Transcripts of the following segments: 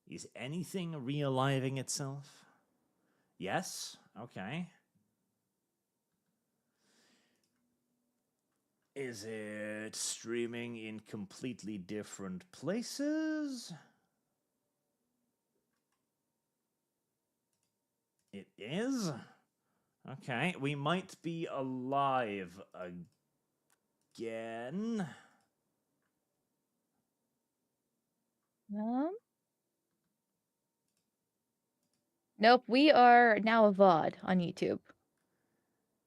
Is anything realiving itself? Yes? Okay. Is it streaming in completely different places? It is? Okay, we might be alive again. Nope, we are now a VOD on YouTube.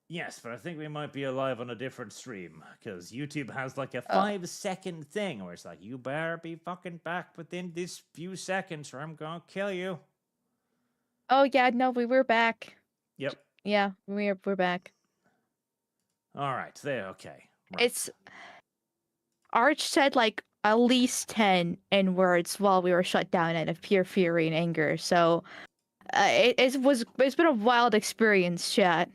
Yes, but I think we might be alive on a different stream, because YouTube has like a 5-second thing where it's like, you better be fucking back within this few seconds or I'm gonna kill you. Oh yeah, no, we were back. Yep. Yeah, we're back. Alright, there, okay. Right. It's... Arch said like at least 10 N-words while we were shut down out of pure fury and anger, so... it's been a wild experience, chat.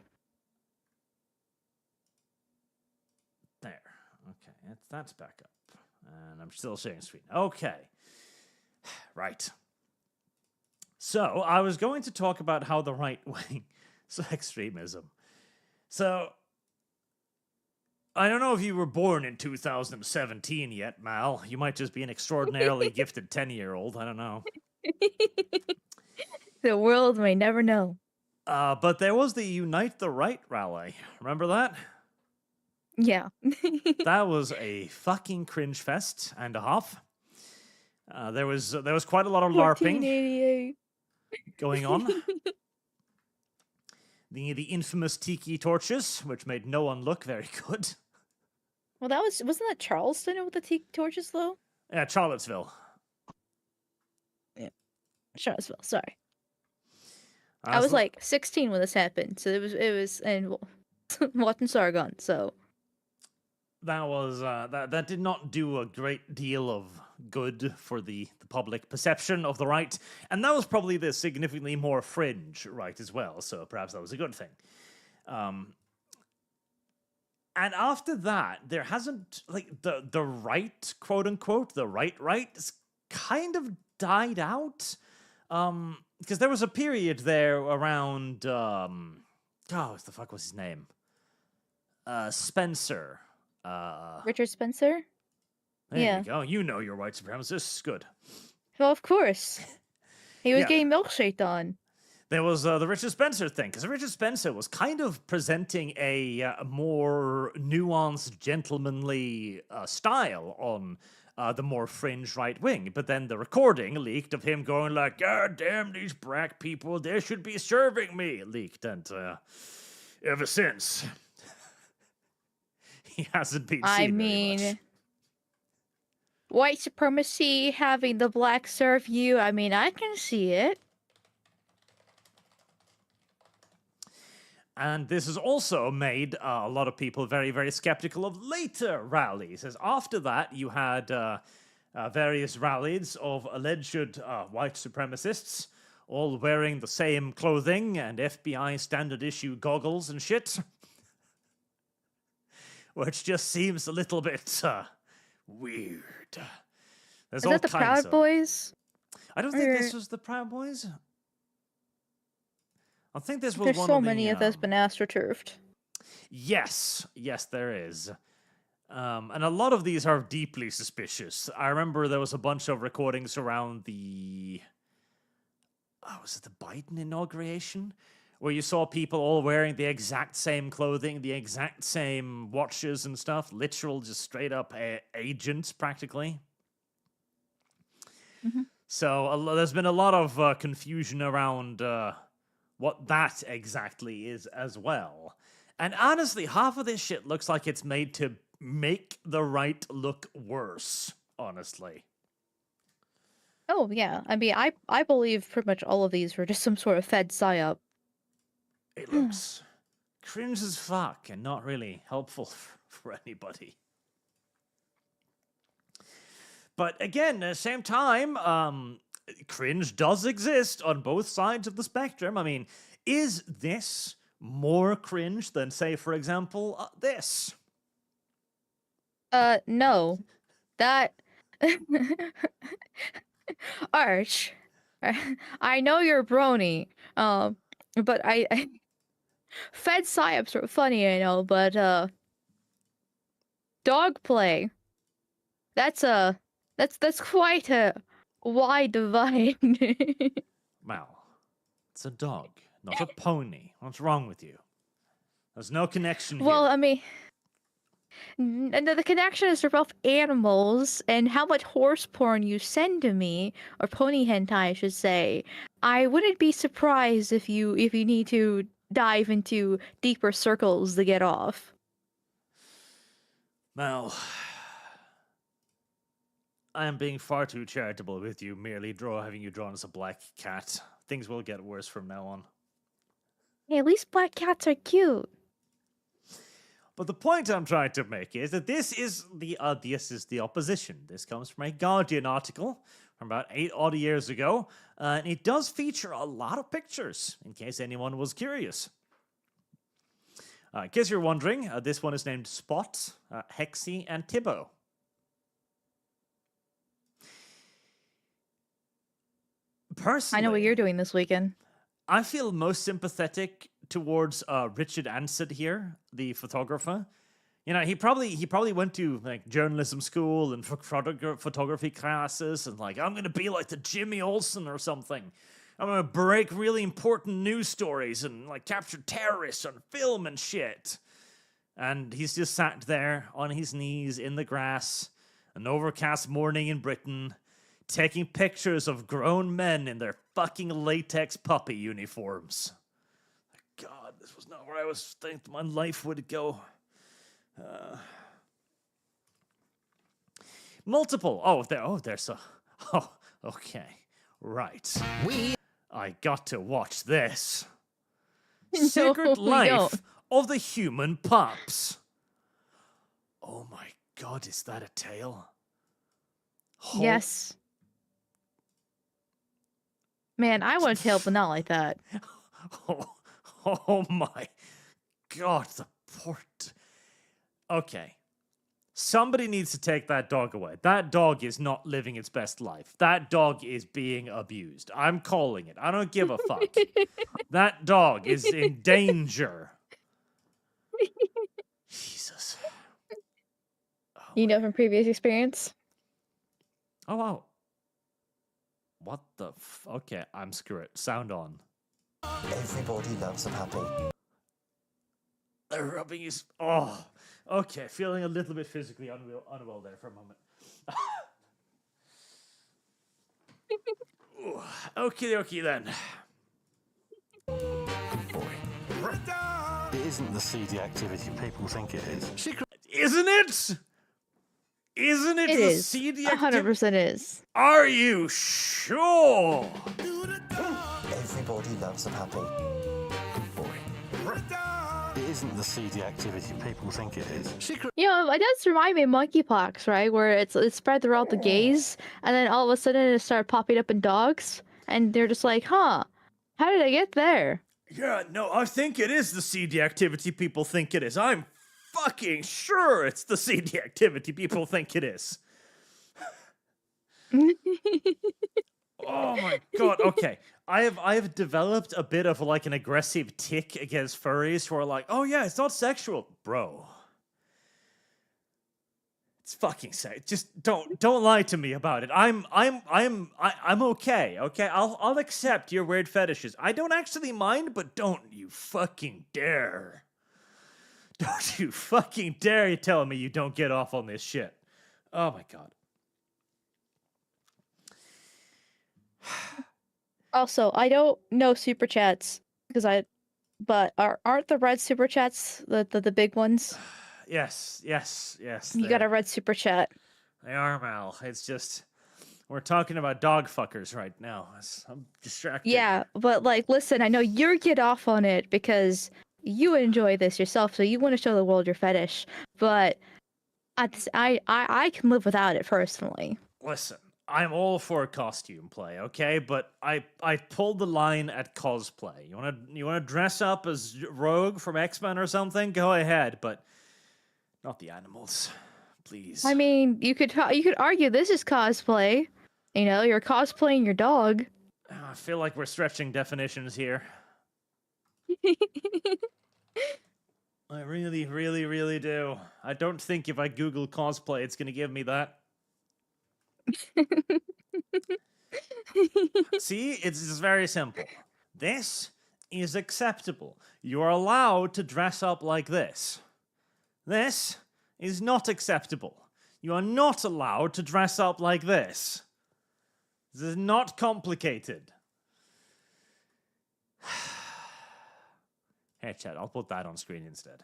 There. Okay, that's back up. And I'm still sharing screen. Okay. Right. So, I was going to talk about how the right wing... So, extremism. So, I don't know if you were born in 2017 yet, Mal. You might just be an extraordinarily gifted 10-year-old. I don't know. The world may never know. But there was the Unite the Right rally. Remember that? Yeah. That was a fucking cringe fest and a half. There was quite a lot of LARPing going on. The infamous tiki torches, which made no one look very good. Well, wasn't that Charleston with the tiki torches though? Yeah, Charlottesville. Yeah, Charlottesville. Sorry, I was like 16 when this happened, so it was and watching Sargon. So that was that did not do a great deal of good for the public perception of the right, and that was probably the significantly more fringe right as well. So perhaps that was a good thing. And after that, there hasn't, like, the right, quote unquote, the right has kind of died out. Because there was a period there around, what the fuck was his name? Spencer. Richard Spencer? There you go. You know your white supremacists. Good. Well, of course. He was getting milkshaked on. There was the Richard Spencer thing, because Richard Spencer was kind of presenting a more nuanced, gentlemanly style on the more fringe right wing. But then the recording leaked of him going like, "God damn these black people, they should be serving me," leaked, and ever since, he hasn't been seen very much. White supremacy, having the black serve you, I mean, I can see it. And this has also made a lot of people very, very skeptical of later rallies, as after that you had various rallies of alleged white supremacists, all wearing the same clothing and FBI standard issue goggles and shit, which just seems a little bit weird. Is that the Proud Boys? I don't think this was the Proud Boys. I think this was There's one so of the, many of those been astroturfed. Yes, there is. And a lot of these are deeply suspicious. I remember there was a bunch of recordings around the... was it the Biden inauguration? Where you saw people all wearing the exact same clothing, the exact same watches and stuff. Literal, just straight up agents, practically. Mm-hmm. So there's been a lot of confusion around... what that exactly is as well. And honestly, half of this shit looks like it's made to make the right look worse, honestly. Oh, yeah. I mean, I believe pretty much all of these were just some sort of Fed psyop. It looks cringe as fuck and not really helpful for anybody. But again, at the same time, cringe does exist on both sides of the spectrum. I mean, is this more cringe than, say, for example, this? No. That Arch, I know you're brony, but I fed psyops are funny, I know, but dog play. That's that's quite a wide divide. Mal, it's a dog, not a pony. What's wrong with you? There's no connection Well, here. I mean, the connection is for both animals and how much horse porn you send to me, or pony hentai, I should say. I wouldn't be surprised if you need to dive into deeper circles to get off. Mal, I am being far too charitable with you, merely having you drawn as a black cat. Things will get worse from now on. Hey, at least black cats are cute. But the point I'm trying to make is that this is the opposition. This comes from a Guardian article from about 8 odd years ago, and it does feature a lot of pictures, in case anyone was curious. In case you're wondering, this one is named Spot, Hexy, and Tibbo. Personally, I know what you're doing this weekend. I feel most sympathetic towards Richard Ansett here, the photographer. You know, he probably went to like journalism school and photography classes, and like, I'm gonna be like the Jimmy Olsen or something. I'm gonna break really important news stories and like capture terrorists on film and shit. And he's just sat there on his knees in the grass, an overcast morning in Britain, taking pictures of grown men in their fucking latex puppy uniforms. God, this was not where I was thinking my life would go. Multiple. There's a. Oh, okay. Right. I got to watch this. Secret No, we Life don't. of the Human Pups. Oh my God, is that a tale? Yes. Man, I want a tail, but not like that. Oh my God, the port. Okay. Somebody needs to take that dog away. That dog is not living its best life. That dog is being abused. I'm calling it. I don't give a fuck. That dog is in danger. Jesus. Oh, You know from previous experience? oh wow. What the okay, I'm screw it. Sound on. Everybody loves a puppy. The rubbing is okay, feeling a little bit physically unwell there for a moment. Okie dokie then. It isn't the seedy activity people think it is. Isn't it? Isn't it It the is. seedy 100% is. Are you sure? Everybody loves a puppy. It isn't the seedy activity people think it is. You know, it does remind me of monkeypox, right? Where it's spread throughout the gays, and then all of a sudden it started popping up in dogs, and they're just like, huh, how did I get there? Yeah, no, I think it is the seedy activity people think it is. I'm fucking sure it's the seedy activity people think it is. Oh my God. Okay. I have developed a bit of like an aggressive tick against furries who are like, "Oh yeah, it's not sexual." Bro. It's fucking sex. Just don't lie to me about it. I'm okay. Okay? I'll accept your weird fetishes. I don't actually mind, but don't you fucking dare. Don't you fucking dare tell me you don't get off on this shit. Oh my God. Also, I don't know Superchats but aren't the red Superchats the big ones? Yes. You got a red Superchat. They are, Mal. It's just we're talking about dog fuckers right now. I'm distracted. Yeah, but like, listen, I know you get off on it because you enjoy this yourself, so you want to show the world your fetish. But I can live without it personally. Listen, I'm all for costume play, okay? But I pulled the line at cosplay. You wanna dress up as Rogue from X-Men or something? Go ahead, but not the animals. Please. I mean, you could argue this is cosplay. You know, you're cosplaying your dog. I feel like we're stretching definitions here. I really, really, really do. I don't think if I Google cosplay, it's going to give me that. See, it's very simple. This is acceptable. You're allowed to dress up like this. This is not acceptable. You are not allowed to dress up like this. This is not complicated. Hey, chat, I'll put that on screen instead.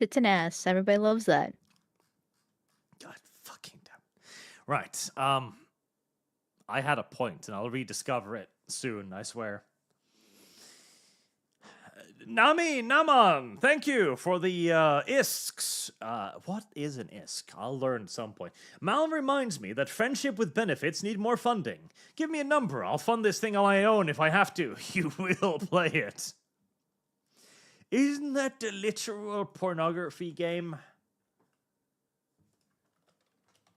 It's an ass. Everybody loves that. God fucking damn. Right. I had a point, and I'll rediscover it soon, I swear. Nami, Naman, thank you for the isks. What is an isk? I'll learn at some point. Mal reminds me that friendship with benefits need more funding. Give me a number. I'll fund this thing on my own if I have to. You will play it. Isn't that the literal pornography game?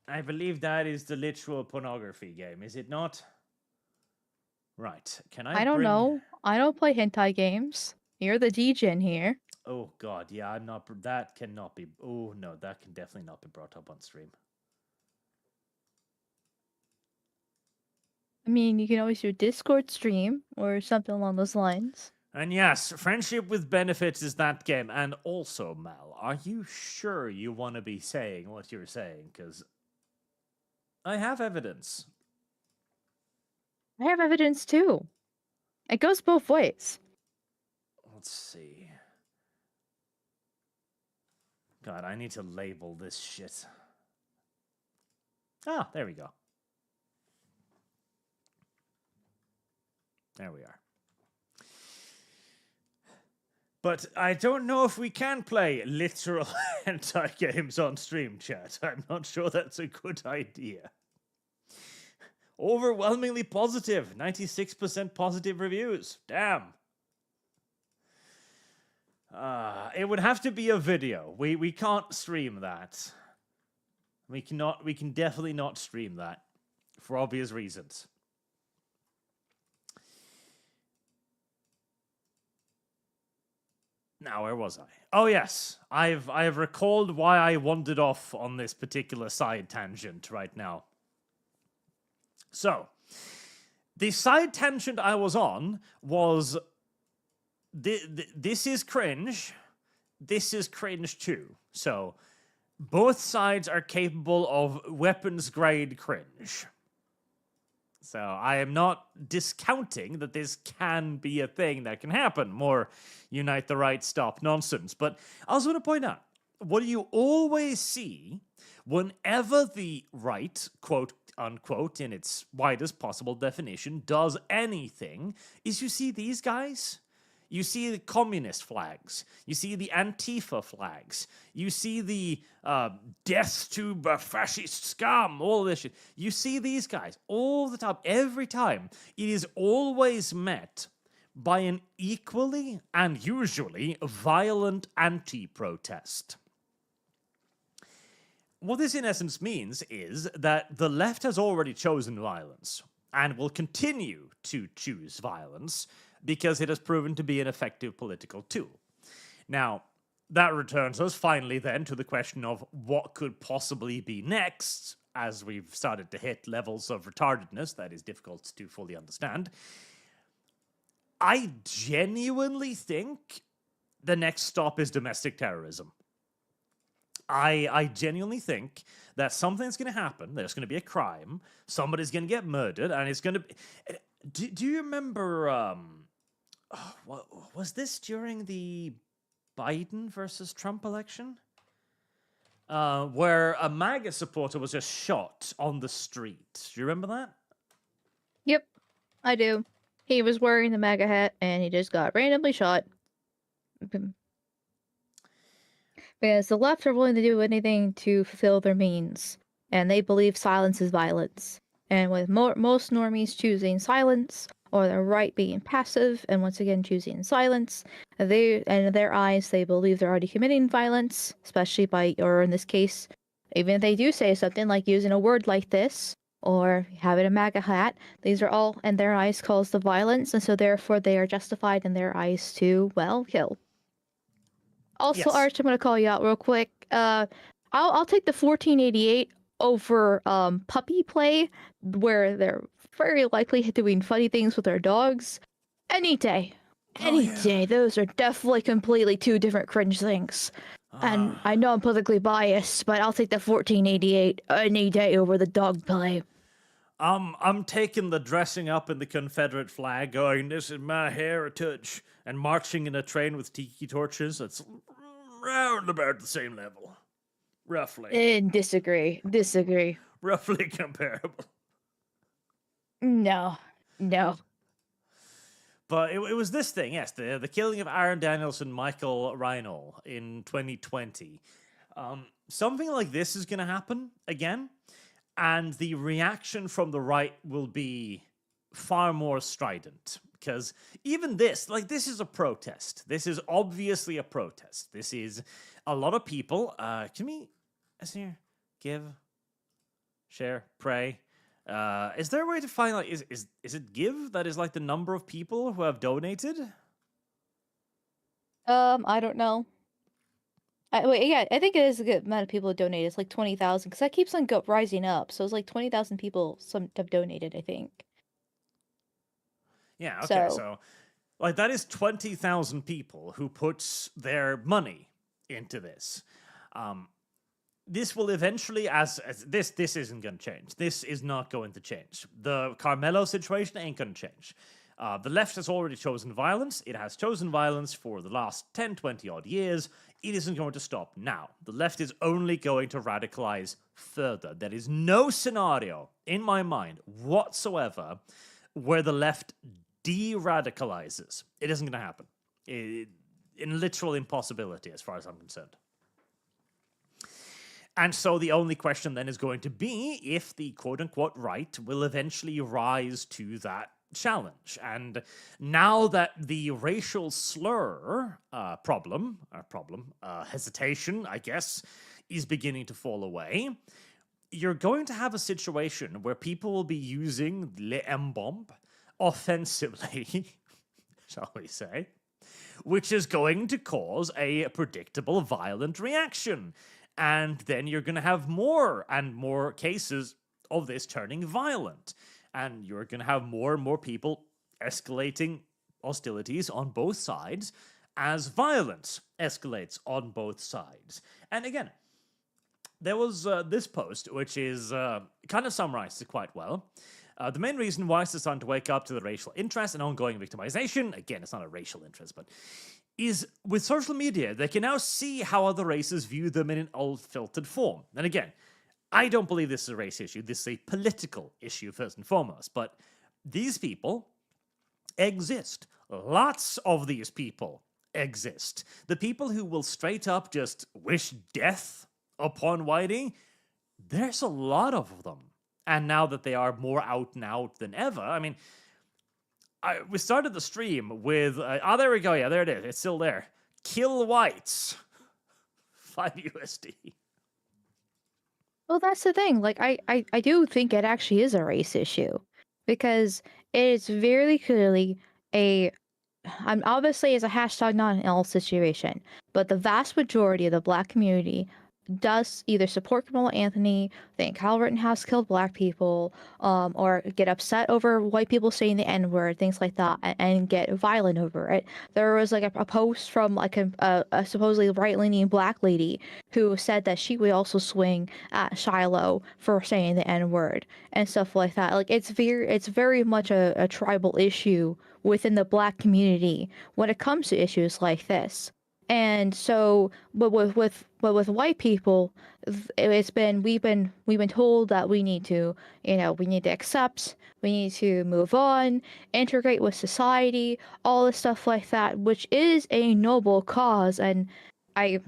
I believe that is the literal pornography game, is it not? Right. Can I I don't bring- know. I don't play hentai games. You're the DJ here. Oh god, yeah, I'm not. That cannot be. Oh no, that can definitely not be brought up on stream. I mean, you can always do a Discord stream or something along those lines. And yes, friendship with benefits is that game. And also, Mal, are you sure you want to be saying what you're saying? Because I have evidence. I have evidence too. It goes both ways. Let's see. God, I need to label this shit. Ah, there we go. There we are. But I don't know if we can play literal hentai games on stream, chat. I'm not sure that's a good idea. Overwhelmingly positive. 96% positive reviews. Damn. It would have to be a video. We can't stream that. We can definitely not stream that. For obvious reasons. Now, where was I? Oh yes, I have recalled why I wandered off on this particular side tangent right now. So, the side tangent I was on was this is cringe. This is cringe too. So, both sides are capable of weapons grade cringe. So I am not discounting that this can be a thing that can happen. More unite the right, stop nonsense. But I also want to point out, what do you always see whenever the right, quote unquote, in its widest possible definition, does anything, is you see these guys. You see the communist flags. You see the Antifa flags. You see the death to fascist scum, all of this shit. You see these guys all the time, every time. It is always met by an equally and usually violent anti-protest. What this in essence means is that the left has already chosen violence and will continue to choose violence because it has proven to be an effective political tool. Now, that returns us finally then to the question of what could possibly be next, as we've started to hit levels of retardedness that is difficult to fully understand. I genuinely think the next stop is domestic terrorism. I genuinely think that something's going to happen, there's going to be a crime, somebody's going to get murdered, and it's going to be... Do you remember... was this during the Biden versus Trump election? Where a MAGA supporter was just shot on the street. Do you remember that? Yep, I do. He was wearing the MAGA hat and he just got randomly shot. Because the left are willing to do anything to fulfill their means, and they believe silence is violence. And with most normies choosing silence or the right being passive and once again choosing silence. They, and in their eyes, they believe they're already committing violence, especially by, or in this case, even if they do say something like using a word like this or having a MAGA hat, these are all in their eyes calls the violence, and so therefore they are justified in their eyes to, well, kill. Also, Yes. Arch, I'm gonna call you out real quick. I'll take the 1488 over puppy play, where they're very likely doing funny things with their dogs. Any day, any day. Those are definitely completely two different cringe things. And I know I'm politically biased, but I'll take the 1488 any day over the dog play. I'm taking the dressing up in the Confederate flag, going, "This is my heritage," and marching in a train with tiki torches. That's round about the same level, roughly. Disagree. Roughly comparable. No. But it was this thing, yes, the killing of Aaron Daniels and Michael Reinl in 2020. Something like this is going to happen again, and the reaction from the right will be far more strident. Because even this, like, this is a protest. This is obviously a protest. This is a lot of people. Can we, give, share, pray? Is there a way to find, like, is it give? That is, like, the number of people who have donated? I don't know. I think it is a good amount of people who donated. It's like 20,000, because that keeps on rising up. So it's like 20,000 people have donated, I think. Yeah, okay, so like, that is 20,000 people who put their money into this. This will eventually, as this isn't going to change. This is not going to change. The Karmelo situation ain't going to change. The left has already chosen violence. It has chosen violence for the last 10, 20 odd years. It isn't going to stop now. The left is only going to radicalize further. There is no scenario in my mind whatsoever where the left de-radicalizes. It isn't going to happen. In literal impossibility as far as I'm concerned. And so the only question then is going to be if the quote-unquote right will eventually rise to that challenge. And now that the racial slur hesitation, I guess, is beginning to fall away, you're going to have a situation where people will be using le M-bomb offensively, shall we say, which is going to cause a predictable violent reaction. And then you're going to have more and more cases of this turning violent. And you're going to have more and more people escalating hostilities on both sides as violence escalates on both sides. And again, there was this post, which is kind of summarized it quite well. The main reason why it's starting to wake up to the racial interest and ongoing victimization, again, it's not a racial interest, but is with social media, they can now see how other races view them in an unfiltered form. And again, I don't believe this is a race issue. This is a political issue, first and foremost. But these people exist. Lots of these people exist. The people who will straight up just wish death upon Whitey, there's a lot of them. And now that they are more out and out than ever, I mean, we started the stream with, there we go, yeah, there it is, it's still there. Kill whites. 5 USD. Well, that's the thing. Like, I do think it actually is a race issue, because it is very clearly obviously it's a hashtag not an L situation, but the vast majority of the Black community does either support Karmelo Anthony, think Kyle Rittenhouse killed Black people, or get upset over white people saying the N-word, things like that, and get violent over it. There was like a post from like a supposedly right-leaning Black lady who said that she would also swing at Shiloh for saying the N-word and stuff like that. Like, it's very much a tribal issue within the Black community when it comes to issues like this. And so, but with white people, we've been told that we need to accept, we need to move on, integrate with society, all this stuff like that, which is a noble cause, and I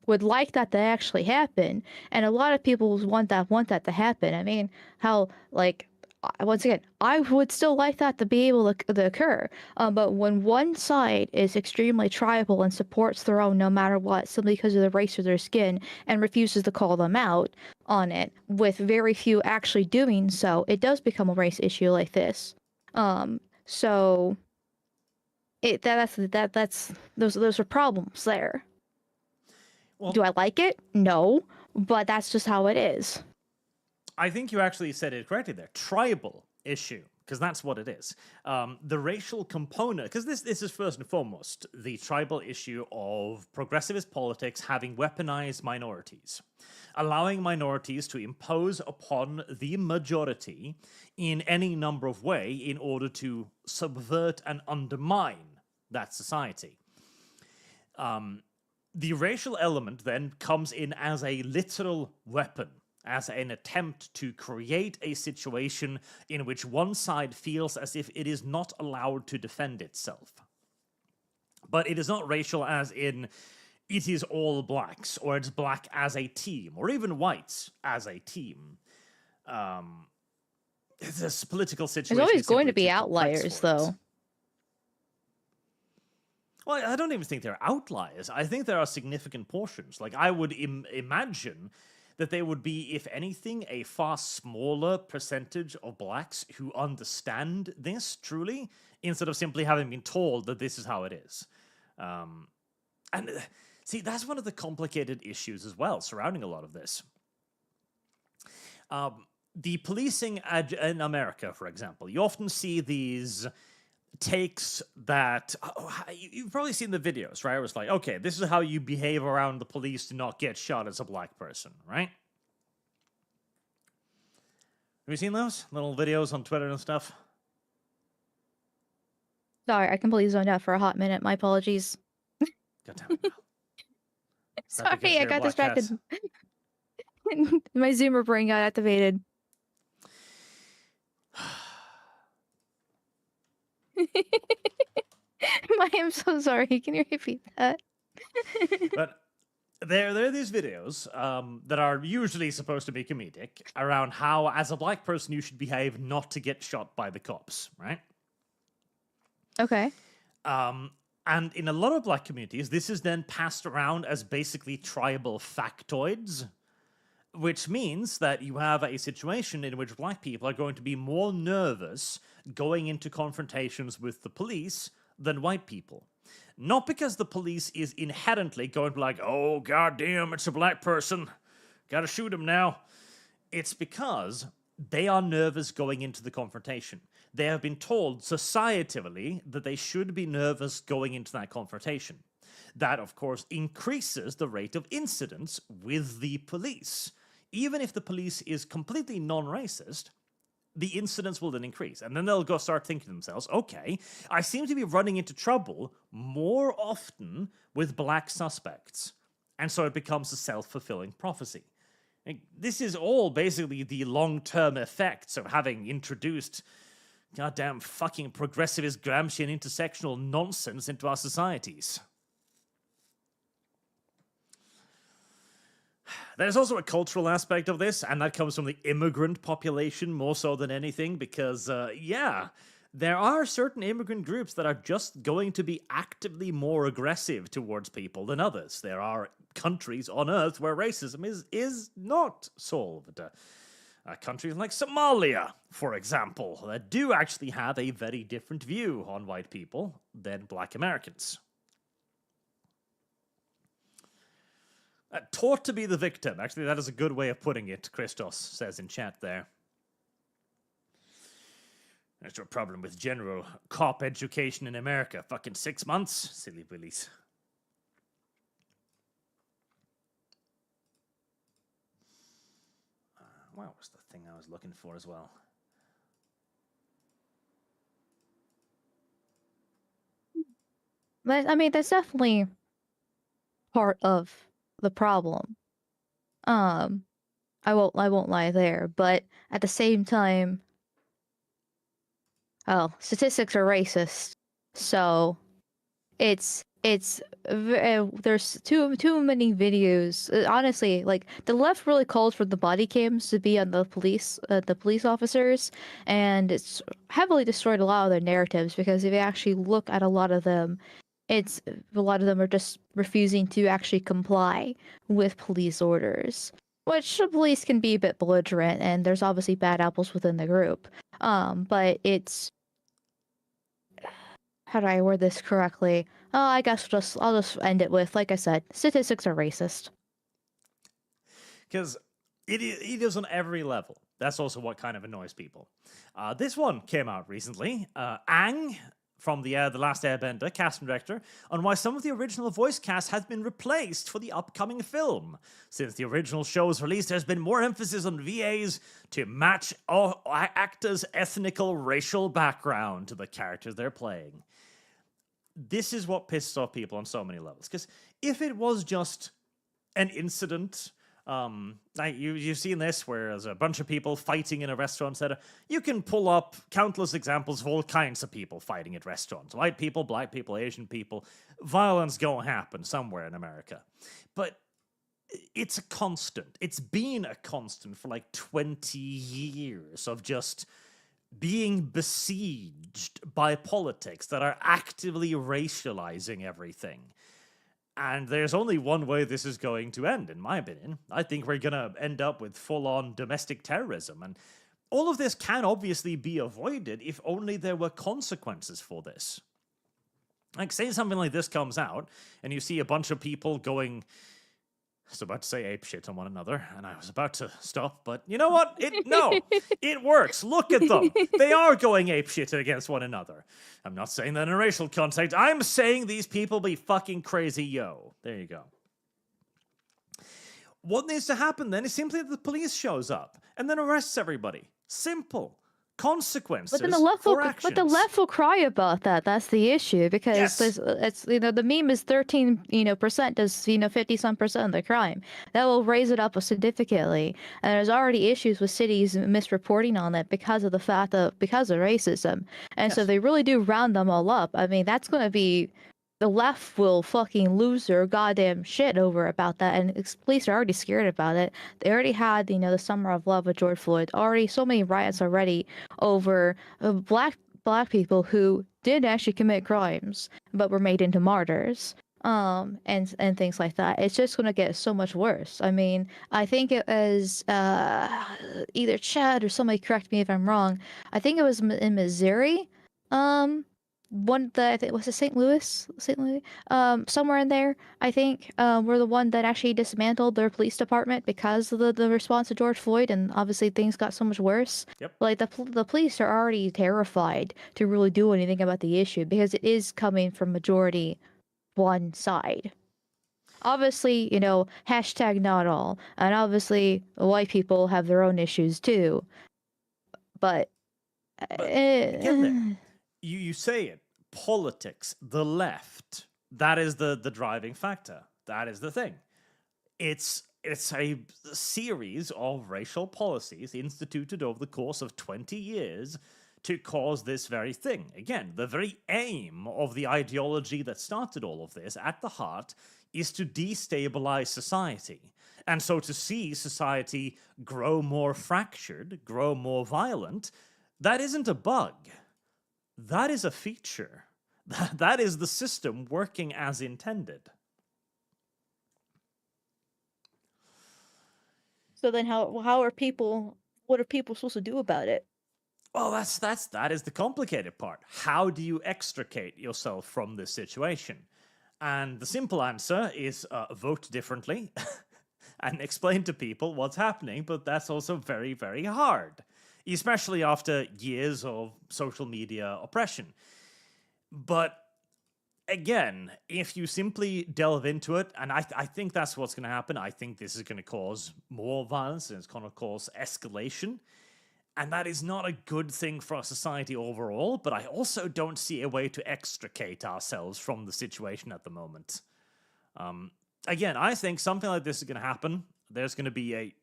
would like that to actually happen. And a lot of people want that to happen. I mean, how, like, once again, I would still like that to be able to occur. But when one side is extremely tribal and supports their own no matter what, simply because of the race of their skin, and refuses to call them out on it, with very few actually doing so, it does become a race issue like this. So that's those are problems there. Well, Do I like it? No, but that's just how it is. I think you actually said it correctly there. Tribal issue, because that's what it is. The racial component, because this is first and foremost the tribal issue of progressivist politics having weaponized minorities, allowing minorities to impose upon the majority in any number of ways in order to subvert and undermine that society. The racial element then comes in as a literal weapon, as an attempt to create a situation in which one side feels as if it is not allowed to defend itself. But it is not racial as in it is all blacks, or it's black as a team, or even whites as a team. It's a political situation. There's always going to simply be too complex outliers, for it. though. Well, I don't even think they're outliers. I think there are significant portions. Like, I would imagine that there would be, if anything, a far smaller percentage of blacks who understand this truly, instead of simply having been told that this is how it is. See, that's one of the complicated issues as well surrounding a lot of this. The policing in America, for example, you often see these takes that you've probably seen the videos, right? It was like, okay, this is how you behave around the police to not get shot as a black person, right? Have you seen those little videos on Twitter and stuff? Sorry, I completely zoned out for a hot minute. My apologies. God damn it, Mel. Is that because Sorry, I you're a got black cat? distracted. My Zoomer brain got activated. I'm so sorry. Can you repeat that? But there are these videos that are usually supposed to be comedic around how, as a black person, you should behave not to get shot by the cops, right? Okay. And in a lot of black communities, this is then passed around as basically tribal factoids, which means that you have a situation in which black people are going to be more nervous going into confrontations with the police than white people. Not because the police is inherently going to be like, oh, goddamn, it's a black person, gotta shoot him now. It's because they are nervous going into the confrontation. They have been told societally that they should be nervous going into that confrontation. That, of course, increases the rate of incidents with the police. Even if the police is completely non-racist, the incidents will then increase. And then they'll go start thinking to themselves, okay, I seem to be running into trouble more often with black suspects. And so it becomes a self-fulfilling prophecy. Like, this is all basically the long-term effects of having introduced goddamn fucking progressivist Gramscian intersectional nonsense into our societies. There's also a cultural aspect of this, and that comes from the immigrant population more so than anything, because, yeah, there are certain immigrant groups that are just going to be actively more aggressive towards people than others. There are countries on Earth where racism is not solved. Countries like Somalia, for example, that do actually have a very different view on white people than black Americans. Taught to be the victim. Actually, that is a good way of putting it, Christos says in chat there. There's no problem with general cop education in America. Fucking 6 months? Silly willies. What was the thing I was looking for as well? But I mean, that's definitely part of the problem. I won't lie there, but at the same time, well, statistics are racist, so there's too many videos. Honestly, like the left really called for the body cams to be on the police officers, and it's heavily destroyed a lot of their narratives because if you actually look at a lot of them, it's a lot of them are just refusing to actually comply with police orders, which the police can be a bit belligerent, and there's obviously bad apples within the group. But it's how do I word this correctly? Oh, I guess I'll just end it with, like I said, statistics are racist. Because it is on every level. That's also what kind of annoys people. This one came out recently. Aang from the Last Airbender, casting director, on why some of the original voice cast has been replaced for the upcoming film. Since the original show's release, there's been more emphasis on VAs to match actors' ethnical racial background to the characters they're playing. This is what pisses off people on so many levels. Because if it was just an incident, like you've seen this where there's a bunch of people fighting in a restaurant setting, you can pull up countless examples of all kinds of people fighting at restaurants. White people, black people, Asian people. Violence gonna happen somewhere in America. But it's a constant. It's been a constant for like 20 years of just being besieged by politics that are actively racializing everything. And there's only one way this is going to end, in my opinion. I think we're going to end up with full-on domestic terrorism. And all of this can obviously be avoided if only there were consequences for this. Like, say something like this comes out, and you see a bunch of people going... I was about to say ape shit on one another, and I was about to stop, but you know what? It works. Look at them. They are going ape shit against one another. I'm not saying that in a racial context. I'm saying these people be fucking crazy, yo. There you go. What needs to happen then is simply that the police shows up and then arrests everybody. Simple. Consequences But the actions. left will cry about that. That's the issue because Yes. it's the meme is 13% does 50% of the crime. That will raise it up significantly, and there's already issues with cities misreporting on that because of the fact that because of racism, and so Yes. they really do round them all up. I mean that's going to be. The left will fucking lose their goddamn shit over about that, and police are already scared about it. They already had, the Summer of Love with George Floyd. Already, so many riots already over black people who did actually commit crimes but were made into martyrs. And things like that. It's just gonna get so much worse. I mean, I think it was either Chad or somebody correct me if I'm wrong. I think it was in Missouri. One that I think was it St. Louis, somewhere in there. I think were the one that actually dismantled their police department because of the response to George Floyd, and obviously things got so much worse. Yep. Like the police are already terrified to really do anything about the issue because it is coming from majority one side. Obviously, hashtag not all, and obviously white people have their own issues too. But get there. You say it. Politics, the left, that is the driving factor. That is the thing. It's a series of racial policies instituted over the course of 20 years to cause this very thing. Again, the very aim of the ideology that started all of this at the heart is to destabilize society. And so to see society grow more fractured, grow more violent, that isn't a bug. That is a feature. That is the system working as intended. So then what are people supposed to do about it? Well, that is the complicated part. How do you extricate yourself from this situation? And the simple answer is vote differently and explain to people what's happening, but that's also very, very hard, especially after years of social media oppression. But again, if you simply delve into it, and I think that's what's going to happen, I think this is going to cause more violence and it's going to cause escalation. And that is not a good thing for our society overall, but I also don't see a way to extricate ourselves from the situation at the moment. Again, I think something like this is going to happen. There's going to be a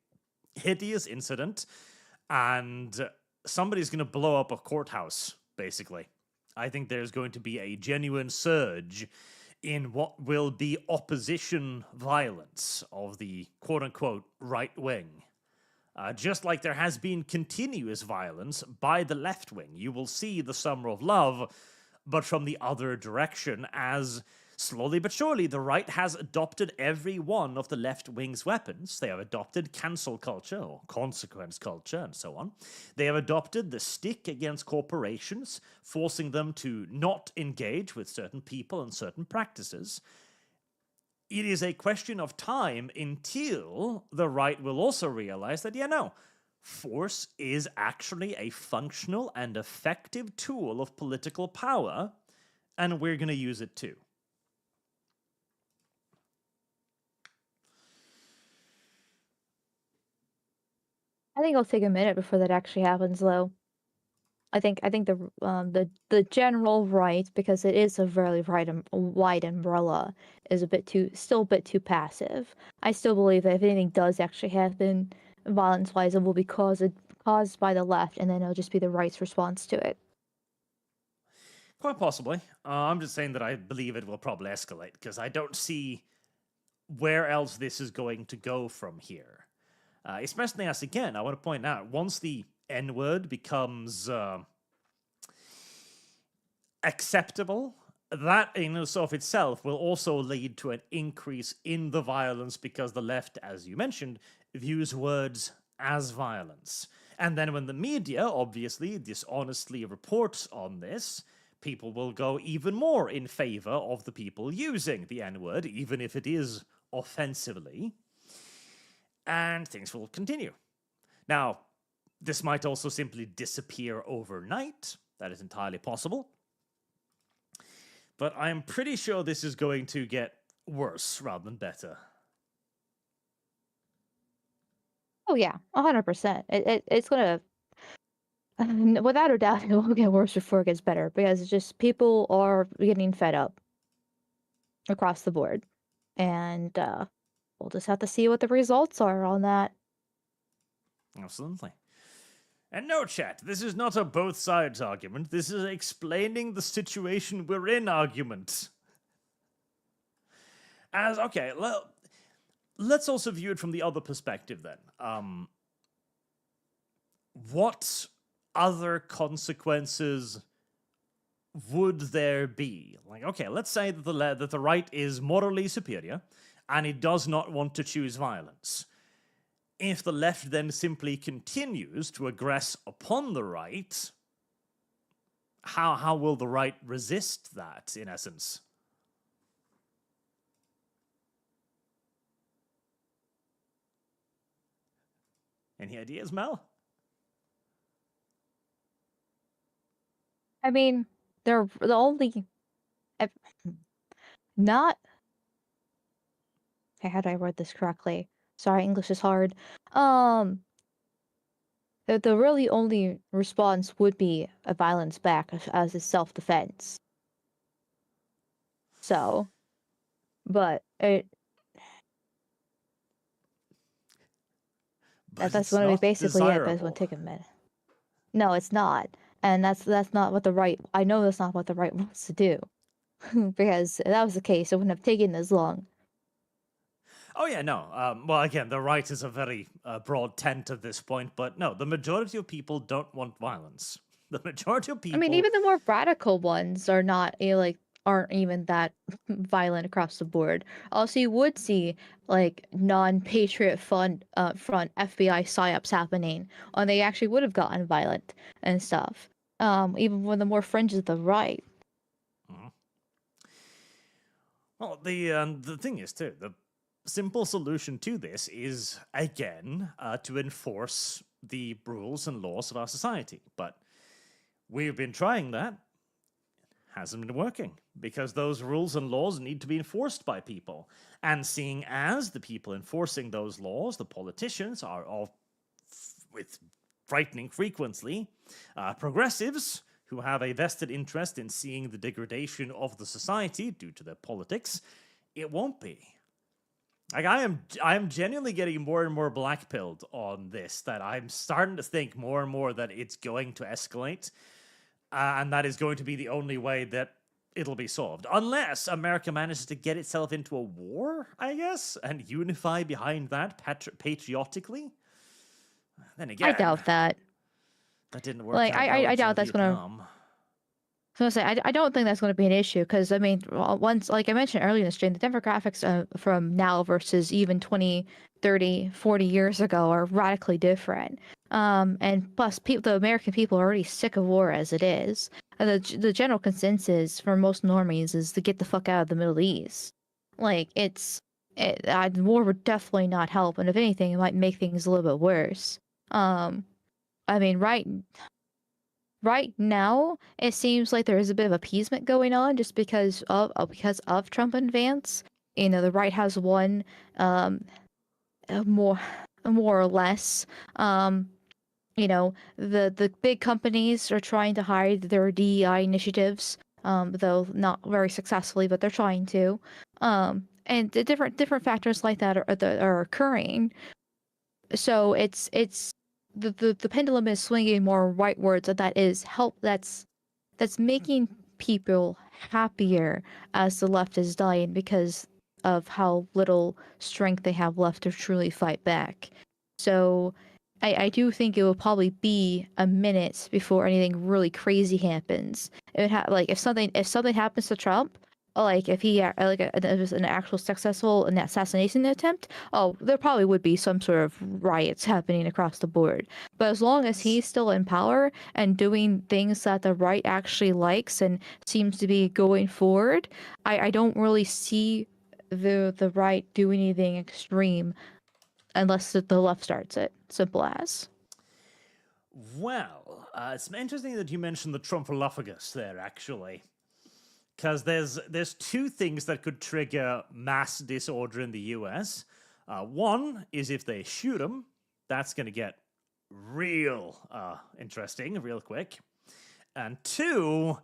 hideous incident, and somebody's going to blow up a courthouse, basically. I think there's going to be a genuine surge in what will be opposition violence of the quote-unquote right wing. Just like there has been continuous violence by the left wing. You will see the Summer of Love, but from the other direction, as slowly but surely the right has adopted every one of the left wing's weapons. They have adopted cancel culture, or consequence culture, and so on. They have adopted the stick against corporations, forcing them to not engage with certain people and certain practices. It is a question of time until the right will also realize that, force is actually a functional and effective tool of political power, and we're going to use it too. I think it'll take a minute before that actually happens, though. I think the general right, because it is a very wide umbrella, is still a bit too passive. I still believe that if anything does actually happen, violence-wise, it will be caused by the left, and then it'll just be the right's response to it. Quite possibly. I'm just saying that I believe it will probably escalate, because I don't see where else this is going to go from here. Especially as, again, I want to point out, once the N-word becomes acceptable, that in and of itself will also lead to an increase in the violence, because the left, as you mentioned, views words as violence. And then when the media, obviously, dishonestly reports on this, people will go even more in favor of the people using the N-word, even if it is offensively. And things will continue. Now, this might also simply disappear overnight. That is entirely possible. But I'm pretty sure this is going to get worse rather than better. Oh yeah, 100%. It's gonna, without a doubt, it will get worse before it gets better, because it's just people are getting fed up across the board, and we'll just have to see what the results are on that. Absolutely. And no, chat, this is not a both sides argument. This is explaining the situation we're in argument. Okay, let's also view it from the other perspective then. What other consequences would there be? Like, okay, let's say that the right is morally superior, and it does not want to choose violence. If the left then simply continues to aggress upon the right, how will the right resist that, in essence? Any ideas, Mel? I mean, they're the only not. Okay, how do I word this correctly? Sorry, English is hard. The really only response would be a violence back as a self-defense. So, but that's going to be basically it. But it's going to take a minute. No, it's not, and that's not what the right. I know that's not what the right wants to do, because if that was the case, it wouldn't have taken this long. Oh yeah, no. Well, again, the right is a very broad tent at this point, but no, the majority of people don't want violence. The majority of people. I mean, even the more radical ones are not aren't even that violent across the board. Also, you would see like non-patriot front FBI psyops happening, and they actually would have gotten violent and stuff. Even when the more fringe of the right. Mm-hmm. Well, the thing is too, the simple solution to this is again to enforce the rules and laws of our society, but we've been trying that. Hasn't been working, because those rules and laws need to be enforced by people. And seeing as the people enforcing those laws, the politicians, are all, with frightening frequency, progressives who have a vested interest in seeing the degradation of the society due to their politics, it won't be. Like, I am genuinely getting more and more blackpilled on this, that I'm starting to think more and more that it's going to escalate. And that is going to be the only way that it'll be solved. Unless America manages to get itself into a war, I guess, and unify behind that patriotically. Then again, I doubt that. that didn't work Like, out I well doubt during that's gonna. Vietnam. So I say I don't think that's going to be an issue because I mean once like I mentioned earlier in the stream, the demographics from now versus even 20, 30, 40 years ago are radically different. And plus the American people are already sick of war as it is. And the general consensus for most normies is to get the fuck out of the Middle East. Like war would definitely not help, and if anything, it might make things a little bit worse. I mean, right now, it seems like there is a bit of appeasement going on just because of Trump and Vance. You know, the right has won, more or less. You know, the big companies are trying to hide their DEI initiatives, though not very successfully, but they're trying to. And the different factors like that are occurring. So it's the pendulum is swinging more rightwards, and that's making people happier as the left is dying because of how little strength they have left to truly fight back. So I do think it will probably be a minute before anything really crazy happens. It would like if something happens to Trump, like if he it was an actual successful assassination attempt, oh, there probably would be some sort of riots happening across the board. But as long as he's still in power and doing things that the right actually likes and seems to be going forward, I don't really see the right do anything extreme unless the left starts it. Simple as. Well, it's interesting that you mentioned the Trumpolophagus there, actually. Because there's two things that could trigger mass disorder in the US. One is if they shoot him. That's going to get real interesting real quick. And two,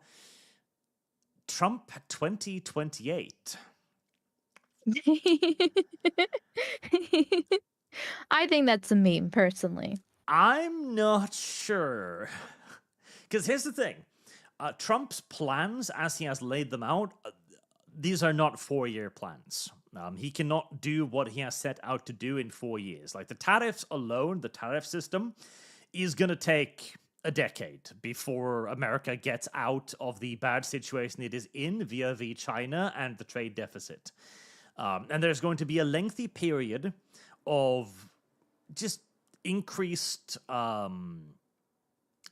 Trump 2028. I think that's a meme, personally. I'm not sure. Because here's the thing. Trump's plans, as he has laid them out, these are not 4-year plans. He cannot do what he has set out to do in 4 years. Like the tariffs alone, the tariff system, is going to take a decade before America gets out of the bad situation it is in via the China and the trade deficit. And there's going to be a lengthy period of just increased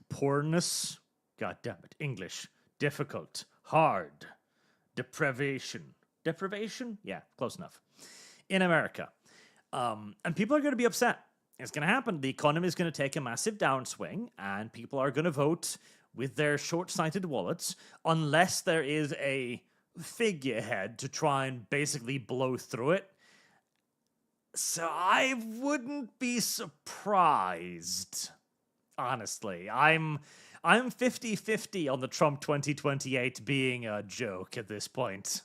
poorness. God damn it. English. Difficult. Hard. Deprivation. Deprivation? Yeah, close enough. In America. And people are going to be upset. It's going to happen. The economy is going to take a massive downswing, and people are going to vote with their short-sighted wallets unless there is a figurehead to try and basically blow through it. So I wouldn't be surprised. Honestly, I'm 50-50 on the Trump 2028 being a joke at this point.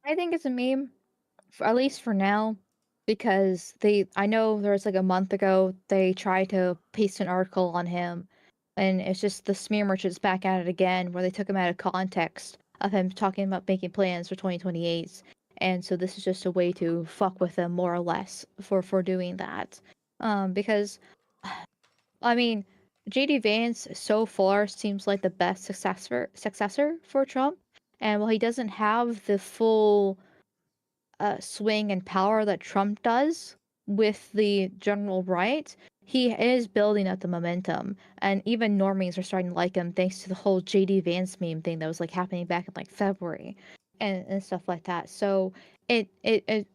I think it's a meme, at least for now, because I know there was like a month ago they tried to paste an article on him, and it's just the smear merchants back at it again, where they took him out of context of him talking about making plans for 2028, and so this is just a way to fuck with them more or less for doing that, because, I mean, JD Vance so far seems like the best successor for Trump, and while he doesn't have the full swing and power that Trump does with the general right, he is building up the momentum, and even normies are starting to like him thanks to the whole JD Vance meme thing that was like happening back in like February and stuff like that. So it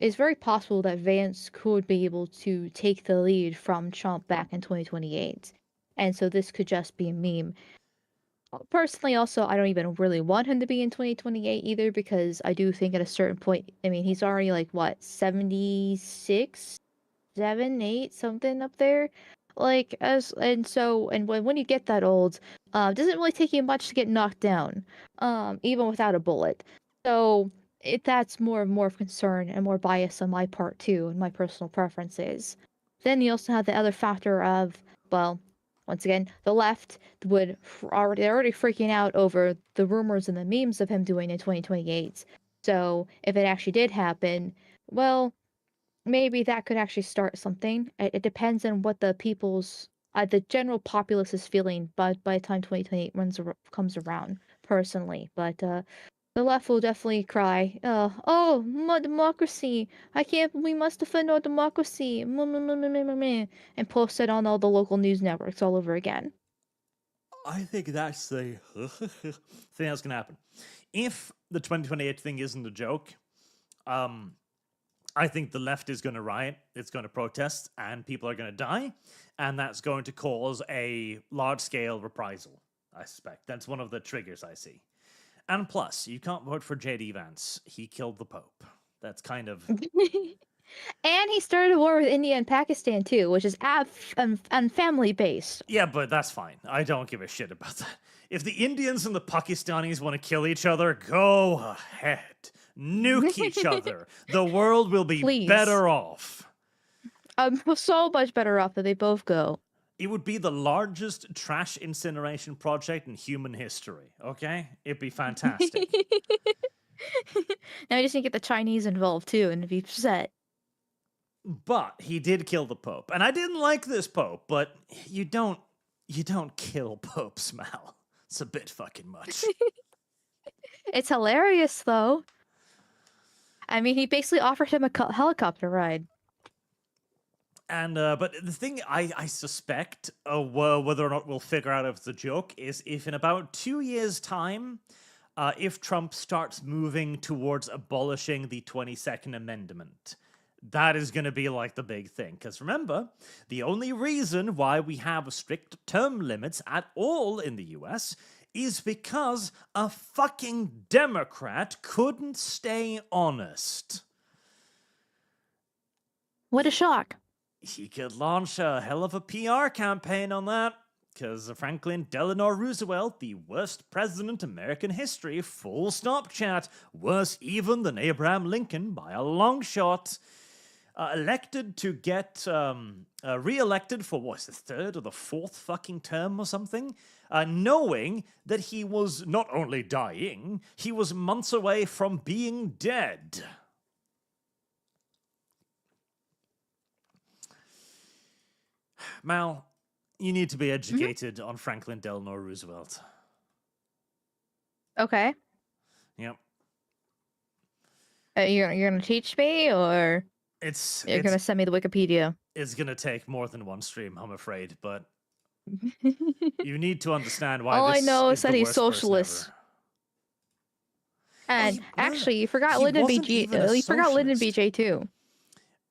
is very possible that Vance could be able to take the lead from Trump back in 2028, and so this could just be a meme. Personally, also, I don't even really want him to be in 2028 either, because I do think at a certain point, I mean, he's already like what, 76, 7, 8, something up there. Like, and when you get that old, it doesn't really take you much to get knocked down, even without a bullet. So that's more of concern and more bias on my part too, and my personal preferences. then you also have the other factor of, well, once again, the left they're already freaking out over the rumors and the memes of him doing in 2028. So if it actually did happen, well, maybe that could actually start something. It depends on what the general populace is feeling by the time 2028 comes around, personally. But the left will definitely cry, oh, more democracy. We must defend our democracy. Meh, meh, meh, meh, meh, meh, meh," and post it on all the local news networks all over again. I think that's the thing that's going to happen. If the 2028 thing isn't a joke, I think the left is going to riot, it's going to protest, and people are going to die, and that's going to cause a large-scale reprisal, I suspect. That's one of the triggers I see. And plus, you can't vote for J.D. Vance. He killed the Pope. That's kind of... And he started a war with India and Pakistan too, which is family based. Yeah, but that's fine. I don't give a shit about that. If the Indians and the Pakistanis want to kill each other, go ahead. Nuke each other. The world will be Please. better off. So much better off that they both go. It would be the largest trash incineration project in human history, okay? It'd be fantastic. Now you just need to get the Chinese involved too, and be set. But he did kill the Pope. And I didn't like this Pope, but you don't kill popes, Mal. It's a bit fucking much. It's hilarious though. I mean, he basically offered him a helicopter ride. And but the thing I suspect, whether or not we'll figure out if it's a joke, is if in about 2 years' time, if Trump starts moving towards abolishing the 22nd Amendment, that is going to be like the big thing. Because remember, the only reason why we have strict term limits at all in the US is because a fucking Democrat couldn't stay honest. What a shock. He could launch a hell of a PR campaign on that, because Franklin Delano Roosevelt, the worst president in American history, full stop chat, worse even than Abraham Lincoln by a long shot, elected to get re-elected for, what's the third or the fourth fucking term or something, knowing that he was not only dying, he was months away from being dead. Mal, you need to be educated on Franklin Delano Roosevelt. Okay. Yep. You're gonna teach me, or you're gonna send me the Wikipedia? It's gonna take more than one stream, I'm afraid, but you need to understand why. All this I know is the that he's worst person socialist. ever. And actually, you forgot he Lyndon wasn't BJ. even a You forgot Lyndon socialist. BJ too.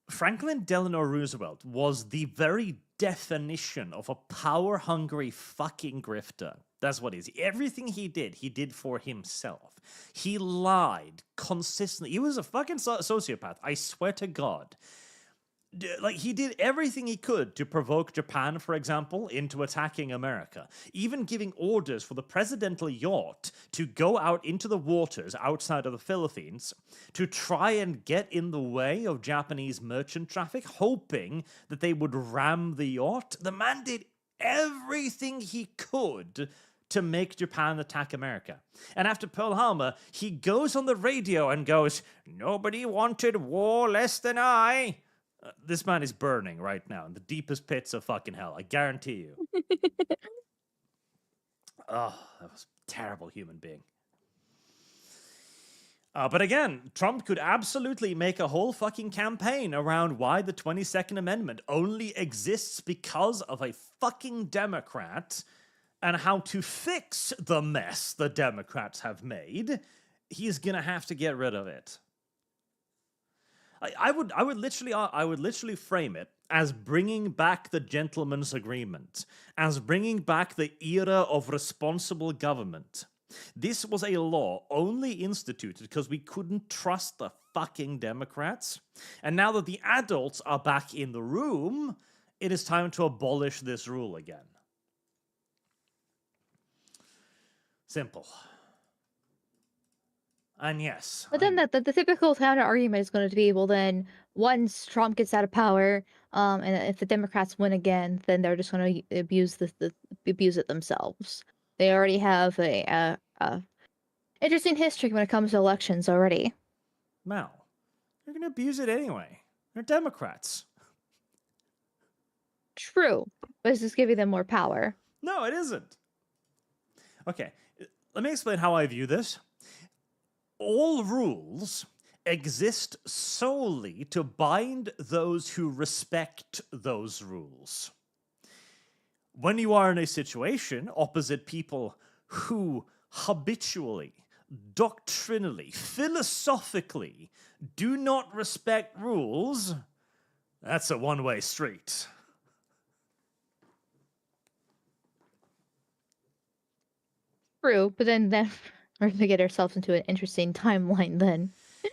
Franklin Delano Roosevelt was the very definition of a power-hungry fucking grifter. That's what he is. Everything he did for himself. He lied consistently. He was a fucking sociopath. I swear to God. Like, he did everything he could to provoke Japan, for example, into attacking America. Even giving orders for the presidential yacht to go out into the waters outside of the Philippines to try and get in the way of Japanese merchant traffic, hoping that they would ram the yacht. The man did everything he could to make Japan attack America. And after Pearl Harbor, he goes on the radio and goes, "Nobody wanted war less than I." This man is burning right now in the deepest pits of fucking hell. I guarantee you. Oh, that was a terrible human being. But again, Trump could absolutely make a whole fucking campaign around why the 22nd Amendment only exists because of a fucking Democrat and how to fix the mess the Democrats have made. He's gonna have to get rid of it. I would literally frame it as bringing back the gentleman's agreement, as bringing back the era of responsible government. This was a law only instituted because we couldn't trust the fucking Democrats. And now that the adults are back in the room, it is time to abolish this rule again. Simple. And yes. But then the typical counter argument is going to be, well, then once Trump gets out of power, and if the Democrats win again, then they're just going to abuse it themselves. They already have a interesting history when it comes to elections already. Mal, you're going to abuse it anyway. They're Democrats. True, but it's just giving them more power. No, it isn't. Okay, let me explain how I view this. All rules exist solely to bind those who respect those rules. When you are in a situation opposite people who habitually, doctrinally, philosophically do not respect rules, that's a one-way street. True, but then we're going to get ourselves into an interesting timeline then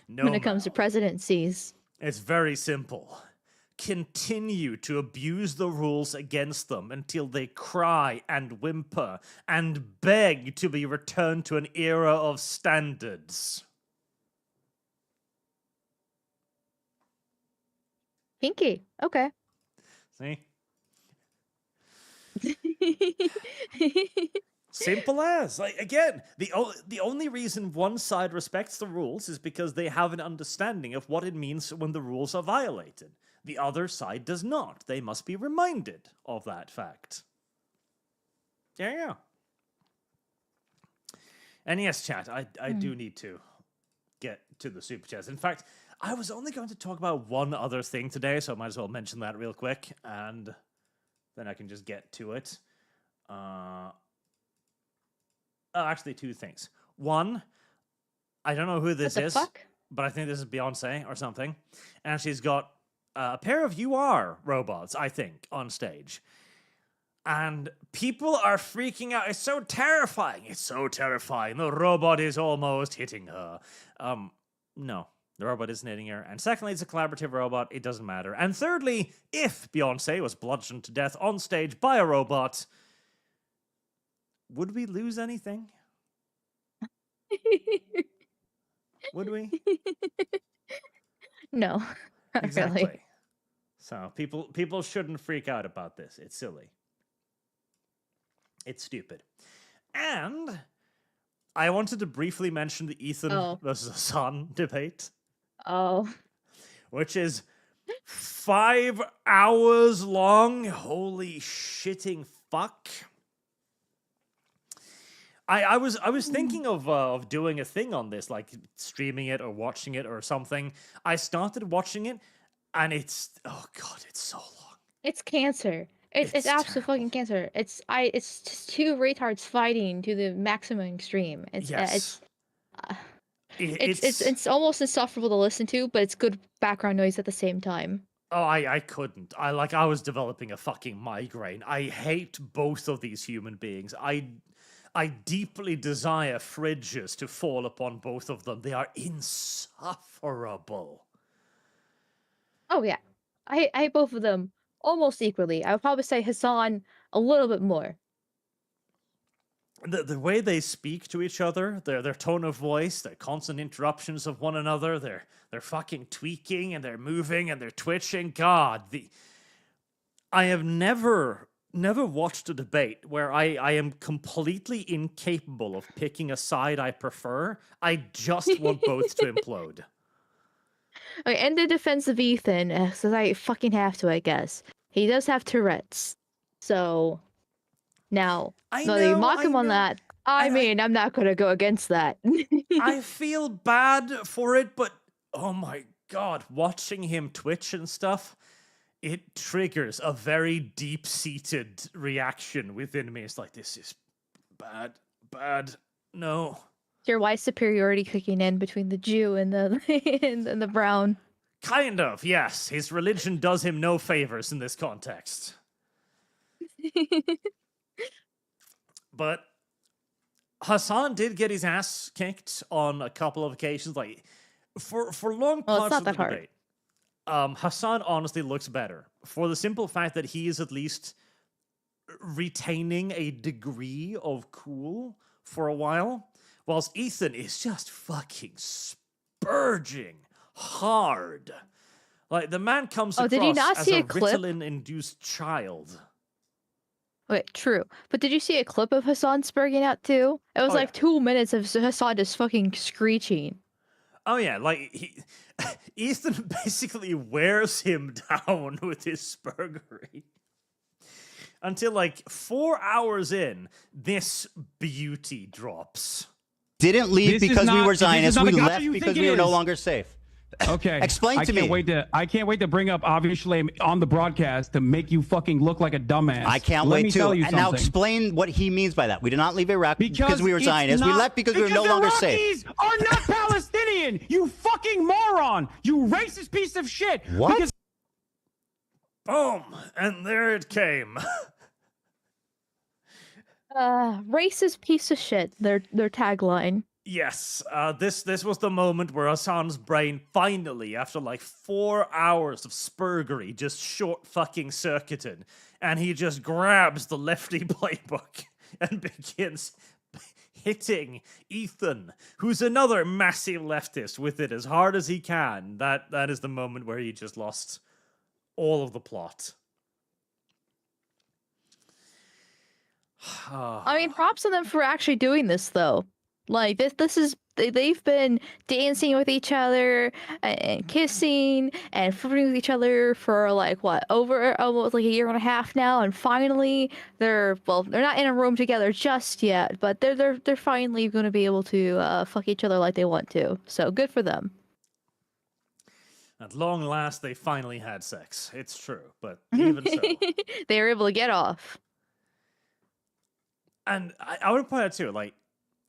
when it comes to Mal. presidencies. It's very simple. Continue to abuse the rules against them until they cry and whimper and beg to be returned to an era of standards. Pinky, okay. See? Simple as. Like, again, the only reason one side respects the rules is because they have an understanding of what it means when the rules are violated. The other side does not. They must be reminded of that fact. There you go. And yes, chat, I do need to get to the super chats. In fact, I was only going to talk about one other thing today, so I might as well mention that real quick, and then I can just get to it. Actually, two things. One, I don't know who this What the is, fuck? but I think this is Beyonce or something. And she's got a pair of UR robots, I think, on stage. And people are freaking out. It's so terrifying. It's so terrifying. The robot is almost hitting her. No, the robot isn't hitting her. And secondly, it's a collaborative robot. It doesn't matter. And thirdly, if Beyonce was bludgeoned to death on stage by a robot, would we lose anything? Would we? No, not Exactly. really. So people shouldn't freak out about this. It's silly. It's stupid. And I wanted to briefly mention the Ethan versus Hasan debate, Oh. which is 5 hours long. Holy shitting fuck. I was thinking of doing a thing on this, like streaming it or watching it or something. I started watching it, and it's it's so long. It's cancer. It's absolute fucking cancer. It's just two retards fighting to the maximum extreme. Yes. It's almost insufferable to listen to, but it's good background noise at the same time. Oh, I couldn't. I was developing a fucking migraine. I hate both of these human beings. I deeply desire fridges to fall upon both of them. They are insufferable. Oh yeah, I hate both of them almost equally. I would probably say Hasan a little bit more. The way they speak to each other, their tone of voice, their constant interruptions of one another, they're fucking tweaking and they're moving and they're twitching. God, I have never watched a debate where I am completely incapable of picking a side I prefer. I just want both to implode. Okay, in the defense of Ethan, since I fucking have to, I guess he does have Tourette's. So now, whether you mock him on that, I mean, I'm not gonna go against that. I feel bad for it, but oh my god, watching him twitch and stuff, it triggers a very deep-seated reaction within me. It's like, this is bad, no. Your white superiority kicking in between the Jew and the and the brown. Kind of, yes. His religion does him no favors in this context. But Hasan did get his ass kicked on a couple of occasions, like for long parts of the debate. Hasan honestly looks better for the simple fact that he is at least retaining a degree of cool for a while, whilst Ethan is just fucking spurging hard. Like, the man comes Oh, across did you not as see a a clip? Ritalin-induced child. Wait, true. But did you see a clip of Hassan spurging out too? It was Oh, like yeah. 2 minutes of Hassan just fucking screeching. Oh yeah, like Ethan basically wears him down with his spurgery. Until like 4 hours in, this beauty drops. Didn't leave This is because we not- were this is Zionists. not We the guy left you because think we it were no is. longer safe. Okay. Explain to me. I can't wait to bring up obviously on the broadcast to make you fucking look like a dumbass. I can't Let wait me to. tell you And now something. explain what he means by that. We did not leave Iraq because we were it's Zionists. We not- left because we were no the longer safe. Iraqis are not Palestinian. You fucking moron. You racist piece of shit. What? Because Boom! And there it came. Racist piece of shit. Their tagline. Yes, this was the moment where Hassan's brain finally, after like 4 hours of spurgery, just short fucking circuited, and he just grabs the lefty playbook and begins hitting Ethan, who's another massive leftist, with it as hard as he can. That is the moment where he just lost all of the plot. I mean, props to them for actually doing this though. Like this is they've been dancing with each other and kissing and flirting with each other for like what, over almost like a year and a half now, and finally they're not in a room together just yet, but they're finally going to be able to fuck each other like they want to. So good for them. At long last, they finally had sex. It's true, but even so. They were able to get off. And I would point out too, like,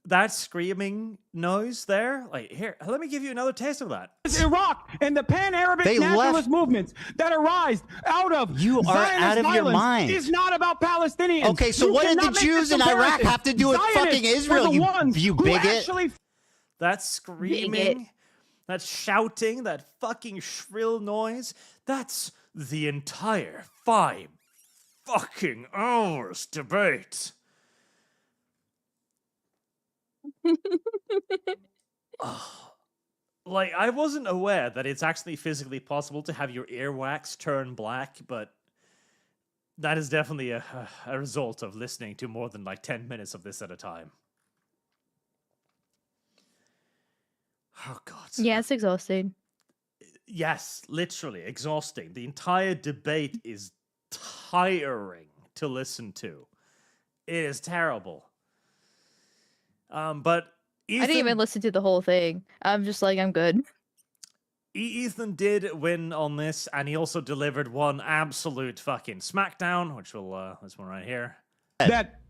that screaming noise there, like, here, let me give you another taste of that. it's Iraq and the pan-Arabic They nationalist left- movements that arise out of You are Zionist out of your violence mind. is not about Palestinians. Okay, so You what did cannot the make Jews this in Iraq comparison. have to do with Zionists fucking were Israel, the you ones who bigot? actually That screaming, that shouting, that fucking shrill noise, that's the entire 5 fucking hours debate. Like, I wasn't aware that it's actually physically possible to have your earwax turn black, but that is definitely a result of listening to more than like 10 minutes of this at a time. Oh, God. Yeah, it's exhausting. Yes, literally exhausting. The entire debate is tiring to listen to. It is terrible. But Ethan, I didn't even listen to the whole thing. I'm just like, I'm good. Ethan did win on this, and he also delivered one absolute fucking smackdown, which will this one right here. that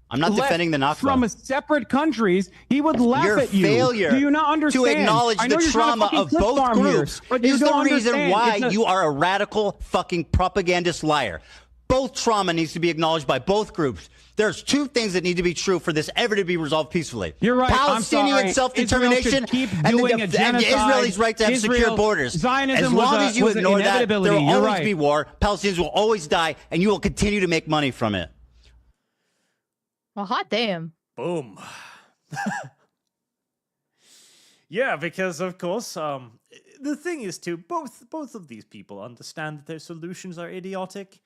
I'm not left defending the Nakba. from separate countries, he would laugh Your at you. failure Do you not understand? to acknowledge I know the you're trying to trauma fucking of flip both farm here, groups but you is the don't reason understand. why It's a- you are a radical fucking propagandist liar. Both trauma needs to be acknowledged by both groups. There's 2 things that need to be true for this ever to be resolved peacefully. You're right. Palestinian I'm sorry. self-determination Israel should keep and, doing the, a and genocide. Israelis' right to have secure Israel- borders. Zionism as was long a- as you was an ignore that, there inevitability. will You're always right. be war. Palestinians will always die, and you will continue to make money from it. Well, hot damn. Boom. Yeah, because of course, the thing is too, both of these people understand that their solutions are idiotic.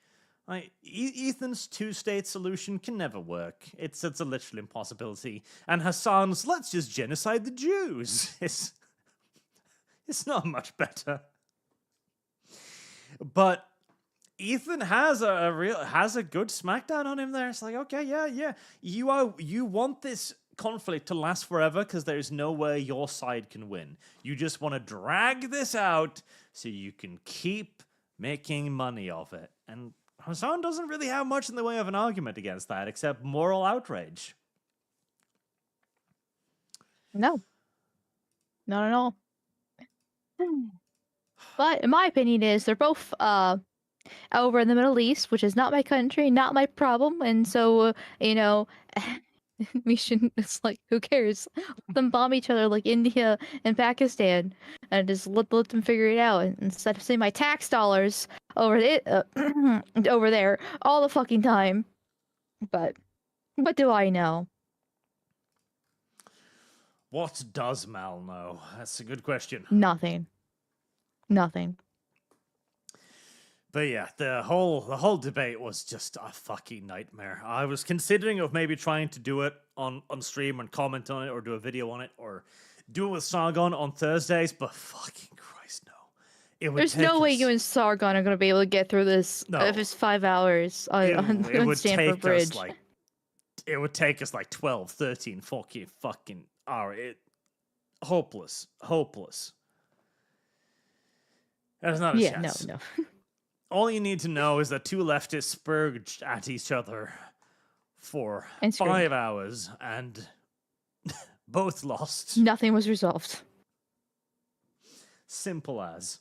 Like, Ethan's 2-state solution can never work. It's a literal impossibility. And Hassan's let's just genocide the Jews. It's not much better. But Ethan has a good smackdown on him there. It's like, okay, yeah. You want this conflict to last forever because there's no way your side can win. You just want to drag this out so you can keep making money of it. And Hassan doesn't really have much in the way of an argument against that except moral outrage. No. Not at all. But in my opinion is they're both over in the Middle East, which is not my country, not my problem, and so we shouldn't. It's like, who cares? Let them bomb each other like India and Pakistan, and just let them figure it out. And instead of sending my tax dollars over it over there all the fucking time. But what do I know? What does Mal know? That's a good question. Nothing. But yeah, the whole debate was just a fucking nightmare. I was considering of maybe trying to do it on stream and comment on it, or do a video on it, or do it with Sargon on Thursdays. But fucking Christ, no! It would There's take no way us- you and Sargon are going to be able to get through this No. if it's 5 hours it on would Stanford take Bridge. us like it would take us like 12, 13 fucking hours. Hopeless. There's not a yeah, chance. no. All you need to know is that two leftists spurged at each other for And screamed. 5 hours and both lost. Nothing was resolved. Simple as.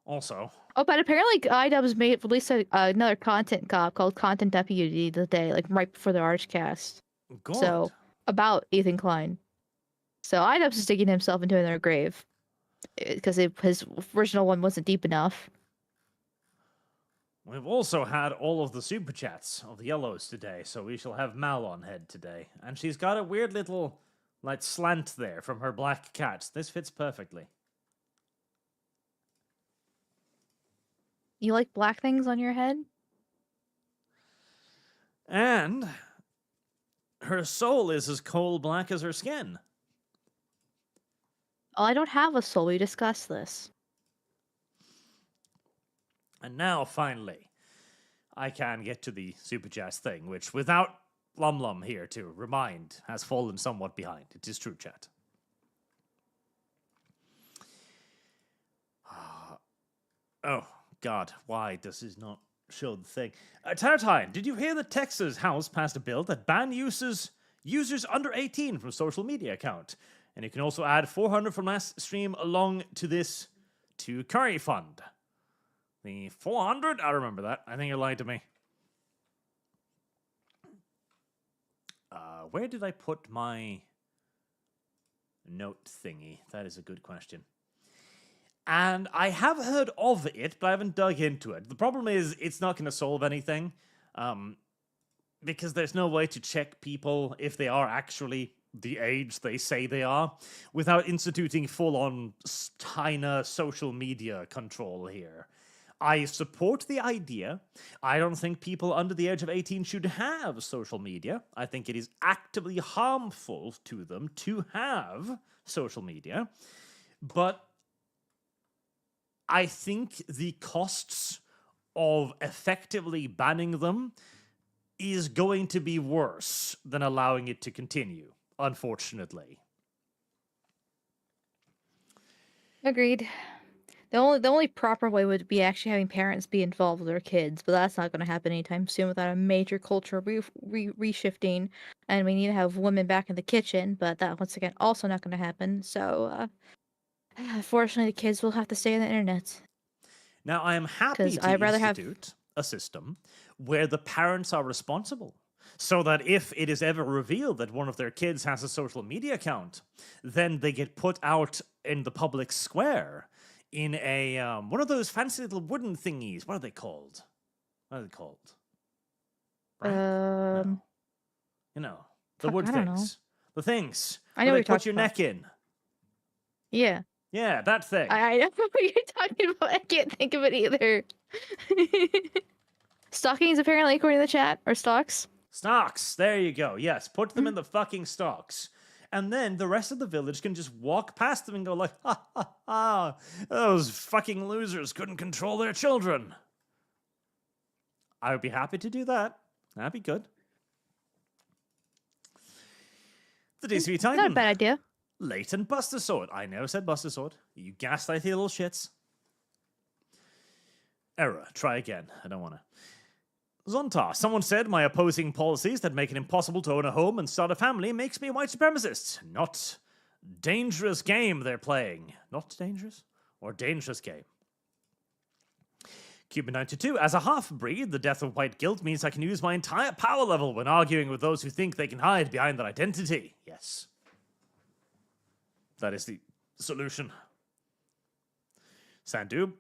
Also, Oh, but apparently iDubbbz released another content cop called Content Deputy today, like right before the ArchCast. good. So, about Ethan Klein. So iDubbbz is digging himself into another grave. Because his original one wasn't deep enough. We've also had all of the Superchats of the Yellows today, so we shall have Mal on head today. And she's got a weird little, like, slant there from her black cat. This fits perfectly. You like black things on your head? And her soul is as coal black as her skin. Oh, I don't have a soul. We discussed this. And now, finally, I can get to the Superchats thing, which, without Lum here to remind, has fallen somewhat behind. It is true, chat. Oh, God, why does this not show the thing? Taratine, did you hear that Texas House passed a bill that banned users under 18 from social media account? And you can also add 400 from last stream along to this to Curry Fund. The 400? I remember that. I think you lied to me. Where did I put my note thingy? That is a good question. And I have heard of it, but I haven't dug into it. The problem is it's not going to solve anything. Because there's no way to check people if they are actually the age they say they are without instituting full-on China social media control here. I support the idea. I don't think people under the age of 18 should have social media. I think it is actively harmful to them to have social media. But I think the costs of effectively banning them is going to be worse than allowing it to continue, unfortunately. Agreed. The only proper way would be actually having parents be involved with their kids, but that's not going to happen anytime soon without a major cultural reshifting. And we need to have women back in the kitchen, but that once again also not going to happen. So, unfortunately, the kids will have to stay on the internet. Now, I am happy 'Cause to I'd rather have- institute a system where the parents are responsible, so that if it is ever revealed that one of their kids has a social media account, then they get put out in the public square in a one of those fancy little wooden thingies. What are they called? Right? No. You know, the Fuck, wood I don't know. things. The things. I know where what they you're put your talking neck in. Yeah. Yeah, that thing. I know what you're talking about. I can't think of it either. Stockings, apparently, according to the chat, or stocks. Stocks. There you go. Yes, put them in the fucking stocks. And then the rest of the village can just walk past them and go like, ha ha ha, those fucking losers couldn't control their children. I would be happy to do that. That'd be good. The DCV Titan. Not a bad idea. Latent Buster Sword. I never said Buster Sword. You gaslighty little shits. Error. Try again. I don't want to. Zontar. Someone said my opposing policies that make it impossible to own a home and start a family makes me a white supremacist. Not dangerous game they're playing. Not dangerous? Or dangerous game. Cuban92. As a half-breed, the death of white guilt means I can use my entire power level when arguing with those who think they can hide behind their identity. Yes. That is the solution. Sandoob.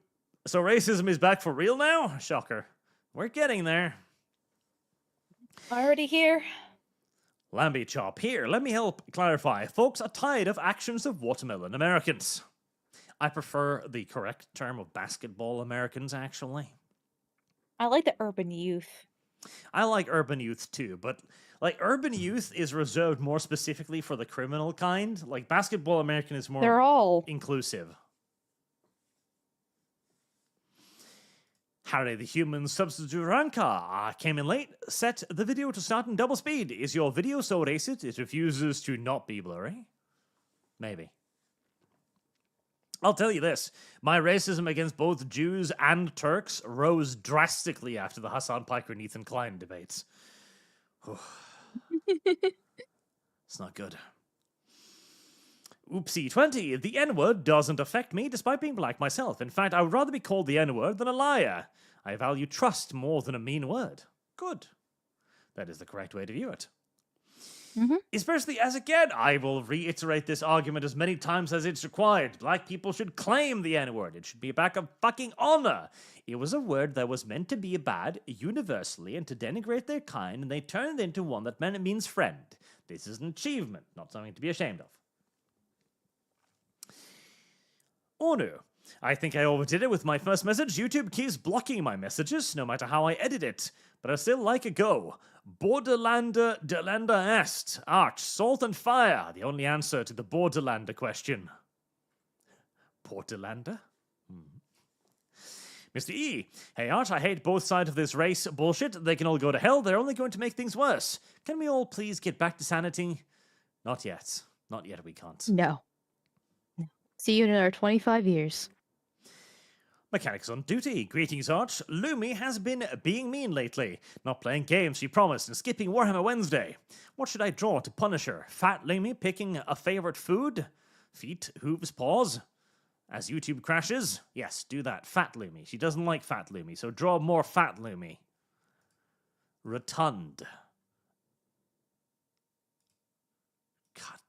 So racism is back for real now? Shocker. We're getting there. Already here. Lambie Chop here. Let me help clarify. Folks are tired of actions of watermelon Americans. I prefer the correct term of basketball Americans, actually. I like the urban youth. I like urban youth too, but like urban youth is reserved more specifically for the criminal kind. Like basketball American is more They're all inclusive. Howdy, the human substitute ranker came in late. Set the video to start in double speed. Is your video so racist it refuses to not be blurry? Maybe. I'll tell you this. My racism against both Jews and Turks rose drastically after the Hasan Piker and Ethan Klein debates. It's not good. Oopsie 20. The N-word doesn't affect me despite being black myself. In fact, I would rather be called the N-word than a liar. I value trust more than a mean word. Good. That is the correct way to view it. Especially as, again, I will reiterate this argument as many times as it's required. Black people should claim the N-word. It should be a back of fucking honor. It was a word that was meant to be bad universally and to denigrate their kind, and they turned it into one that means friend. This is an achievement, not something to be ashamed of. Onu. I think I overdid it with my first message. YouTube keeps blocking my messages, no matter how I edit it. But I still like a go. Borderlander delenda est. Arch, salt and fire. The only answer to the Borderlander question. Borderlander? Mr. E. Hey, Arch, I hate both sides of this race bullshit. They can all go to hell. They're only going to make things worse. Can we all please get back to sanity? Not yet. Not yet, we can't. No. See you in another 25 years. Mechanics on duty. Greetings, Arch. Lumi has been being mean lately. Not playing games she promised and skipping Warhammer Wednesday. What should I draw to punish her? Fat Lumi picking a favorite food? Feet, hooves, paws? As YouTube crashes? Yes, do that. Fat Lumi. She doesn't like Fat Lumi, so draw more Fat Lumi. Rotund. God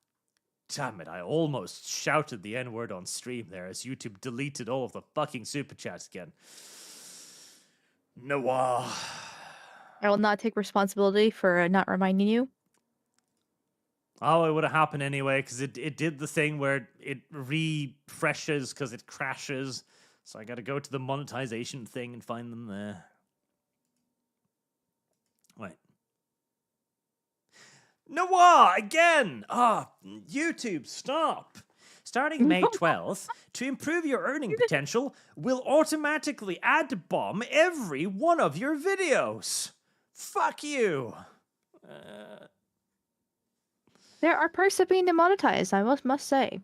damn it, I almost shouted the N-word on stream there as YouTube deleted all of the fucking Superchats again. Noah. I will not take responsibility for not reminding you. Oh, it would have happened anyway, because it did the thing where it refreshes because it crashes. So I gotta go to the monetization thing and find them there. Wait. Noah, again! YouTube, stop! Starting May 12th, to improve your earning potential, we'll automatically ad bomb every one of your videos. Fuck you! There are perks of being demonetized, I must say.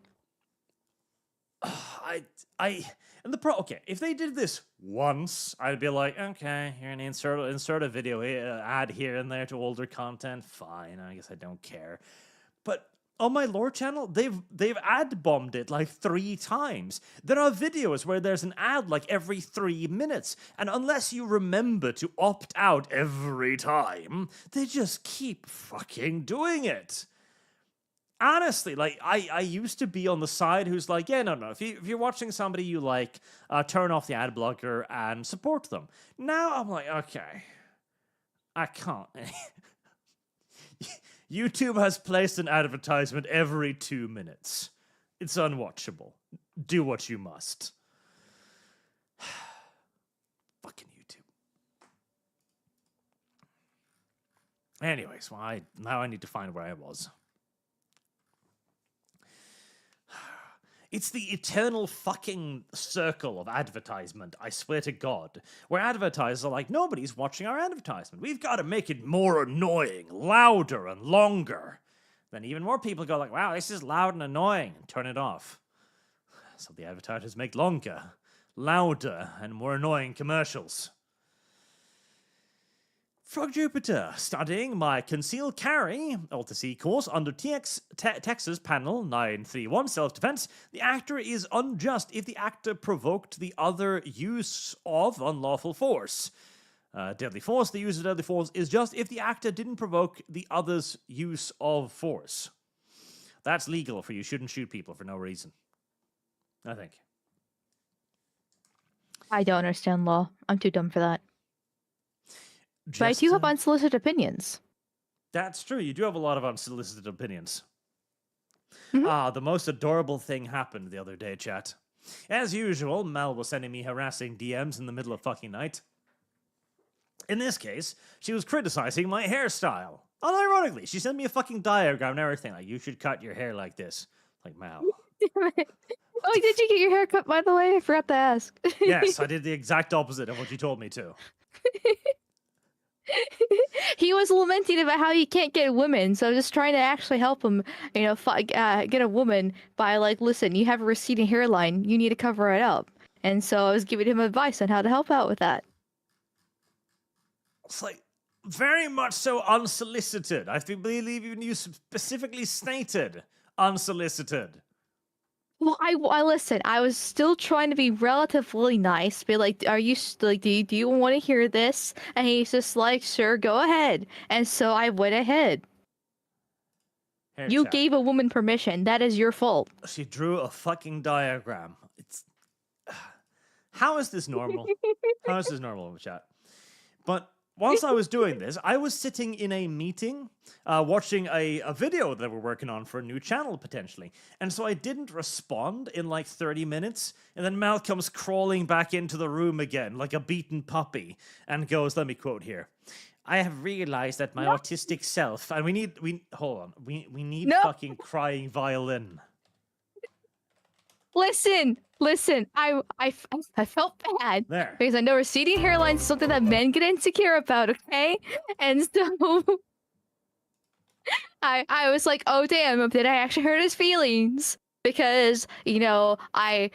Okay, if they did this once, I'd be like, okay, you're gonna insert a video ad here and there to older content. Fine, I guess I don't care. But on my lore channel, they've ad bombed it like 3 times. There are videos where there's an ad like every 3 minutes, and unless you remember to opt out every time, they just keep fucking doing it. Honestly, like, I used to be on the side who's like, yeah, no. If you're watching somebody you like, turn off the ad blocker and support them. Now I'm like, okay, I can't. YouTube has placed an advertisement every 2 minutes. It's unwatchable. Do what you must. Fucking YouTube. Anyways, now I need to find where I was. It's the eternal fucking circle of advertisement, I swear to God, where advertisers are like, nobody's watching our advertisement. We've got to make it more annoying, louder, and longer. Then even more people go like, wow, this is loud and annoying, and turn it off. So the advertisers make longer, louder, and more annoying commercials. Frog Jupiter, studying my concealed carry, Alt-C course under Texas Panel 931 self-defense. The actor is unjust if the actor provoked the other use of unlawful force. Deadly force, the use of deadly force is just if the actor didn't provoke the other's use of force. That's legal for you shouldn't shoot people for no reason. I think. I don't understand law. I'm too dumb for that. But I do have unsolicited opinions. That's true. You do have a lot of unsolicited opinions. Mm-hmm. The most adorable thing happened the other day, chat. As usual, Mel was sending me harassing DMs in the middle of fucking night. In this case, she was criticizing my hairstyle. Unironically, she sent me a fucking diagram and everything. Like, you should cut your hair like this. Like, Mel. Oh, did you get your hair cut, by the way? I forgot to ask. Yes, I did the exact opposite of what you told me to. He was lamenting about how he can't get women, so I was just trying to actually help him, get a woman by like, listen, you have a receding hairline, you need to cover it up. And so I was giving him advice on how to help out with that. It's like, very much so unsolicited. I believe even you specifically stated unsolicited. Well, I listen. I was still trying to be relatively nice. Be like, "Are you like? Do you want to hear this?" And he's just like, "Sure, go ahead." And so I went ahead. Hair You chat. gave a woman permission. That is your fault. She drew a fucking diagram. It's how is this normal? How is this normal, chat? But whilst I was doing this, I was sitting in a meeting, watching a video that we're working on for a new channel, potentially. And so I didn't respond in like 30 minutes. And then Mal comes crawling back into the room again, like a beaten puppy, and goes, let me quote here. I have realized that my autistic self, and we need No. fucking crying violin. Listen. I felt bad. There. Because I know receding hairline is something that men get insecure about, okay? And so I was like, oh damn, did I actually hurt his feelings? Because, I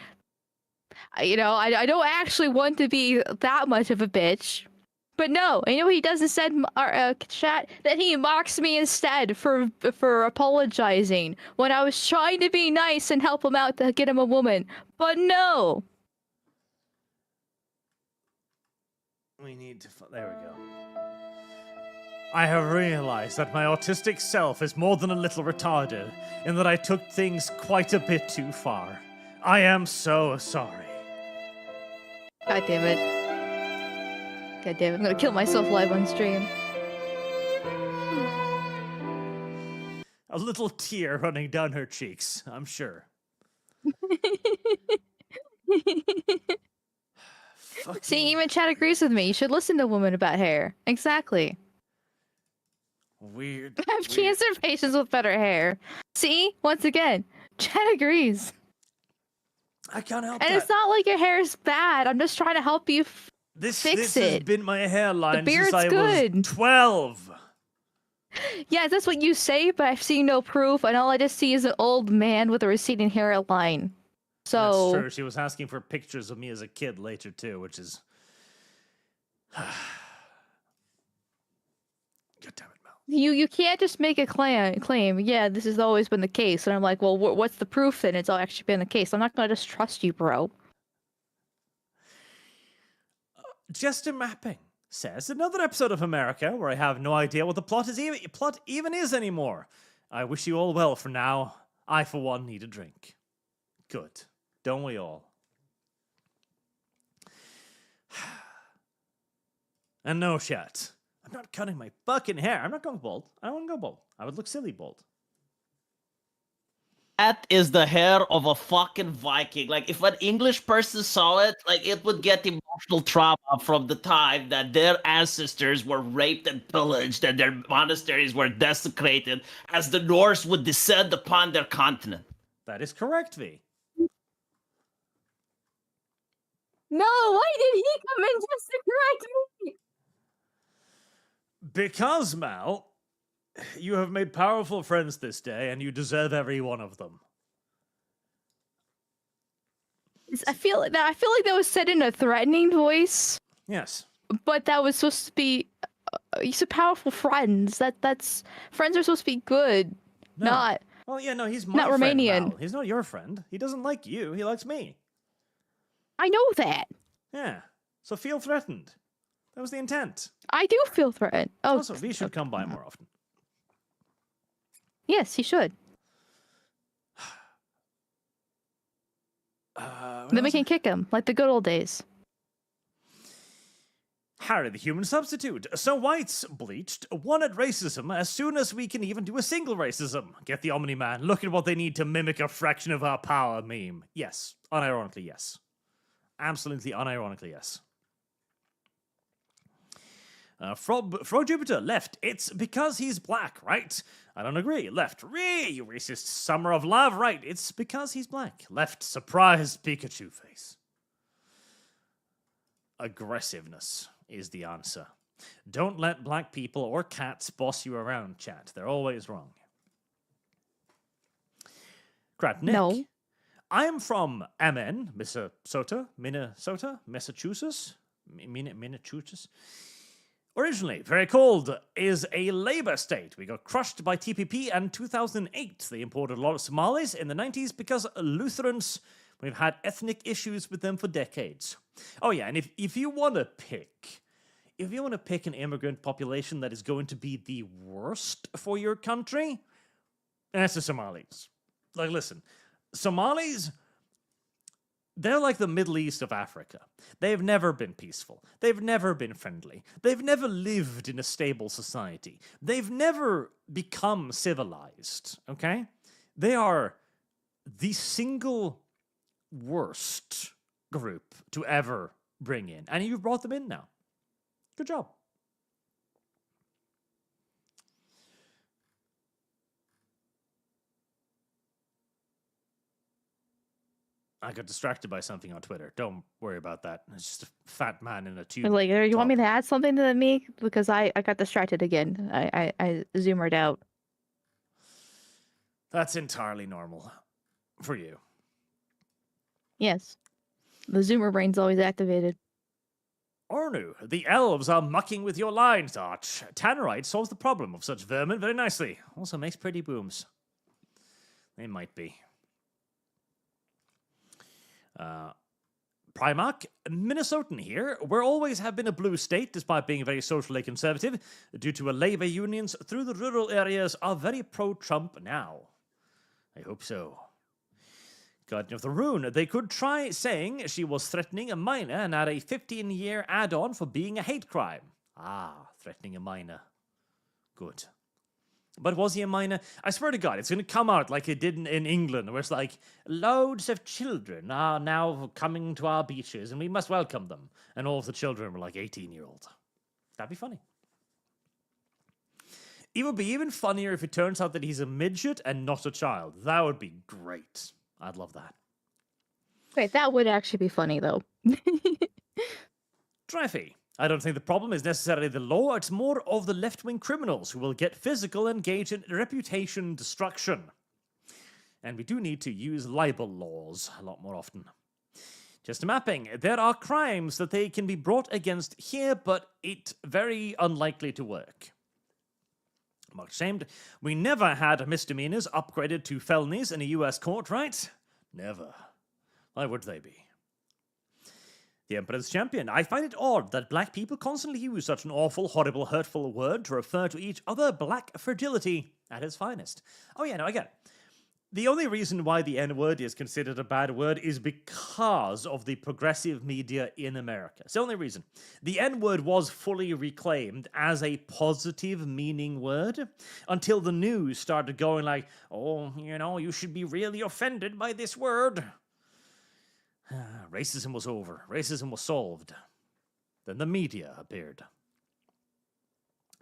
don't actually want to be that much of a bitch. But no, you know what he does instead, chat? That he mocks me instead for apologizing when I was trying to be nice and help him out to get him a woman. But no. We need to... There we go. I have realized that my autistic self is more than a little retarded, in that I took things quite a bit too far. I am so sorry. God damn it. I'm gonna kill myself live on stream. A little tear running down her cheeks, I'm sure. See, even chat agrees with me. You should listen to women about hair. Exactly. Weird. I have cancer patients with better hair. See? Once again, chat agrees. I can't help And that. it's not like your hair is bad. I'm just trying to help you This fix has it. been my hairline The since beard's I good. was 12. Yeah, that's what you say, but I've seen no proof, and all I just see is an old man with a receding hairline. So That's true. She was asking for pictures of me as a kid later, too, which is... God damn it, Mel. you can't just make a claim. Yeah, this has always been the case, and I'm like, well, what's the proof? Then it's all actually been the case. I'm not gonna just trust you, bro. Just a mapping says another episode of America where I have no idea what the plot even is anymore. I wish you all well for now. I, for one, need a drink. Good. Don't we all? And no, chat. I'm not cutting my fucking hair. I'm not going bald. I don't want to go bald. I would look silly bald. That is the hair of a fucking Viking. Like, if an English person saw it, like, it would get emotional trauma from the time that their ancestors were raped and pillaged and their monasteries were desecrated as the Norse would descend upon their continent. That is correct, V. No, why did he come in just to correct me? Because, Mal, you have made powerful friends this day, and you deserve every one of them. I feel like that was said in a threatening voice, Yes. but that was supposed to be. You said powerful friends. That's friends are supposed to be good, No. not. Well, yeah, no, he's my Not friend, Romanian. Mal. He's not your friend. He doesn't like you. He likes me. I know that. Yeah. So feel threatened. That was the intent. I do feel threatened. Oh, Also, V should come by more often. yes, he should. What Then we else? can kick him like the good old days. Harry the Human Substitute. So whites bleached, won at racism as soon as we can even do a single racism. Get the Omni-Man. Look at what they need to mimic a fraction of our power meme. Yes. Unironically, yes. Absolutely unironically, yes. Fro Jupiter, left. It's because he's black, right? I don't agree. Left. You racist summer of love, right? It's because he's black. Left. Surprised Pikachu face. Aggressiveness is the answer. Don't let black people or cats boss you around, chat. They're always wrong. Crap, Nick. No. I am from MN, Minnesota, Massachusetts. Originally, very cold, is a Labour state. We got crushed by TPP in 2008. They imported a lot of Somalis in the 90s because Lutherans, we've had ethnic issues with them for decades. Oh yeah, and if you want to pick an immigrant population that is going to be the worst for your country, that's the Somalis. Like, listen, Somalis, they're like the Middle East of Africa. They've never been peaceful. They've never been friendly. They've never lived in a stable society. They've never become civilized, okay? They are the single worst group to ever bring in. And you've brought them in now. Good job. I got distracted by something on Twitter. Don't worry about that. It's just a fat man in a tube. Like, you want me top. to add something to me? Because I got distracted again. I zoomed out. That's entirely normal for you. Yes. The zoomer brain's always activated. Ornu, the elves are mucking with your lines, Arch. Tannerite solves the problem of such vermin very nicely. Also makes pretty booms. They might be. Primarch, Minnesotan here. We're always have been a blue state, despite being very socially conservative, due to a labor unions through the rural areas are very pro-Trump now. I hope so. Guardian of the Rune, they could try saying she was threatening a minor and add a 15-year add-on for being a hate crime. Ah, threatening a minor. Good. But was he a minor? I swear to God, it's going to come out like it did in England, where it's like, loads of children are now coming to our beaches, and we must welcome them. And all of the children were like 18-year-old. That'd be funny. It would be even funnier if it turns out that he's a midget and not a child. That would be great. I'd love that. Wait, that would actually be funny, though. Dreyfy. I don't think the problem is necessarily the law, it's more of the left-wing criminals who will get physical and engage in reputation destruction. And we do need to use libel laws a lot more often. Just a mapping. There are crimes that they can be brought against here, but it's very unlikely to work. Much shamed. We never had misdemeanors upgraded to felonies in a US court, right? Never. Why would they be? The Emperor's Champion. I find it odd that black people constantly use such an awful, horrible, hurtful word to refer to each other. Black fragility at its finest. Oh yeah, no, I get it. The only reason why the N-word is considered a bad word is because of the progressive media in America. It's the only reason. The N-word was fully reclaimed as a positive meaning word until the news started going like, oh, you know, you should be really offended by this word. Racism was over. Racism was solved. Then the media appeared.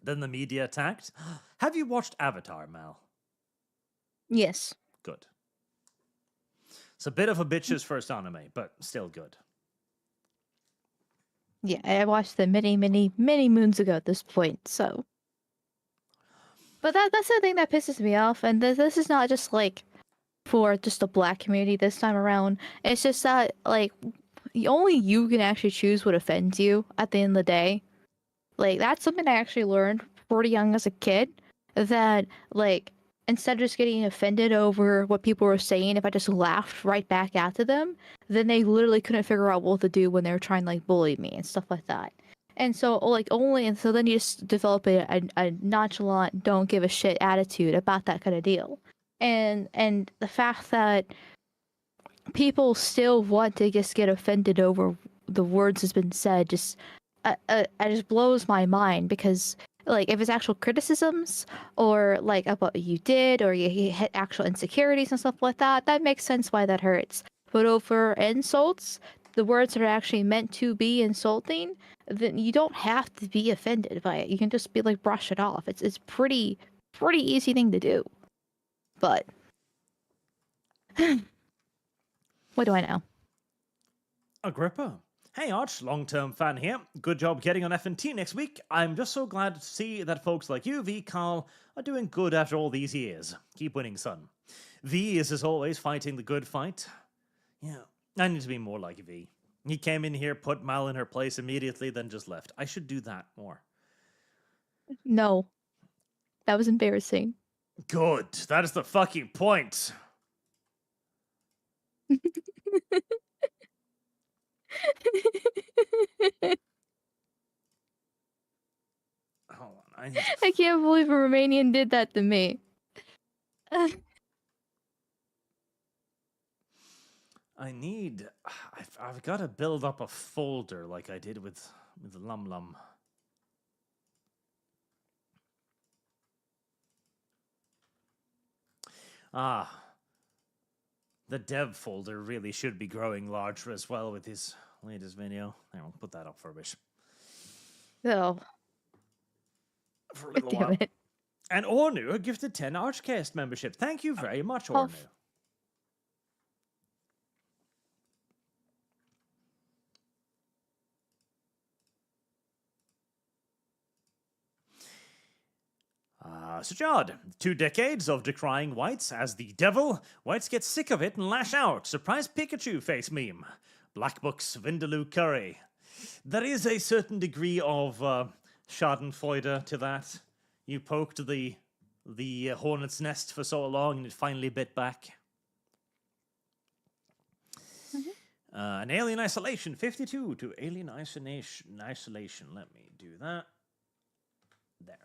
Then the media attacked. Have you watched Avatar, Mal? Yes. Good. It's a bit of a bitch's first anime, but still good. Yeah, I watched them many, many, many moons ago at this point, so. But that's the thing that pisses me off, and this is not just, like, for just the black community this time around. It's just that, like, only you can actually choose what offends you at the end of the day. Like, that's something I actually learned pretty young as a kid, that, like, instead of just getting offended over what people were saying, if I just laughed right back at them, then they literally couldn't figure out what to do when they were trying to, like, bully me and stuff like that. And so, like, so then you just develop a nonchalant, don't give a shit attitude about that kind of deal. And the fact that people still want to just get offended over the words that's been said just it just blows my mind because like if it's actual criticisms or like about what you did or you hit actual insecurities and stuff like that, that makes sense why that hurts. But over insults, the words that are actually meant to be insulting, then you don't have to be offended by it. You can just be like brush it off. It's pretty easy thing to do. But what do I know? Agrippa. Hey Arch, long-term fan here. Good job getting on F&T next week. I'm just so glad to see that folks like you, V, Carl, are doing good after all these years. Keep winning, son. V is as always fighting the good fight. Yeah, I need to be more like V. He came in here, put Mal in her place immediately, then just left. I should do that more. No. That was embarrassing. Good. That is the fucking point. Hold on. I can't believe a Romanian did that to me. I've got to build up a folder like I did with Lum. The dev folder really should be growing larger as well with his latest video. There, we'll put that up for a bit. Oh. For a little Damn while. it. And Ornu gifted 10 ArchCast membership. Thank you very much, Ornu. Sajad, 2 decades of decrying whites as the devil. Whites get sick of it and lash out. Surprise Pikachu face meme. Black Book's Vindaloo Curry. There is a certain degree of schadenfreude to that. You poked the hornet's nest for so long and it finally bit back. An Alien Isolation 52 to Alien Isolation. Let me do that. There.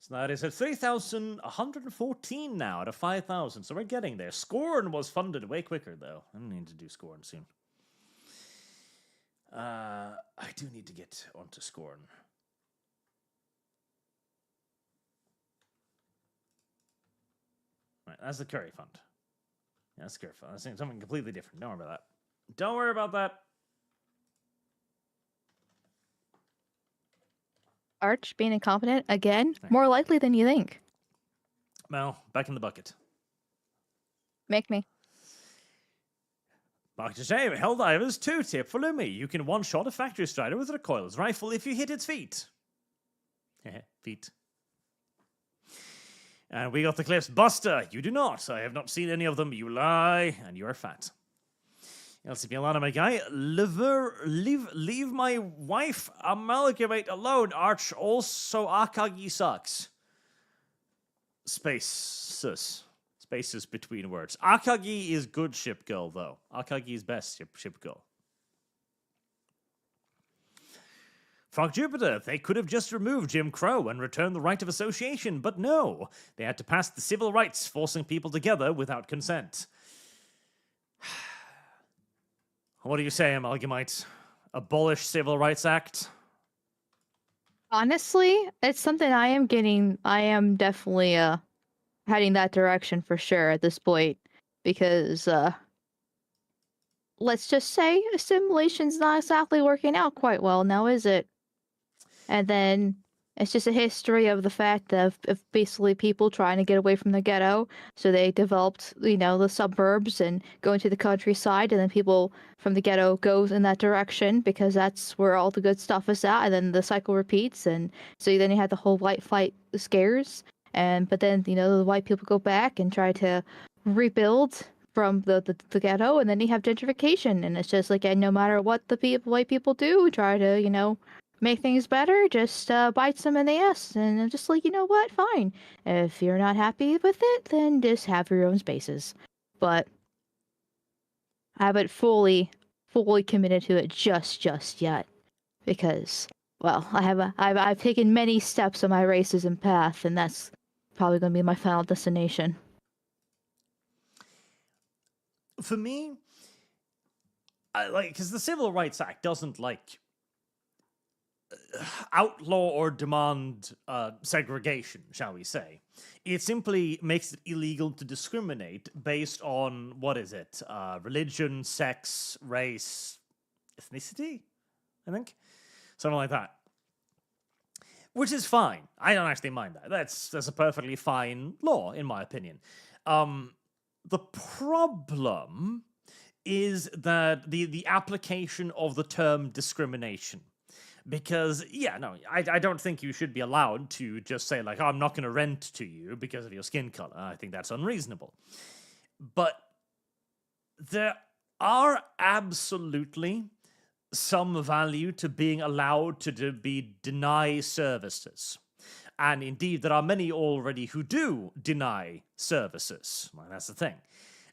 So that is at 3,114 now out of 5,000. So we're getting there. Scorn was funded way quicker, though. I need to do Scorn soon. I do need to get onto Scorn. Right, that's the Curry Fund. Yeah, that's the Curry Fund. That's something completely different. Don't worry about that. Don't worry about that. Arch being incompetent again? More likely than you think. Well, back in the bucket. Make me. Mark to say, Helldivers 2 tip, follow me. You can one-shot a factory strider with a recoilless rifle if you hit its feet. Feet. And we got the clips. Buster, you do not. I have not seen any of them. You lie, and you are fat. LCP Alana, my guy. Leave my wife Amalgamate alone. Arch also Akagi sucks. Spaces between words. Akagi is good ship girl, though. Akagi is best ship girl. Fuck Jupiter, they could have just removed Jim Crow and returned the right of association, but no. They had to pass the civil rights, forcing people together without consent. What do you say, Amalgamite? Abolish Civil Rights Act? Honestly, it's something I am definitely heading that direction for sure at this point. Because let's just say assimilation's not exactly working out quite well now, is it? And then it's just a history of the fact of basically people trying to get away from the ghetto. So they developed, the suburbs and go into the countryside, and then people from the ghetto goes in that direction because that's where all the good stuff is at. And then the cycle repeats, and so then you had the whole white flight scares. But then the white people go back and try to rebuild from the ghetto, and then you have gentrification, and it's just like, no matter what the white people do, try to make things better, just bites them in the ass. And I'm just like, you know what, fine. If you're not happy with it, then just have your own spaces. But I haven't fully committed to it just yet, because, well, I've taken many steps on my racism path, and that's probably going to be my final destination. For me, because the Civil Rights Act doesn't outlaw or demand segregation, shall we say. It simply makes it illegal to discriminate based on, what is it? Religion, sex, race, ethnicity, I think? Something like that. Which is fine. I don't actually mind that. That's a perfectly fine law, in my opinion. The problem is that the application of the term discrimination. Because, yeah, no, I don't think you should be allowed to just say, like, oh, I'm not going to rent to you because of your skin color. I think that's unreasonable. But there are absolutely some value to being allowed to be deny services. And indeed, there are many already who do deny services. Well, that's the thing.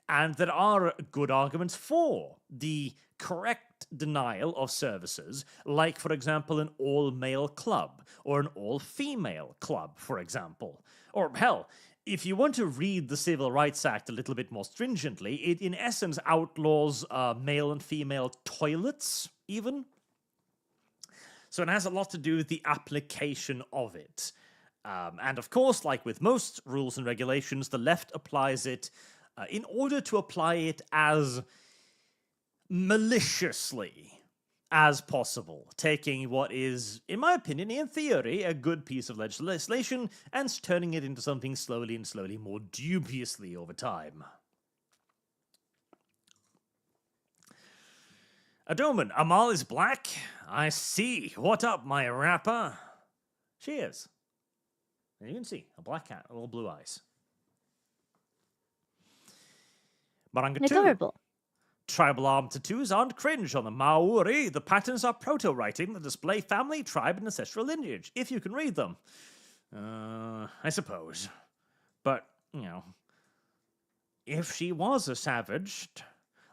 And there are good arguments for the correct denial of services, like, for example, an all-male club or an all-female club, for example. Or, hell, if you want to read the Civil Rights Act a little bit more stringently, it in essence outlaws male and female toilets, even. So it has a lot to do with the application of it. And of course, like with most rules and regulations, the left applies it in order to apply it as maliciously as possible, taking what is, in my opinion, in theory, a good piece of legislation and turning it into something slowly and slowly more dubiously over time. Adoman, Amal is black? I see. What up, my rapper? She is. And you can see, a black cat, little blue eyes. Maranga 2. Adorable. Tribal arm tattoos aren't cringe on the Maori. The patterns are proto-writing that display family, tribe, and ancestral lineage, if you can read them. I suppose. But, you know, if she was a savage,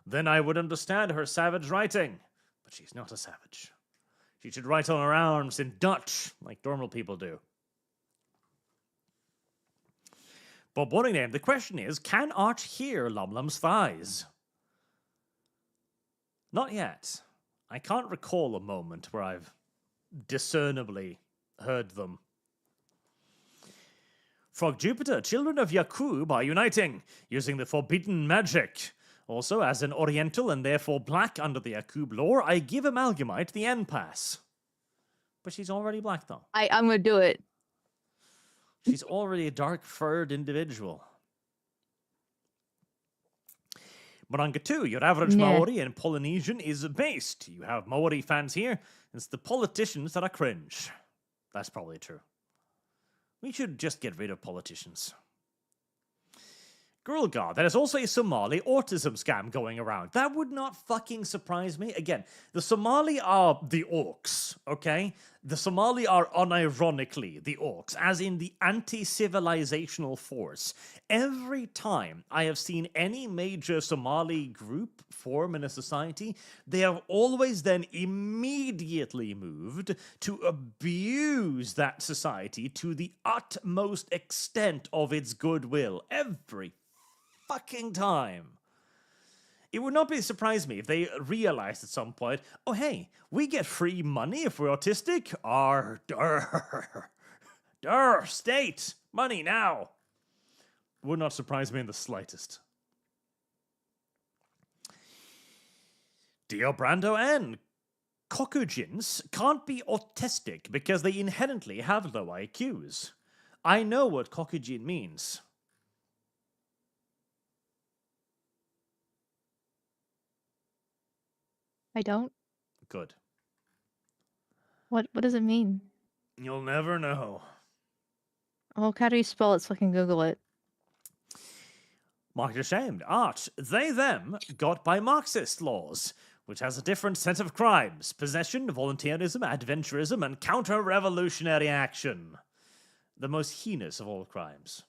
then I would understand her savage writing. But she's not a savage. She should write on her arms in Dutch, like normal people do. Bob Warningname, the question is, can Arch hear Lum's thighs? Not yet. I can't recall a moment where I've discernibly heard them. Frog Jupiter, children of Yakub are uniting, using the forbidden magic. Also, as an Oriental and therefore black under the Yakub lore, I give Amalgamite the N-Pass. But she's already black, though. I'm gonna do it. She's already a dark-furred individual. Maranga 2, your average Nah. Maori and Polynesian is based. You have Maori fans here. It's the politicians that are cringe. That's probably true. We should just get rid of politicians. Girl God, there is also a Somali autism scam going around. That would not fucking surprise me. Again, the Somali are the orcs, okay? The Somali are unironically the orcs, as in the anti-civilizational force. Every time I have seen any major Somali group form in a society, they have always then immediately moved to abuse that society to the utmost extent of its goodwill. Every fucking time. It would not be surprise me if they realized at some point, oh hey, we get free money if we're autistic. State, money now. Would not surprise me in the slightest. Dio Brando and Kokujins can't be autistic because they inherently have low IQs. I know what Kokujin means. I don't. Good. What does it mean? You'll never know. Well, how do you spell it so I can Google it? Market ashamed. Arch, they, them, got by Marxist laws, which has a different set of crimes. Possession, volunteerism, adventurism, and counter-revolutionary action. The most heinous of all crimes.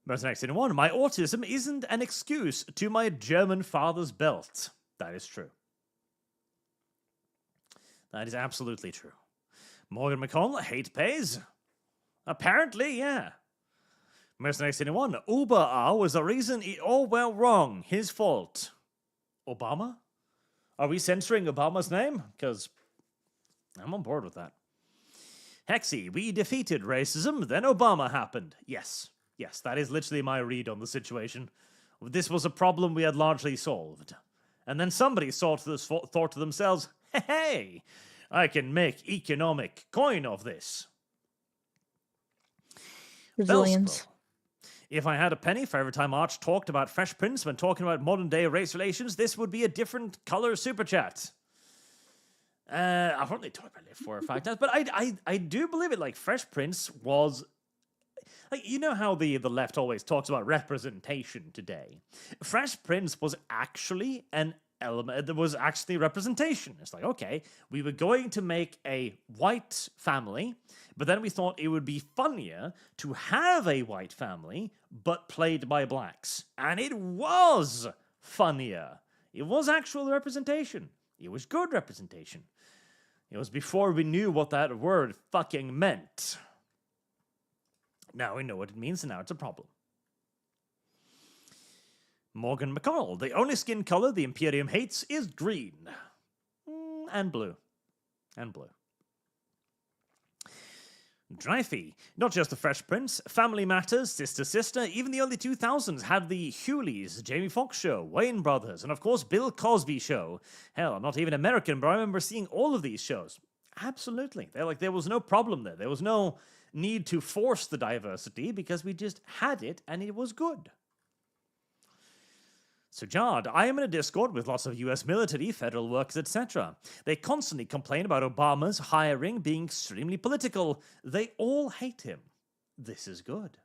Mercenaries1, my autism isn't an excuse to my German father's belt. That is true. That is absolutely true. Morgan McConnell, hate pays? Apparently, yeah. Mercenaries1, Uber was the reason it all went wrong. His fault. Obama? Are we censoring Obama's name? Because I'm on board with that. Hexy, we defeated racism, then Obama happened. Yes, that is literally my read on the situation. This was a problem we had largely solved. And then somebody thought to themselves, hey, I can make economic coin of this. Resilience. If I had a penny for every time Arch talked about Fresh Prince when talking about modern day race relations, this would be a different color super chat. I've only talked about it 4 or 5 times, but I do believe it. Like, Fresh Prince was, like, you know how the left always talks about representation today. Fresh Prince was actually an element. There was actually representation. It's like, okay, we were going to make a white family, but then we thought it would be funnier to have a white family, but played by blacks. And it was funnier. It was actual representation. It was good representation. It was before we knew what that word fucking meant. Now we know what it means, and now it's a problem. Morgan McConnell, the only skin color the Imperium hates is green. And blue. And blue. Dreyfie, not just the Fresh Prince, Family Matters, Sister Sister, even the early 2000s had the Huleys, Jamie Foxx Show, Wayne Brothers, and of course Bill Cosby Show. Hell, I'm not even American, but I remember seeing all of these shows. Absolutely. There was no problem there. There was no need to force the diversity because we just had it and it was good. So, Jard, I am in a Discord with lots of US military, federal workers, etc. They constantly complain about Obama's hiring being extremely political. They all hate him. This is good.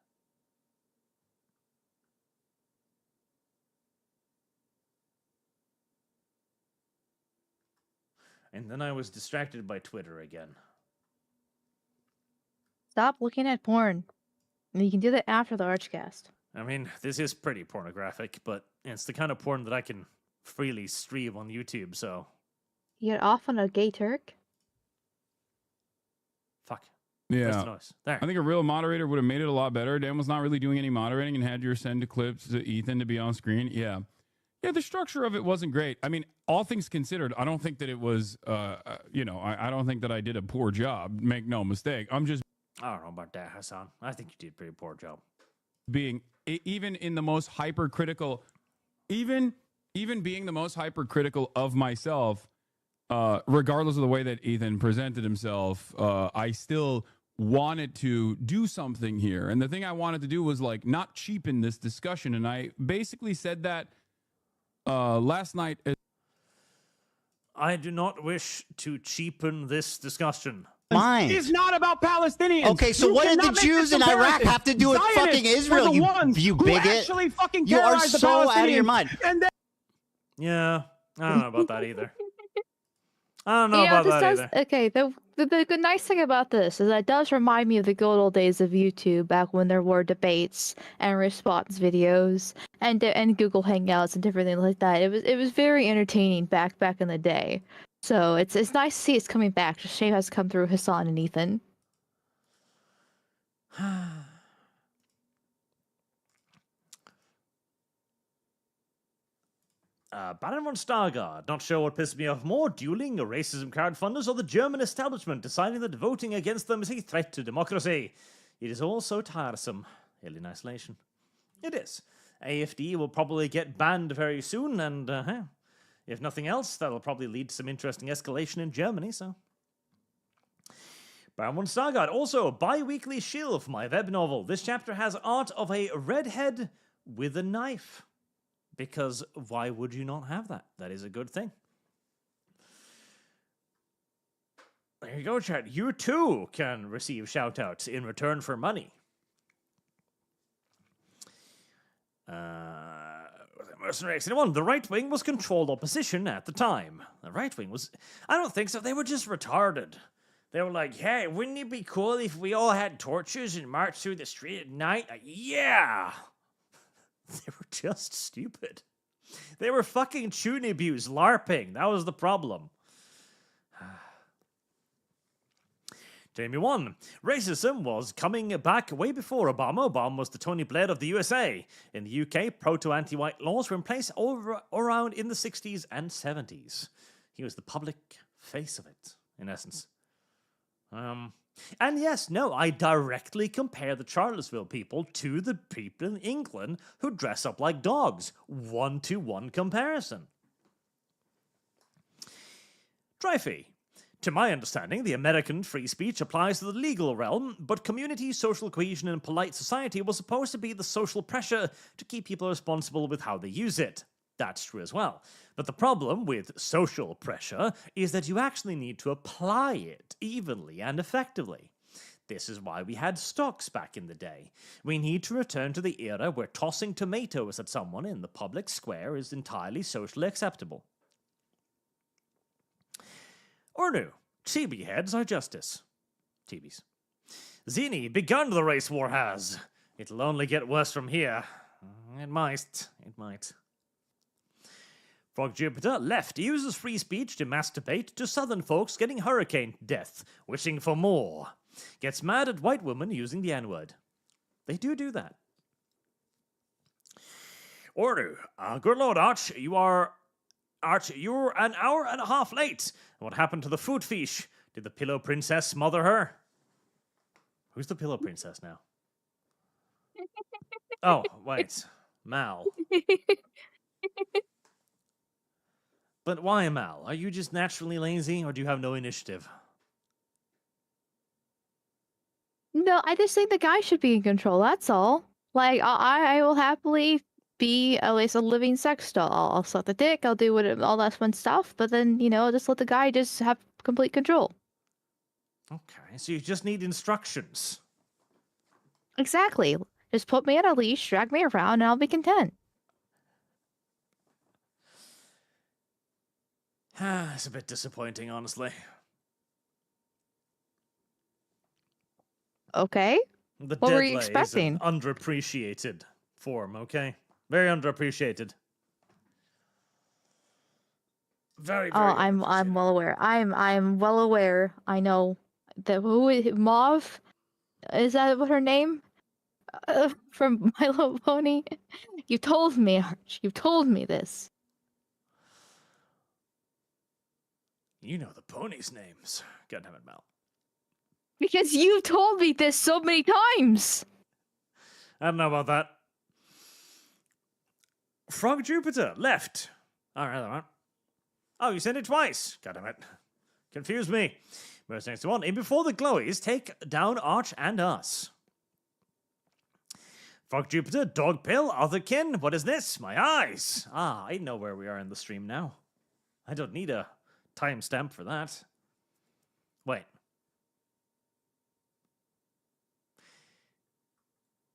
And then I was distracted by Twitter again. Stop looking at porn. And you can do that after the ArchCast. I mean, this is pretty pornographic, but it's the kind of porn that I can freely stream on YouTube, so... You get off on a gay Turk? Fuck. Where's the Yeah. noise? There. I think a real moderator would have made it a lot better. Dan was not really doing any moderating and had your send clips to Ethan to be on screen. Yeah. Yeah, the structure of it wasn't great. I mean, all things considered, I don't think that it was, I don't think that I did a poor job. Make no mistake. I'm just I don't know about that, Hasan. I think you did a pretty poor job. being, even in the most hypercritical, even being the most hypercritical of myself, regardless of the way that Ethan presented himself, I still wanted to do something here. And the thing I wanted to do was, like, not cheapen this discussion. And I basically said that last night. I do not wish to cheapen this discussion. Mind. It's not about Palestinians. Okay, so You what did the cannot make Jews this in Iraq comparison. have to do with Zionists fucking were Israel, the ones you who bigot? actually fucking You are terrorized the so out of your Palestinians. mind. And then Yeah, I don't know about that either. I don't know You know, about this that does. either. Okay, the nice thing about this is that it does remind me of the good old days of YouTube, back when there were debates and response videos and Google Hangouts and different things like that. It was very entertaining back in the day. So it's nice to see it's coming back. Just shame has come through Hasan and Ethan. Baron von Stargard, not sure what pissed me off more, dueling, racism crowdfunders, or the German establishment deciding that voting against them is a threat to democracy. It is all so tiresome. Alien isolation. It is. AFD will probably get banned very soon, and if nothing else, that'll probably lead to some interesting escalation in Germany, so... Baron von Stargard, also a bi-weekly shill for my web novel. This chapter has art of a redhead with a knife. Because why would you not have that? That is a good thing. There you go, chat. You too can receive shoutouts in return for money. Mercenary X1, the right wing was controlled opposition at the time. The right wing was... I don't think so. They were just retarded. They were like, hey, wouldn't it be cool if we all had torches and marched through the street at night? Yeah! They were just stupid. They were fucking Chunibu's LARPing. That was the problem. Jamie 1. Racism was coming back way before Obama. Obama was the Tony Blair of the USA. In the UK, proto-anti-white laws were in place around in the 60s and 70s. He was the public face of it, in essence. And yes, no, I directly compare the Charlottesville people to the people in England who dress up like dogs. 1-to-1 comparison. Dreyfus. To my understanding, the American free speech applies to the legal realm, but community, social cohesion, and polite society was supposed to be the social pressure to keep people responsible with how they use it. That's true as well. But the problem with social pressure is that you actually need to apply it evenly and effectively. This is why we had stocks back in the day. We need to return to the era where tossing tomatoes at someone in the public square is entirely socially acceptable. Or no, Chibi heads are justice. Chibis. Zini, begun the race war has. It'll only get worse from here. It might. Frog Jupiter left uses free speech to masturbate to southern folks getting hurricane death, wishing for more. Gets mad at white women using the N-word. They do that. Ordu, good lord, Arch, you're an hour and a half late. What happened to the food fish? Did the Pillow Princess smother her? Who's the Pillow Princess now? Oh, wait. Mal. But why, Mal? Are you just naturally lazy, or do you have no initiative? No, I just think the guy should be in control, that's all. Like, I will happily be at least a living sex doll. I'll suck the dick, I'll do all that fun stuff, but then, just let the guy just have complete control. Okay, so you just need instructions. Exactly. Just put me on a leash, drag me around, and I'll be content. It's a bit disappointing, honestly. Okay. The What were you Deadlay is expecting? an underappreciated form, okay? Very underappreciated. Very, very I'm well aware. I'm well aware. I know that Mauve, is that what her name? From My Little Pony. You told me, Arch. You told me this. You know the ponies' names. God damn it, Mal. Because you've told me this so many times. I don't know about that. Frog Jupiter left. Alright. Oh, you sent it twice. God damn it. Confused me. Where's next one? In before the glowies take down Arch and us. Frog Jupiter, dog pill, otherkin. What is this? My eyes. I know where we are in the stream now. I don't need a timestamp for that. Wait.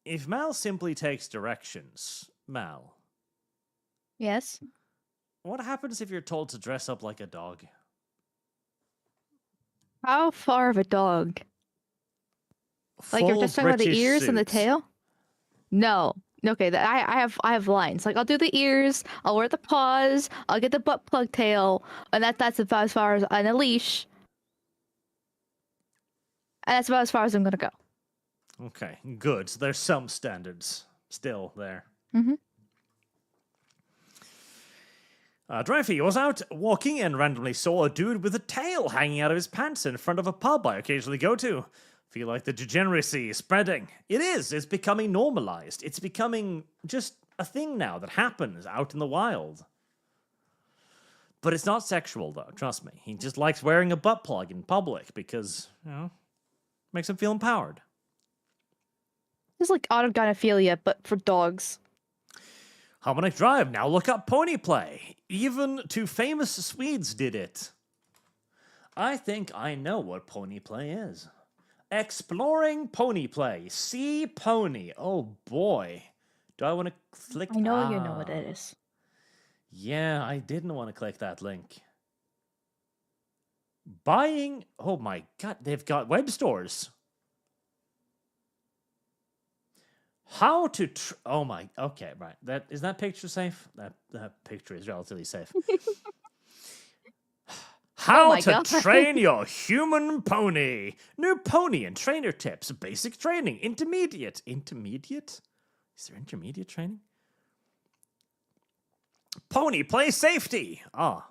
If Mal simply takes directions, Mal, Yes. what happens if you're told to dress up like a dog? How far of a dog? Like you're Full just talking about the British ears and the suit. tail? No. Okay, I have lines. Like I'll do the ears, I'll wear the paws, I'll get the butt plug tail, and that's about as far as on a leash. And that's about as far as I'm gonna go. Okay, good. So there's some standards still there. Mhm. Dreyfus was out walking and randomly saw a dude with a tail hanging out of his pants in front of a pub I occasionally go to. Feel like the degeneracy is spreading. It is. It's becoming normalized. It's becoming just a thing now that happens out in the wild. But it's not sexual, though. Trust me. He just likes wearing a butt plug in public because, makes him feel empowered. It's like autogynephilia, but for dogs. Harmonic Drive, now look up pony play. Even two famous Swedes did it. I think I know what pony play is. Exploring pony play. See pony. Oh boy. Do I want to click? I know you know what it is. Yeah, I didn't want to click that link. Buying. Oh my god, they've got web stores. How to oh my, okay, right. Is that picture safe? That picture is relatively safe. How my to God. train your human pony. New pony and trainer tips. Basic training. Intermediate. Intermediate? Is there intermediate training? Pony play safety. Ah.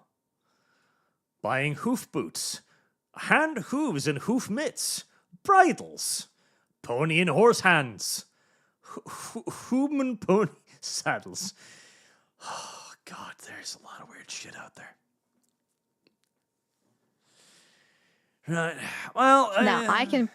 Buying hoof boots. Hand hooves and hoof mitts. Bridles. Pony and horse hands. Human pony saddles. Oh, God, there's a lot of weird shit out there. Right. Well, Now I can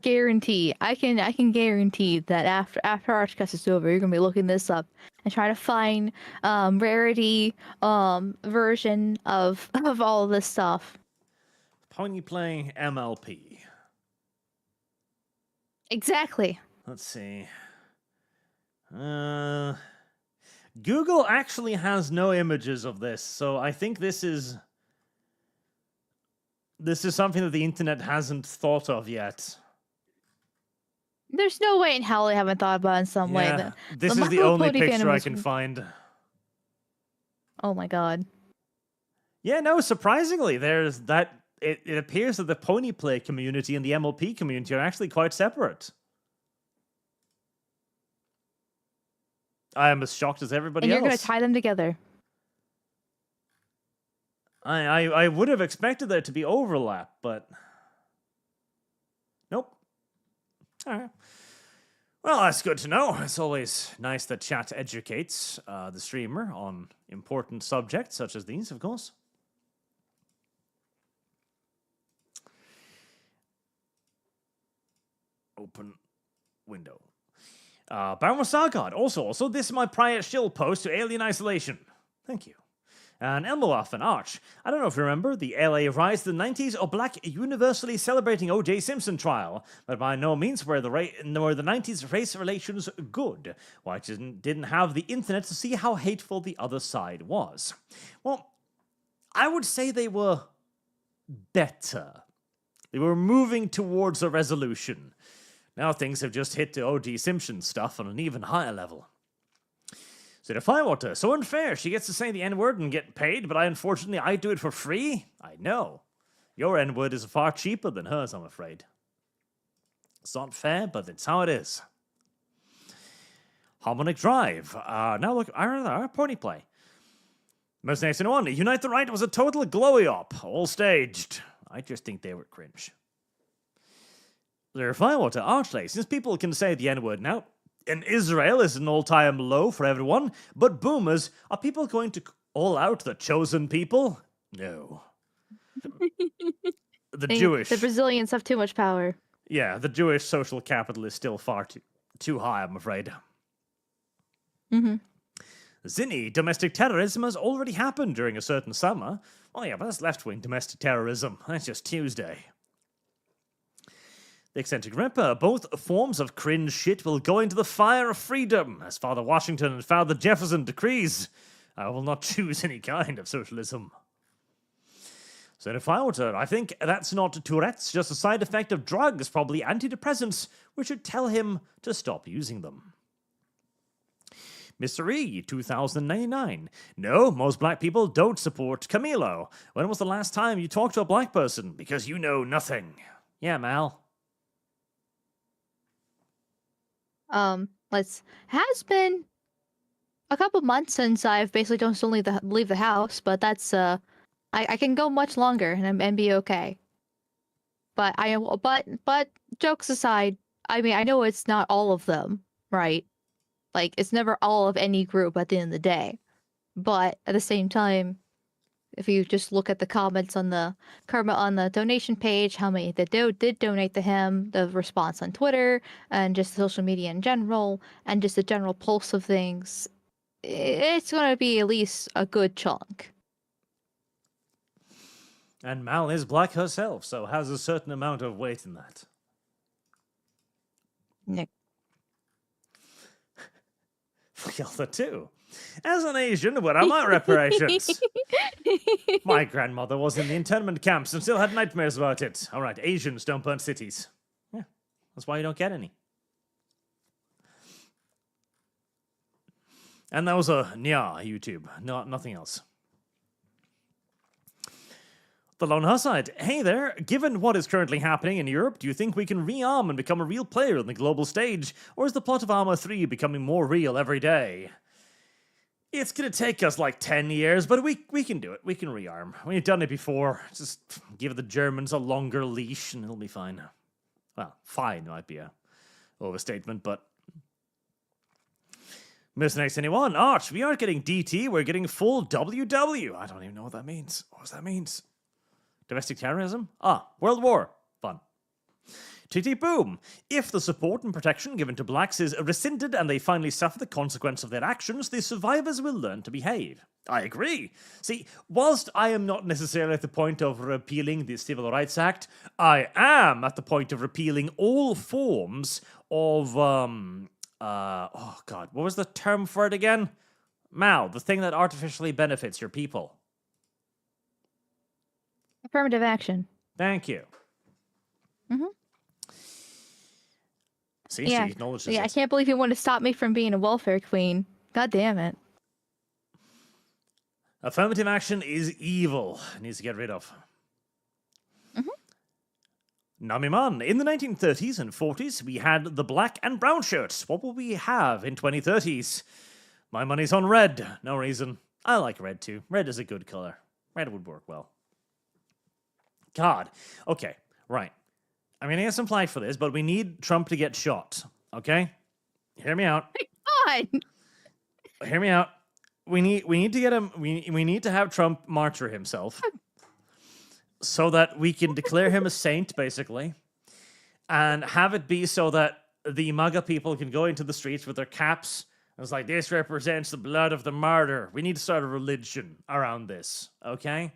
guarantee that after ArchCast is over, you're gonna be looking this up and try to find rarity version of all this stuff. Pony playing MLP. Exactly. Let's see. Google actually has no images of this, so I think this is something that the internet hasn't thought of yet. There's no way in hell they haven't thought about it in some way. Yeah, But this the is the My Little only Pony picture fandom I is- can find. Oh my god. Yeah, no, surprisingly, there's that. It appears that the pony play community and the MLP community are actually quite separate. I am as shocked as everybody And you're else. gonna tie them together. I would have expected there to be overlap, but nope. All right. Well, that's good to know. It's always nice that chat educates the streamer on important subjects such as these, of course. Open window. Baron Sargard, also, this is my prior shill post to Alien Isolation. Thank you. And Elmoaf and Arch. I don't know if you remember the LA rise to the 90s or black universally celebrating O.J. Simpson trial, but by no means were the 90s race relations good. White didn't have the internet to see how hateful the other side was. Well, I would say they were better. They were moving towards a resolution. Now things have just hit the O.J. Simpson stuff on an even higher level. So the Firewater, so unfair. She gets to say the N-word and get paid, but unfortunately I do it for free? I know. Your N-word is far cheaper than hers, I'm afraid. It's not fair, but it's how it is. Harmonic Drive. Now look, our pony play. Most next one, Unite the Right was a total glowy-op, all staged. I just think they were cringe. The Firewater, Archley, since people can say the N-word now, in Israel is an all-time low for everyone, but boomers, are people going to all out the chosen people? No. The Jewish. The Brazilians have too much power. Yeah, the Jewish social capital is still far too high, I'm afraid. Mm-hmm. Zinni, domestic terrorism has already happened during a certain summer. Oh yeah, but that's left-wing domestic terrorism. That's just Tuesday. The eccentric Ripper, both forms of cringe shit will go into the fire of freedom, as Father Washington and Father Jefferson decrees. I will not choose any kind of socialism. So if I were to, I think that's not Tourette's, just a side effect of drugs, probably antidepressants, which should tell him to stop using them. Mr. E, 2099. No, most black people don't support Camilo. When was the last time you talked to a black person? Because you know nothing. Yeah, Mal. Has been a couple months since I've basically don't leave the house, but that's I can go much longer and be okay. But but jokes aside, I mean I know it's not all of them, right? Like it's never all of any group at the end of the day. But at the same time, if you just look at the comments on the donation page, how many that did donate to him, the response on Twitter, and just social media in general, and just the general pulse of things, it's going to be at least a good chunk. And Mal is black herself, so has a certain amount of weight in that. Nick. The other two. As an Asian, where are my reparations? My grandmother was in the internment camps and still had nightmares about it. All right, Asians don't burn cities. Yeah, that's why you don't get any. And that was a Nya YouTube, nothing else. The Lone Hussite. Hey there, given what is currently happening in Europe, do you think we can rearm and become a real player on the global stage? Or is the plot of Arma 3 becoming more real every day? It's gonna take us like 10 years, but we can do it. We can rearm. We've done it before. Just give the Germans a longer leash and it'll be fine. Well, fine might be a overstatement, but... Mr. Next Anyone, Arch, we aren't getting DT, we're getting full WW. I don't even know what that means. What does that mean? Domestic terrorism? World War. Fun. TT Boom. If the support and protection given to blacks is rescinded and they finally suffer the consequence of their actions, the survivors will learn to behave. I agree. See, whilst I am not necessarily at the point of repealing the Civil Rights Act, I am at the point of repealing all forms of, oh god, what was the term for it again? Mao, the thing that artificially benefits your people. Affirmative action. Thank you. Mm-hmm. See, Yeah. she acknowledges Yeah, I it. can't believe you want to stop me from being a welfare queen. God damn it. Affirmative action is evil. It needs to get rid of. Namiman, in the 1930s and 40s, we had the black and brown shirts. What will we have in 2030s? My money's on red. No reason. I like red too. Red is a good color. Red would work well. God. Okay, right. I'm gonna get some flack for this, but we need Trump to get shot. Okay? Hear me out. God! Hear me out. We need to get him. We need to have Trump martyr himself, so that we can declare him a saint, basically, and have it be so that the MAGA people can go into the streets with their caps. And it's like, this represents the blood of the martyr. We need to start a religion around this. Okay,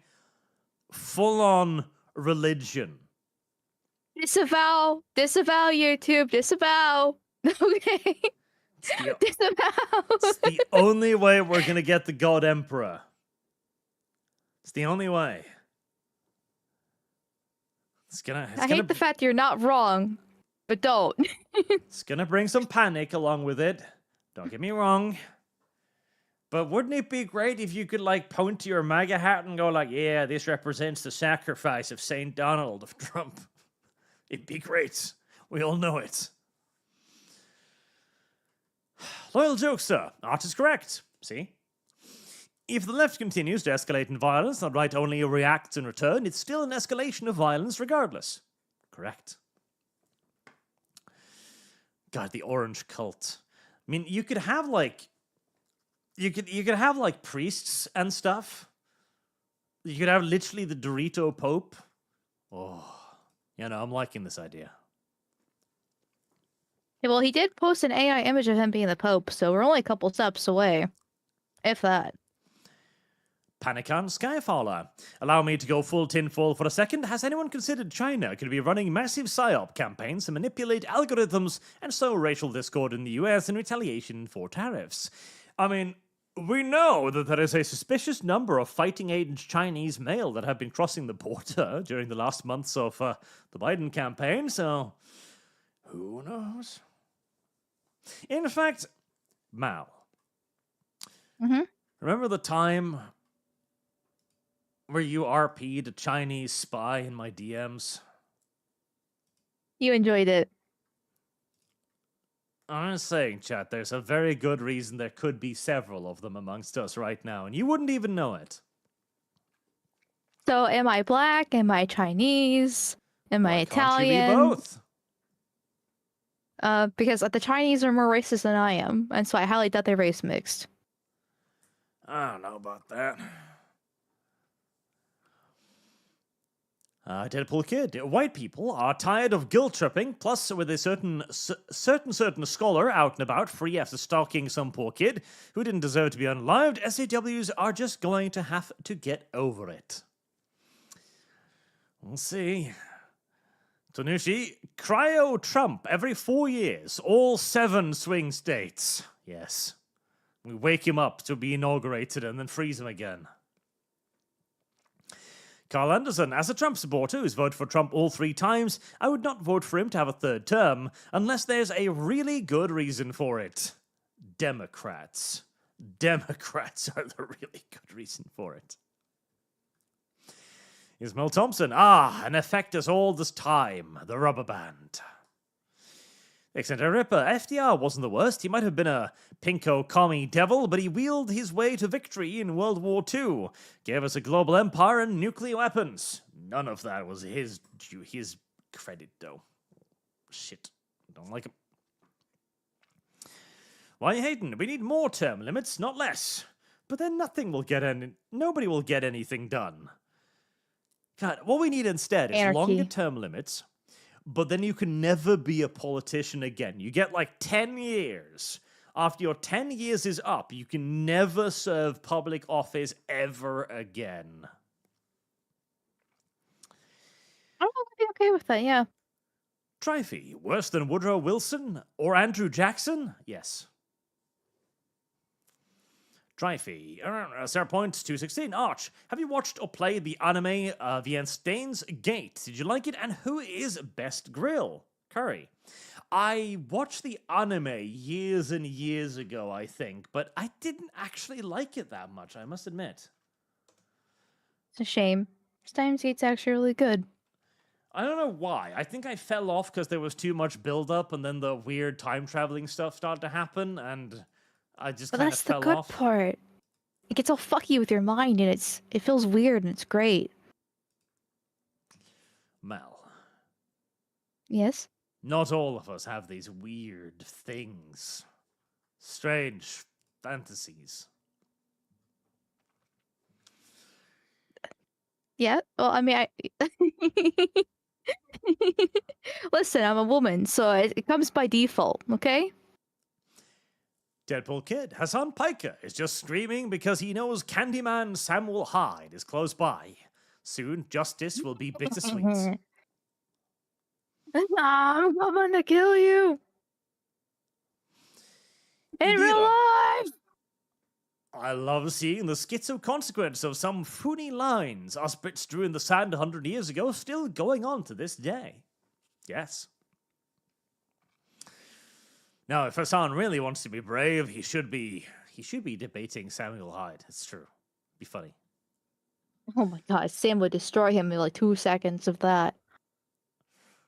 full on religion. Disavow YouTube, disavow. Okay. Disavow. It's the only way we're gonna get the God Emperor. It's the only way. I hate the fact you're not wrong, but don't. It's gonna bring some panic along with it. Don't get me wrong. But wouldn't it be great if you could, like, point to your MAGA hat and go, like, yeah, this represents the sacrifice of St. Donald of Trump? It'd be great. We all know it. Loyal jokester. Art is correct. See? If the left continues to escalate in violence, the right only reacts in return, it's still an escalation of violence regardless. Correct. God, the orange cult. I mean, you could have, like... You could have, like, priests and stuff. You could have literally the Dorito Pope. Oh, you know, I'm liking this idea. Yeah, well, he did post an AI image of him being the Pope, so we're only a couple steps away. If that. Panican Skyfaller. Allow me to go full tinfoil for a second. Has anyone considered China could be running massive PSYOP campaigns to manipulate algorithms and sow racial discord in the US in retaliation for tariffs? I mean, we know that there is a suspicious number of fighting-age Chinese male that have been crossing the border during the last months of the Biden campaign, so who knows? In fact, Mal, remember the time where you RP'd a Chinese spy in my DMs? You enjoyed it. I'm just saying, chat, there's a very good reason there could be several of them amongst us right now, and you wouldn't even know it. So, am I black? Am I Chinese? Am I Why can't you be Italian? both? Because the Chinese are more racist than I am, and so I highly doubt they're race mixed. I don't know about that. Deadpool Kid. White people are tired of guilt tripping, plus with a certain scholar out and about free after stalking some poor kid who didn't deserve to be unalived, SAWs are just going to have to get over it. We'll see. Tanushi, cryo Trump every 4 years, all 7 swing states. Yes. We wake him up to be inaugurated and then freeze him again. Carl Anderson, as a Trump supporter who's voted for Trump all 3 times, I would not vote for him to have a 3rd term unless there's a really good reason for it. Democrats. Democrats are the really good reason for it. Ismail Thompson. Ah, an effect as old as time. The rubber band. Eccentric Ripper. FDR wasn't the worst. He might have been a pinko commie devil, but he wheeled his way to victory in World War II. Gave us a global empire and nuclear weapons. None of that was his credit, though. Shit. Don't like him. Why are you hating? We need more term limits, not less. But then nobody will get anything done. God, what we need instead is Anarchy. longer term limits, but then you can never be a politician again. You get like 10 years. After your 10 years is up, you can never serve public office ever again. I would be okay with that, yeah. Trify, worse than Woodrow Wilson or Andrew Jackson? Yes. Trify, Sarah Point 216. Arch, have you watched or played the anime The Steins Gate? Did you like it? And who is best grill? Curry. I watched the anime years and years ago, I think, but I didn't actually like it that much, I must admit. It's a shame. Steins Gate's actually really good. I don't know why. I think I fell off because there was too much build-up, and then the weird time-traveling stuff started to happen, and I just But kind of that's the fell good off. part. It gets all fucky with your mind, and it feels weird, and it's great. Mel, Yes? not all of us have these weird things. Strange fantasies. Yeah? Well, I mean, Listen, I'm a woman, so it comes by default, okay? Deadpool Kid, Hasan Piker is just screaming because he knows Candyman Samuel Hyde is close by. Soon, justice will be bittersweet. I'm coming to kill you! In real life! I love seeing the schizo consequence of some funny lines Auschwitz drew in the sand 100 years ago still going on to this day. Yes. Now, if Hasan really wants to be brave, he should be debating Samuel Hyde. It's true. Be funny. Oh my god, Sam would destroy him in like 2 seconds of that.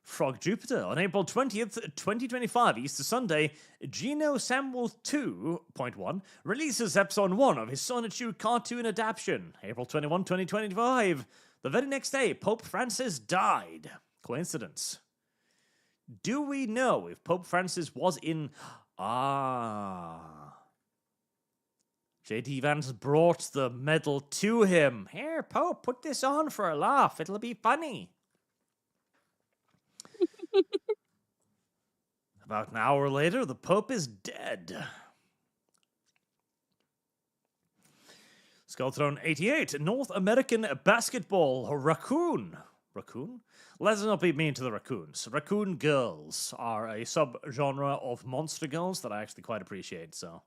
Frog Jupiter, on April 20th, 2025, Easter Sunday, Geno Samuel 2.1 releases episode 1 of his Sonichu cartoon adaptation. April 21, 2025. The very next day, Pope Francis died. Coincidence? Do we know if Pope Francis was in... J.D. Vance brought the medal to him. Here, Pope, put this on for a laugh. It'll be funny. About an hour later, the Pope is dead. Skullthrone 88, North American basketball raccoon. Raccoon? Let's not be mean to the raccoons. Raccoon girls are a subgenre of monster girls that I actually quite appreciate, so.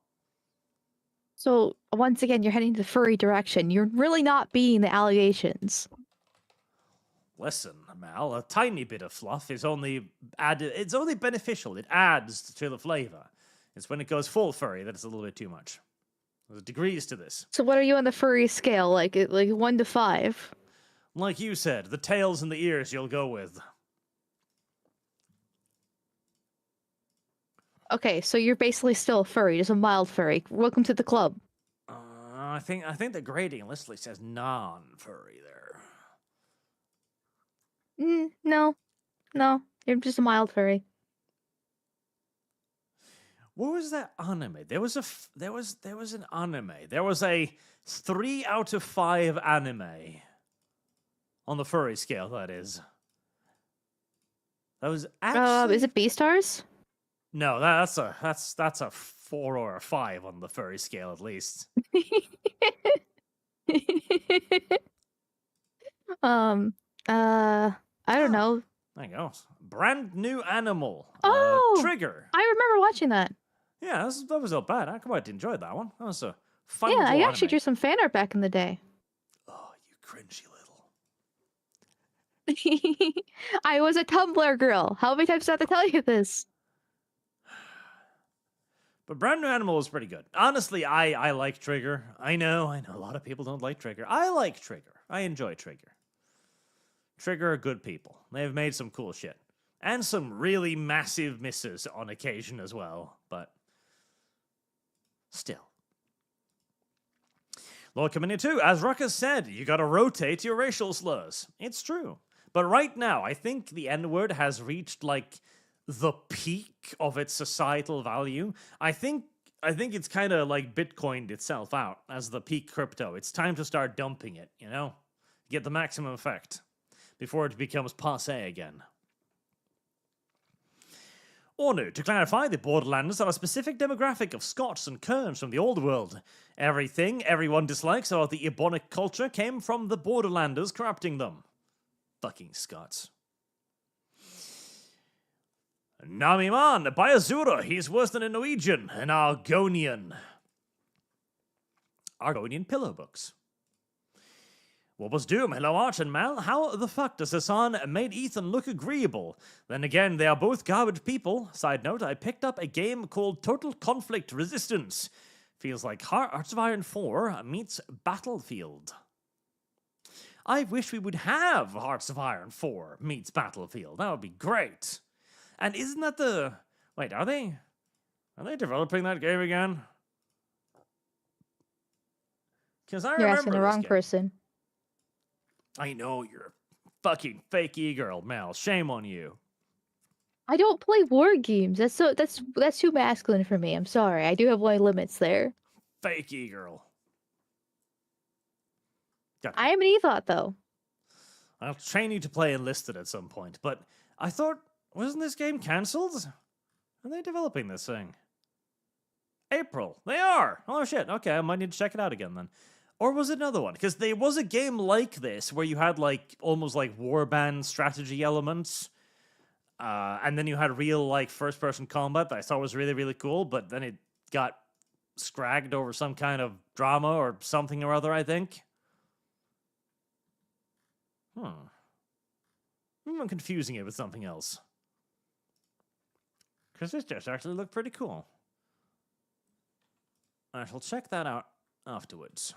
So, once again, you're heading the furry direction. You're really not beating the allegations. Listen, Mal, a tiny bit of fluff is only it's only beneficial. It adds to the flavor. It's when it goes full furry that it's a little bit too much. There's degrees to this. So, what are you on the furry scale? Like 1 to 5? Like you said, the tails and the ears you'll go with. Okay, so you're basically still a furry, just a mild furry. Welcome to the club. I think the grading list says non-furry there. No, you're just a mild furry. What was that anime? There was an anime. There was a 3 out of 5 anime on the furry scale. That is. That was actually. Is it Beastars? No, that's a 4 or a 5 on the furry scale at least. I don't know. There you go. Brand new animal. Oh, Trigger. I remember watching that. Yeah, that was not bad. I quite enjoyed that one. That was a fun Yeah, I little actually anime. drew some fan art back in the day. Oh, you cringy little. I was a Tumblr girl. How many times do I have to tell you this? But Brand New Animal is pretty good. Honestly, I like Trigger. I know a lot of people don't like Trigger. I like Trigger. I enjoy Trigger. Trigger are good people. They've made some cool shit. And some really massive misses on occasion as well, but still. Lord Commander 2, as Ruckus said, you gotta rotate your racial slurs. It's true. But right now, I think the N-word has reached, like, the peak of its societal value. I think it's kind of, like, Bitcoined itself out as the peak crypto. It's time to start dumping it, you know? Get the maximum effect before it becomes passé again. Ornu, to clarify, the Borderlanders are a specific demographic of Scots and Kerns from the old world. Everything everyone dislikes about the Ebonic culture came from the Borderlanders corrupting them. Fucking Scots. Namiman, Bayazura, he's worse than a Norwegian, an Argonian. Argonian pillow books. What was Doom? Hello, Arch and Mal. How the fuck does Hasan made Ethan look agreeable? Then again, they are both garbage people. Side note, I picked up a game called Total Conflict Resistance. Feels like Hearts of Iron 4 meets Battlefield. I wish we would have Hearts of Iron 4 meets Battlefield. That would be great. And isn't that the... Wait, are they developing that game again? Because I You're remember asking the this wrong game. person. I know you're a fucking fake e-girl, Mel. Shame on you. I don't play war games. That's too masculine for me. I'm sorry. I do have my limits there. Fake e-girl. I am an Ethot though. I'll train you to play Enlisted at some point, but I thought, wasn't this game cancelled? Are they developing this thing? April. They are! Oh shit, okay, I might need to check it out again then. Or was it another one? Because there was a game like this where you had like almost like warband strategy elements. And then you had real like first-person combat that I thought was really, really cool, but then it got scragged over some kind of drama or something or other, I think. I'm confusing it with something else. Because this does actually look pretty cool. I shall check that out afterwards.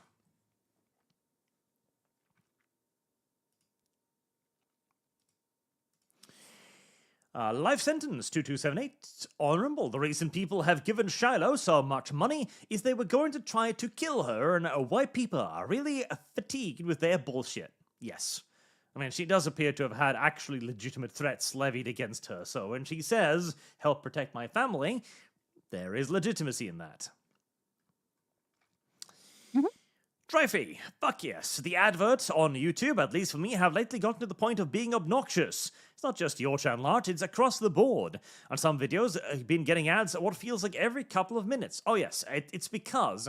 Life sentence 2278. Honorable. The reason people have given Shiloh so much money is they were going to try to kill her, and white people are really fatigued with their bullshit. Yes. I mean, she does appear to have had actually legitimate threats levied against her, so when she says, help protect my family, there is legitimacy in that. Trify, fuck yes. The adverts on YouTube, at least for me, have lately gotten to the point of being obnoxious. It's not just your channel art, it's across the board. On some videos, I've been getting ads at what feels like every couple of minutes. Oh yes, it's because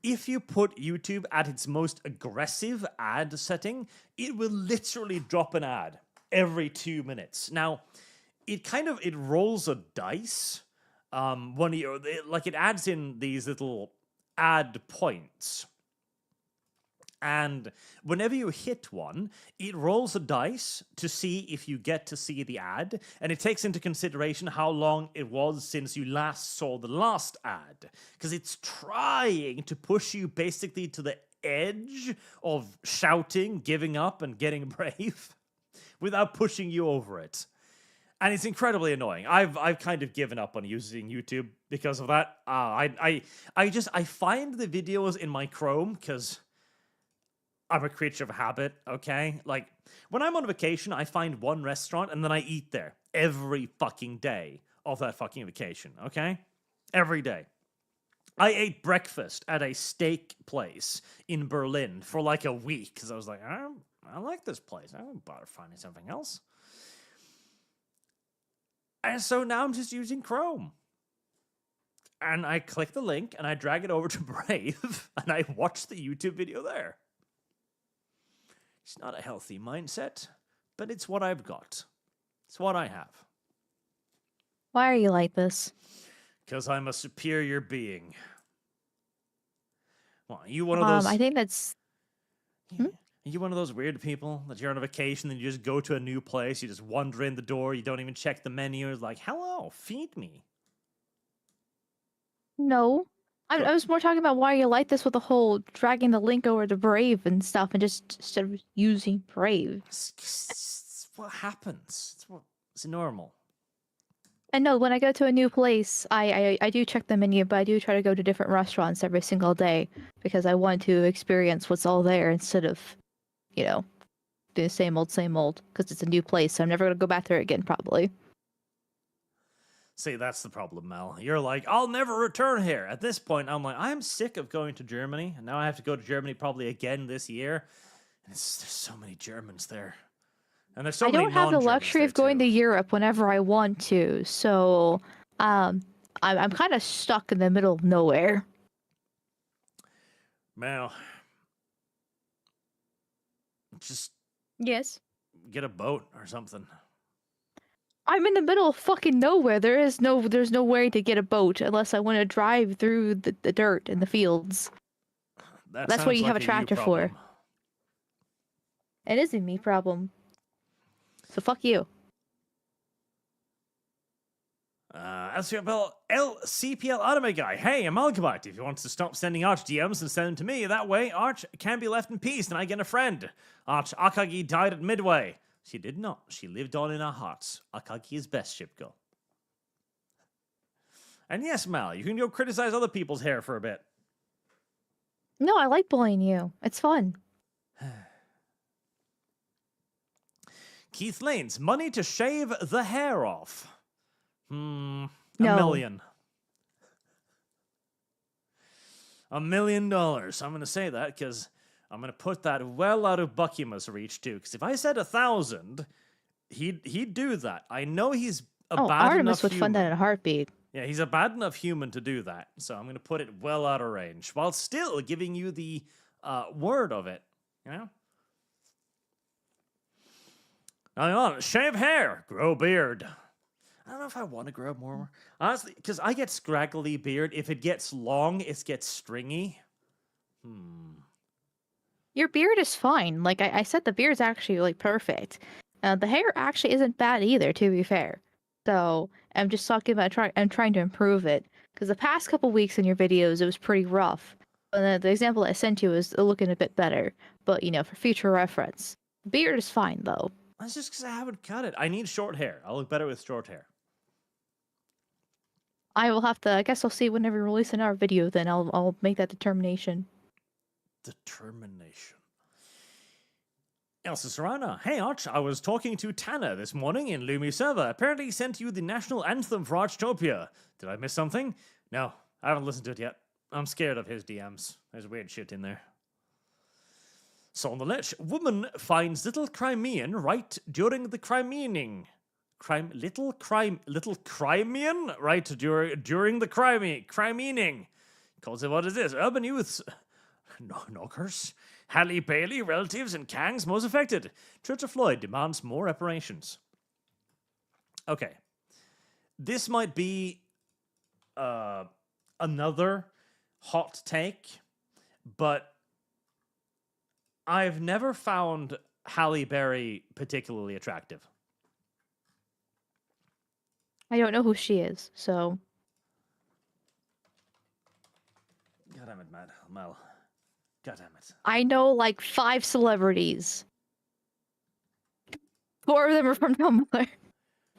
if you put YouTube at its most aggressive ad setting, it will literally drop an ad every 2 minutes. Now, it rolls a dice when it adds in these little ad points. And whenever you hit one, it rolls a dice to see if you get to see the ad, and it takes into consideration how long it was since you last saw the last ad, because it's trying to push you basically to the edge of shouting, giving up, and getting brave without pushing you over it. And it's incredibly annoying. I've kind of given up on using YouTube because of that. I find the videos in my Chrome because I'm a creature of habit, okay? Like, when I'm on vacation, I find one restaurant and then I eat there every fucking day of that fucking vacation, okay? Every day. I ate breakfast at a steak place in Berlin for like a week because I was like, I like this place. I won't bother finding something else. And so now I'm just using Chrome. And I click the link and I drag it over to Brave and I watch the YouTube video there. It's not a healthy mindset, but it's what I've got. It's what I have. Why are you like this? Because I'm a superior being. Well, are you one of those... I think that's... Are you one of those weird people that you're on a vacation and you just go to a new place, you just wander in the door, you don't even check the menu, it's like, hello, feed me. No. I was more talking about why you like this with the whole dragging the link over to Brave and stuff, and just instead of using Brave. It's what happens. It's normal. I know when I go to a new place, I do check the menu, but I do try to go to different restaurants every single day because I want to experience what's all there instead of, doing the same old, because it's a new place, so I'm never going to go back there again, probably. See, that's the problem, Mel. You're like, I'll never return here. At this point, I'm like, I'm sick of going to Germany, and now I have to go to Germany probably again this year. And there's so many Germans there. And there's so I many don't have the non-Germans luxury there, of going too. to Europe whenever I want to, so I'm kind of stuck in the middle of nowhere. Mel, just Yes. get a boat or something. I'm in the middle of fucking nowhere. There's no way to get a boat unless I want to drive through the dirt and the fields. That That's what sounds you have like a tractor for. problem. It is a me problem. So fuck you. LCPL Anime Guy. Hey, Amalgamite. If you want to stop sending Arch DMs and send them to me, that way Arch can be left in peace and I get a friend. Arch Akagi died at Midway. She did not. She lived on in our hearts. Akagi is best, ship girl. And yes, Mal, you can go criticize other people's hair for a bit. No, I like bullying you. It's fun. Keith Lanes, money to shave the hair off. A No. million. $1 million. I'm going to say that because I'm going to put that well out of Buckyma's reach too. Because if I said 1,000, he'd do that. I know he's a bad Artemis enough would human. fund that in a heartbeat. Yeah, he's a bad enough human to do that. So I'm going to put it well out of range while still giving you the word of it. You know? Hang on, shave hair, grow beard. I don't know if I want to grow more. Honestly, because I get scraggly beard. If it gets long, it gets stringy. Your beard is fine. Like I said, the beard's actually like perfect. The hair actually isn't bad either, to be fair. So I'm just talking about I'm trying to improve it because the past couple weeks in your videos it was pretty rough. And the example I sent you is looking a bit better. But for future reference, the beard is fine though. That's just because I haven't cut it. I need short hair. I'll look better with short hair. I will have to. I guess I'll see whenever you release another video. Then I'll make that determination. Determination. Elsa Serrana. Hey, Arch, I was talking to Tanner this morning in Lumi server. Apparently he sent you the national anthem for Archtopia. Did I miss something? No, I haven't listened to it yet. I'm scared of his DMs. There's weird shit in there. So on the ledge, woman finds little Crimean right during the Crimeaning. Little Crimean right during the Crimeaning. Calls it what is this? Urban youths. Knockers. Halle Bailey, relatives, and Kangs most affected. Church of Floyd demands more reparations. Okay. This might be another hot take, but I've never found Halle Berry particularly attractive. I don't know who she is, so. God damn it, Mel. God damn it. I know like 5 celebrities. 4 of them are from Tumblr.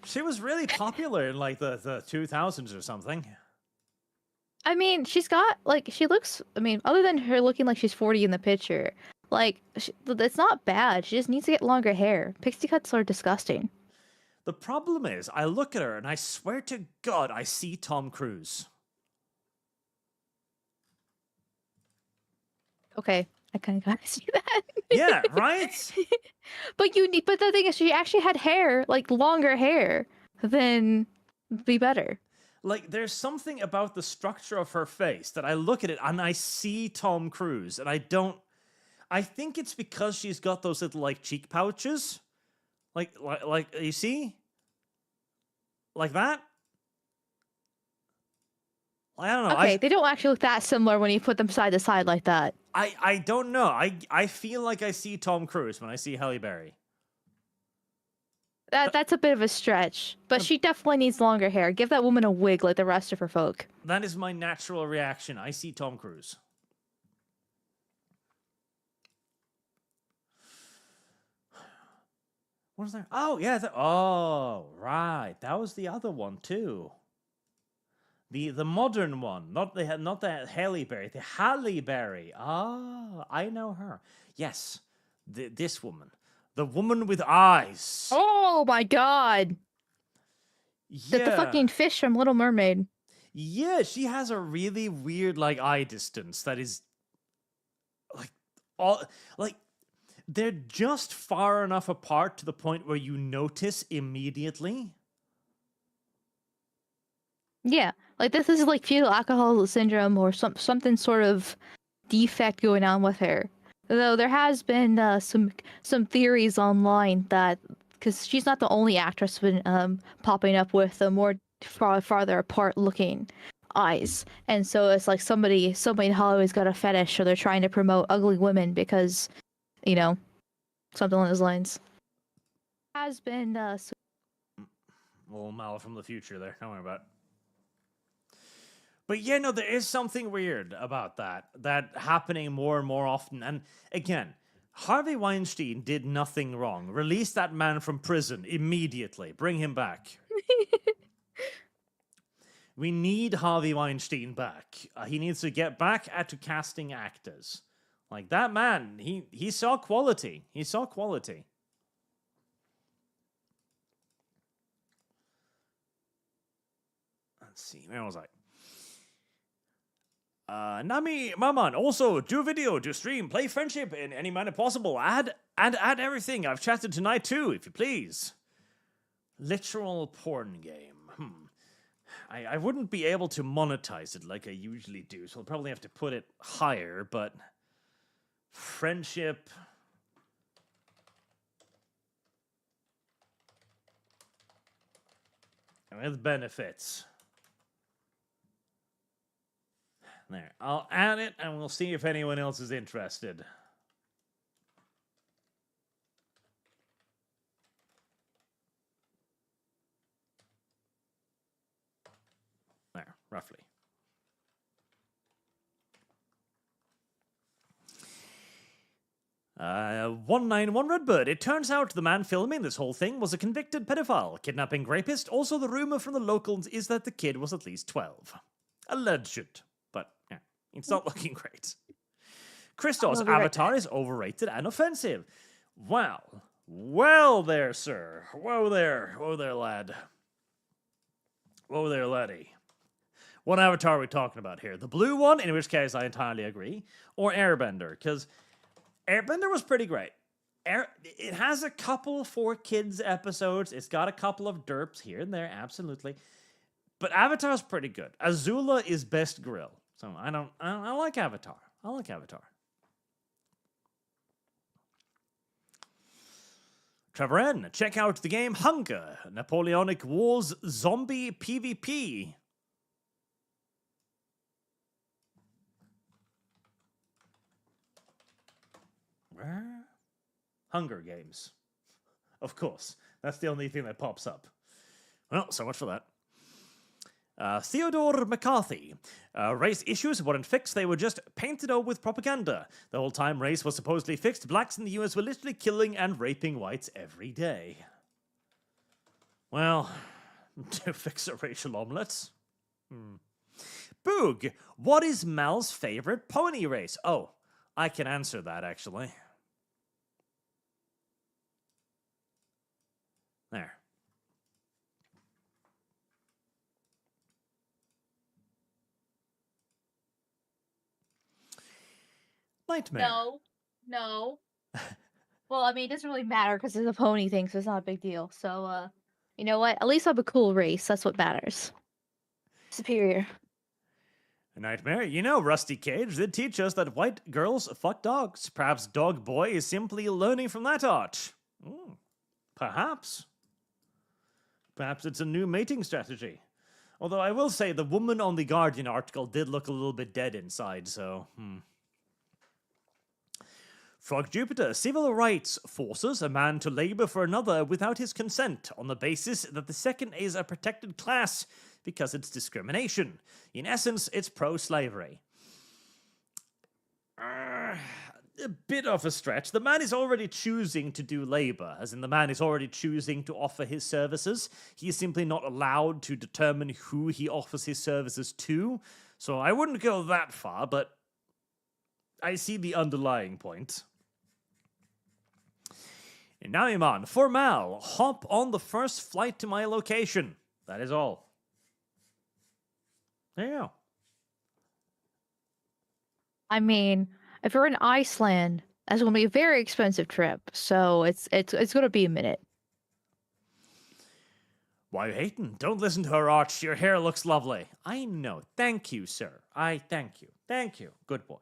She was really popular in like the 2000s or something. I mean, she's got like she looks. I mean, other than her looking like she's 40 in the picture, like it's not bad. She just needs to get longer hair. Pixie cuts are disgusting. The problem is, I look at her and I swear to God, I see Tom Cruise. Okay, I kind of gotta see that. Yeah, right? But the thing is, she actually had hair, like longer hair, then be better. Like, there's something about the structure of her face that I look at it and I see Tom Cruise, and I think it's because she's got those little, like, cheek pouches. Like, you see? Like that? I don't know. Okay, they don't actually look that similar when you put them side to side like that. I don't know. I feel like I see Tom Cruise when I see Halle Berry. That's a bit of a stretch, but she definitely needs longer hair. Give that woman a wig like the rest of her folk. That is my natural reaction. I see Tom Cruise. What is there? Oh, yeah. Oh, right. That was the other one, too. The modern one. Not the Halle Berry. The Halle Berry. Ah, I know her. Yes. This woman. The woman with eyes. Oh, my God. Yeah. The fucking fish from Little Mermaid. Yeah, she has a really weird, like, eye distance that is, like, all... Like... They're just far enough apart to the point where you notice immediately. Yeah, like this is like fetal alcohol syndrome or something sort of defect going on with her. Though there has been some theories online that because she's not the only actress been popping up with the more farther apart looking eyes, and so it's like somebody in Hollywood's got a fetish, or they're trying to promote ugly women because. You know, something along those lines. Has been Little Mal from the future there. Don't worry about it. But yeah, no, there is something weird about that happening more and more often. And again, Harvey Weinstein did nothing wrong. Release that man from prison immediately. Bring him back. We need Harvey Weinstein back. He needs to get back at casting actors. Like, that man, he saw quality. He saw quality. Let's see, where was I? Nami Maman, also, do a video, do stream, play friendship in any manner possible. Add everything. I've chatted tonight too, if you please. Literal porn game. I wouldn't be able to monetize it like I usually do, so I'll probably have to put it higher, but... Friendship. With benefits. There. I'll add it and we'll see if anyone else is interested. There, roughly. 191 Redbird. It turns out the man filming this whole thing was a convicted pedophile, kidnapping rapist. Also, the rumor from the locals is that the kid was at least 12. Alleged. But, yeah, it's not looking great. Christos' avatar is overrated and offensive. Wow. Well there, sir. Whoa there. Whoa there, lad. Whoa there, laddie. What avatar are we talking about here? The blue one, in which case I entirely agree, or Airbender, because... Airbender was pretty great. It has a couple 4Kids episodes. It's got a couple of derps here and there, absolutely. But Avatar's pretty good. Azula is best grill. So I like Avatar. I like Avatar. Trevor N, check out the game Hunger, Napoleonic Wars Zombie PvP. Hunger Games. Of course. That's the only thing that pops up. Well, so much for that. Theodore McCarthy. Race issues weren't fixed, they were just painted over with propaganda. The whole time race was supposedly fixed, blacks in the US were literally killing and raping whites every day. Well, to fix a racial omelette. Boog, what is Mal's favorite pony race? Oh, I can answer that, actually. There. Nightmare. No. Well, I mean, it doesn't really matter because it's a pony thing, so it's not a big deal. So, you know what? At least I have a cool race. That's what matters. Superior. Nightmare. You know, Rusty Cage did teach us that white girls fuck dogs. Perhaps Dog Boy is simply learning from that art. Perhaps. Perhaps it's a new mating strategy. Although I will say the woman on the Guardian article did look a little bit dead inside, so... Frog Jupiter, civil rights forces a man to labor for another without his consent on the basis that the second is a protected class because it's discrimination. In essence, it's pro-slavery. A bit of a stretch. The man is already choosing to do labor, as in the man is already choosing to offer his services. He is simply not allowed to determine who he offers his services to. So I wouldn't go that far, but I see the underlying point. And now, Iman, for Mal, hop on the first flight to my location. That is all. There you go. I mean, if you're in Iceland, that's going to be a very expensive trip. So it's going to be a minute. Why are you hating? Don't listen to her, Arch. Your hair looks lovely. I know. Thank you, sir. I thank you. Thank you. Good boy.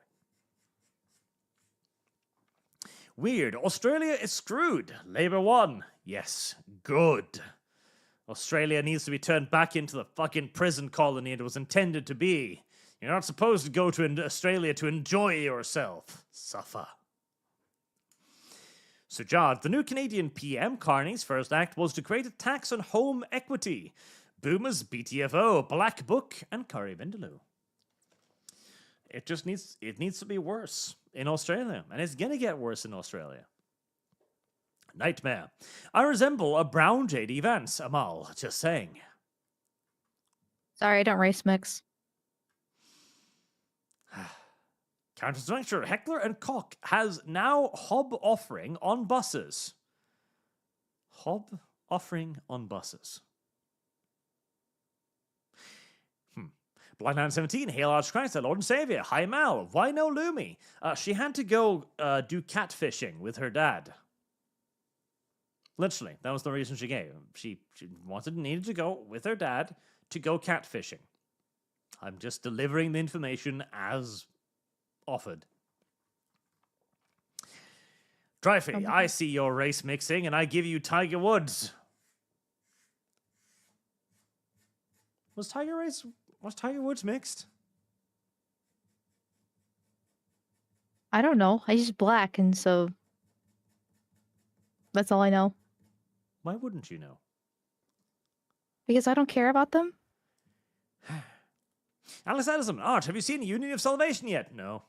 Weird. Australia is screwed. Labour won. Yes. Good. Australia needs to be turned back into the fucking prison colony it was intended to be. You're not supposed to go to Australia to enjoy yourself. Suffer. Sujad, the new Canadian PM, Carney's first act was to create a tax on home equity. Boomers, BTFO, Black Book, and Curry Vindaloo. It needs to be worse in Australia, and it's gonna get worse in Australia. Nightmare. I resemble a brown J.D. Vance, Amal, just saying. Sorry, I don't race mix. Counterstructure, Heckler and Koch has now Hob offering on buses. Hob offering on buses. Blind 17, Hail Arch Christ, Lord and Savior. Hi Mal, why no Lumi? She had to go do catfishing with her dad. Literally, that was the reason she gave. She needed to go with her dad to go catfishing. I'm just delivering the information as offered. Dreyfy, I see your race mixing and I give you Tiger Woods. Was Tiger Woods mixed? I don't know. He's black, and so that's all I know. Why wouldn't you know? Because I don't care about them. Alice Addison, Arch, have you seen Union of Salvation yet? No.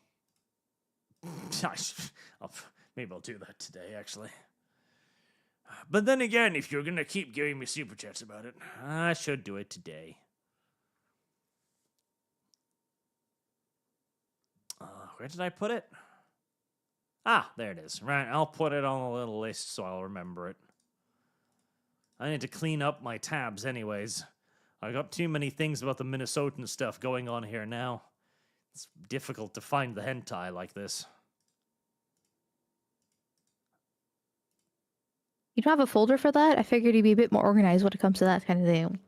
Maybe I'll do that today, actually. But then again, if you're going to keep giving me superchats about it, I should do it today. Where did I put it? Ah, there it is. Right, I'll put it on a little list so I'll remember it. I need to clean up my tabs anyways. I got too many things about the Minnesotan stuff going on here now. It's difficult to find the hentai like this. You don't have a folder for that? I figured you'd be a bit more organized when it comes to that kind of thing.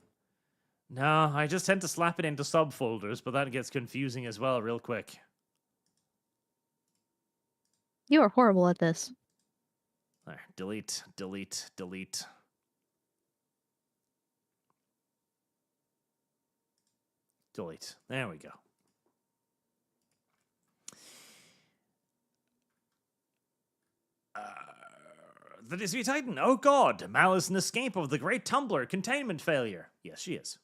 No, I just tend to slap it into subfolders, but that gets confusing as well real quick. You are horrible at this. There, delete, delete, delete. Delete. There we go. The Disney Titan. Oh God, Mal is an escape of the great Tumblr containment failure. Yes, she is.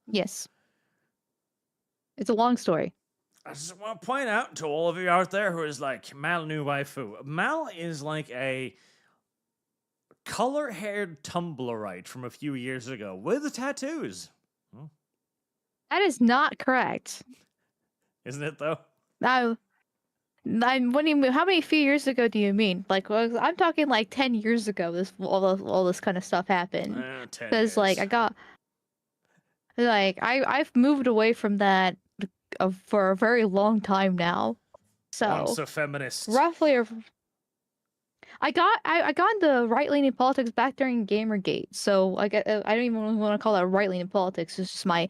Yes. It's a long story. I just want to point out to all of you out there who is like, Mal new waifu. Mal is like a color-haired Tumblrite from a few years ago with tattoos. That is not correct. Isn't it, though? Now, what do you mean? How many few years ago do you mean? Like, well, I'm talking like 10 years ago. All this kind of stuff happened. 10 Because like I've moved away from that for a very long time now. So Once a feminist. roughly, I got into right-leaning politics back during Gamergate. So I don't even want to call that right-leaning politics. It's just my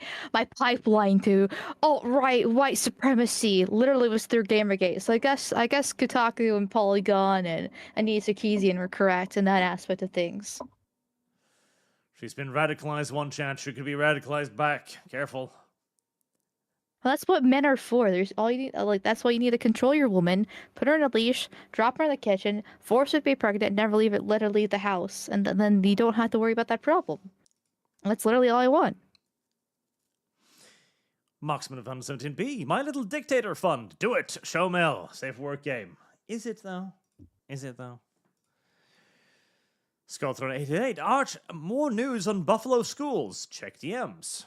pipeline to alt-right white supremacy. Literally was through Gamergate. So I guess Kotaku and Polygon and Anita Sarkeesian were correct in that aspect of things. She's been radicalized one chance. She could be radicalized back. Careful. Well, that's what men are for. There's all you need, like that's why you need to control your woman, put her in a leash, drop her in the kitchen, force her to be pregnant, never let her leave the house, and then you don't have to worry about that problem. That's literally all I want. Marksman of 117B, My Little Dictator Fund. Do it. Show Mel. Safe work game. Is it though? Is it though? Skullthrone 88. Arch, more news on Buffalo schools. Check DMs.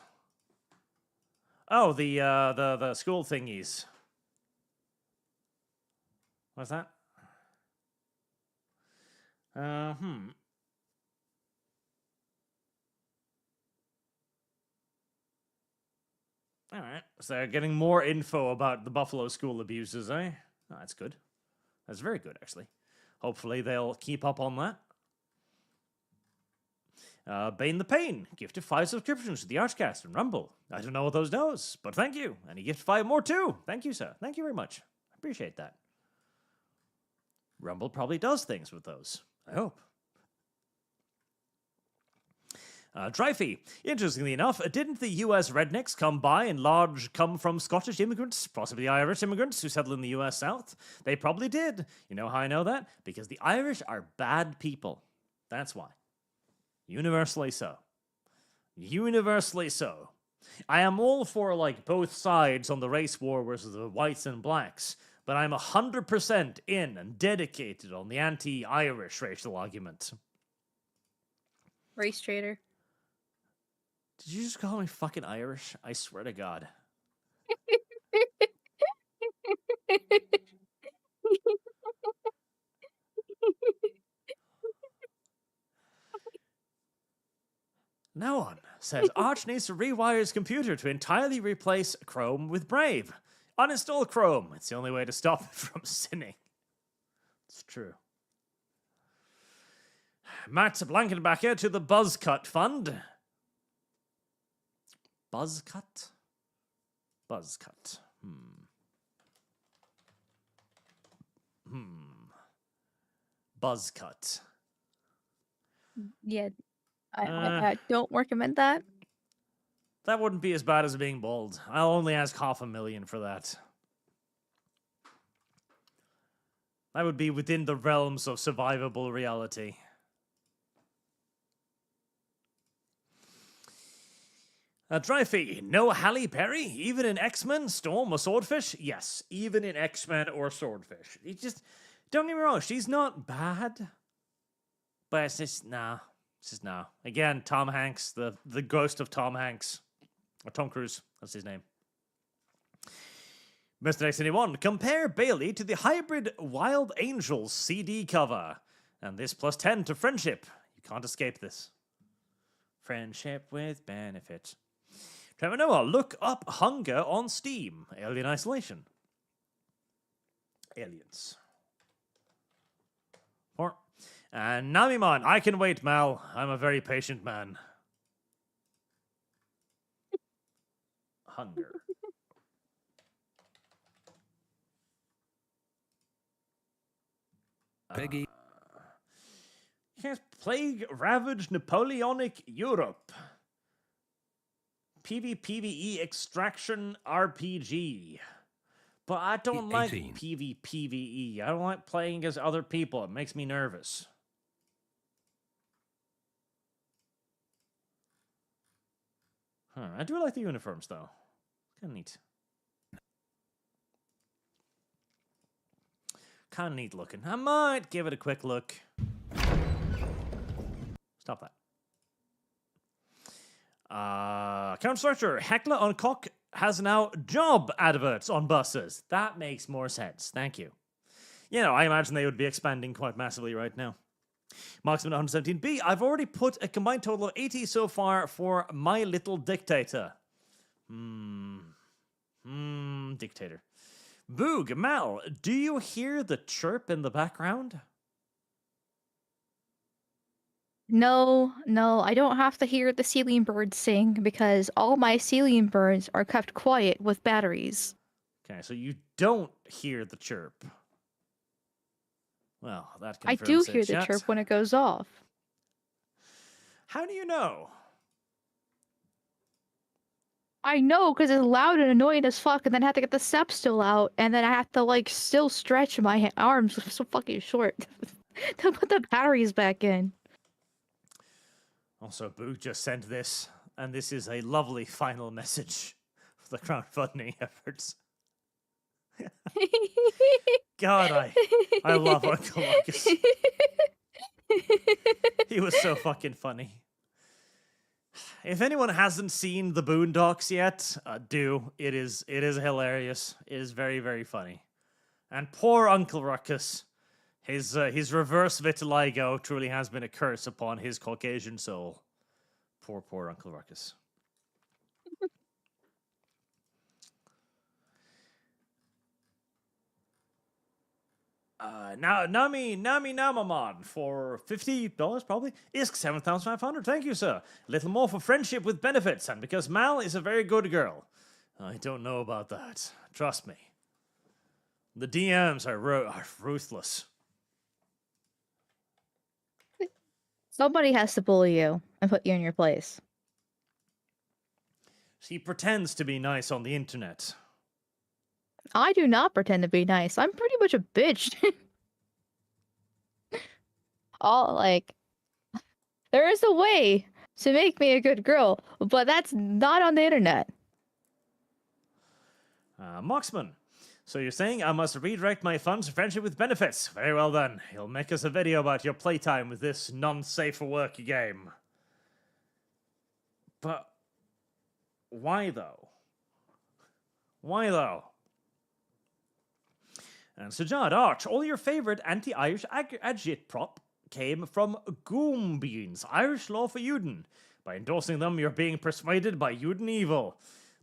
Oh, the school thingies. What's that? All right. So they're getting more info about the Buffalo school abuses, eh? Oh, that's good. That's very good, actually. Hopefully they'll keep up on that. Bane the Pain, gifted 5 subscriptions to the ArchCast and Rumble. I don't know what those does, but thank you. And he gifted 5 more too. Thank you, sir. Thank you very much. I appreciate that. Rumble probably does things with those. I hope. Dreyfie, interestingly enough, didn't the US rednecks come from Scottish immigrants, possibly Irish immigrants who settled in the US South? They probably did. You know how I know that? Because the Irish are bad people. That's why. Universally so. Universally so. I am all for, like, both sides on the race war versus the whites and blacks, but I'm 100% in and dedicated on the anti-Irish racial argument. Race traitor. Did you just call me fucking Irish? I swear to God. No one says Arch needs to rewire his computer to entirely replace Chrome with Brave. Uninstall Chrome. It's the only way to stop it from sinning. It's true. Matt Blankenbacker to the Buzzcut Fund. Buzzcut? Buzzcut. Buzzcut. Yeah, I don't recommend that. That wouldn't be as bad as being bald. I'll only ask $500,000 for that. That would be within the realms of survivable reality. Dreyfie, no Halle Berry? Even in X-Men, Storm, or Swordfish? Yes, even in X-Men or Swordfish. You just, don't get me wrong, she's not bad. But it's just, nah. It's just, nah. Again, Tom Hanks, the ghost of Tom Hanks. Or Tom Cruise, that's his name. Mr. X81, compare Bailey to the hybrid Wild Angels CD cover. And this plus 10 to friendship. You can't escape this. Friendship with benefit. Trevor Noah, look up Hunger on Steam. Alien Isolation. Aliens. 4. And Namiman, I can wait, Mal. I'm a very patient man. Hunger. Peggy. Yes, plague ravaged Napoleonic Europe. PvPvE extraction RPG. But I don't like 18. PvPvE. I don't like playing as other people. It makes me nervous. I do like the uniforms, though. Kind of neat. Kind of neat looking. I might give it a quick look. Stop that. Counter-Structure, Heckler on Cock has now job adverts on buses. That makes more sense. Thank you. You know, I imagine they would be expanding quite massively right now. Marksman 117B, I've already put a combined total of 80 so far for My Little Dictator. Dictator. Boog, Mal, do you hear the chirp in the background? No, I don't have to hear the ceiling birds sing because all my ceiling birds are kept quiet with batteries. Okay, so you don't hear the chirp. Well, that I confirms do hear it, the chat. chirp when it goes off. How do you know? I know, because it's loud and annoying as fuck, and then I have to get the step stool out, and then I have to, like, still stretch my arms so fucking short to put the batteries back in. Also, Boo just sent this, and this is a lovely final message for the crowdfunding efforts. God, I love Uncle Marcus. He was so fucking funny. If anyone hasn't seen the Boondocks yet, do. It is hilarious. It is very, very funny. And poor Uncle Ruckus, his reverse vitiligo truly has been a curse upon his Caucasian soul. Poor Uncle Ruckus. Nami Namaman for $50 probably. Isk 7,500. Thank you, sir. A little more for friendship with benefits, and because Mal is a very good girl. I don't know about that. Trust me. The DMs are ruthless. Somebody has to bully you and put you in your place. She pretends to be nice on the internet. I do not pretend to be nice. I'm pretty much a bitch. There is a way to make me a good girl, but that's not on the internet. Moxman. So you're saying I must redirect my funds to friendship with benefits? Very well then. He'll make us a video about your playtime with this non-safe for work game. But why though? Why though? And Sajad Arch, all your favorite anti-Irish agitprop came from Goom Beans, Irish law for Juden. By endorsing them, you're being persuaded by Juden evil.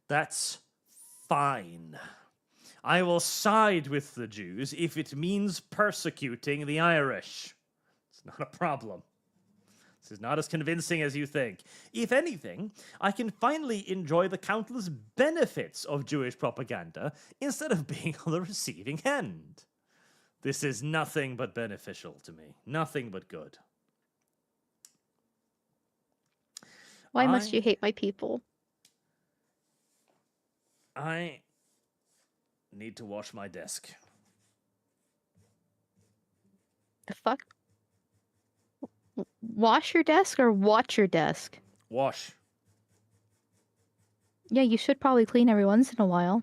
That's fine. I will side with the Jews if it means persecuting the Irish. It's not a problem. This is not as convincing as you think. If anything, I can finally enjoy the countless benefits of Jewish propaganda instead of being on the receiving end. This is nothing but beneficial to me. Nothing but good. Why must you hate my people? I need to wash my desk. The fuck? Wash your desk or watch your desk? Wash. Yeah, you should probably clean every once in a while.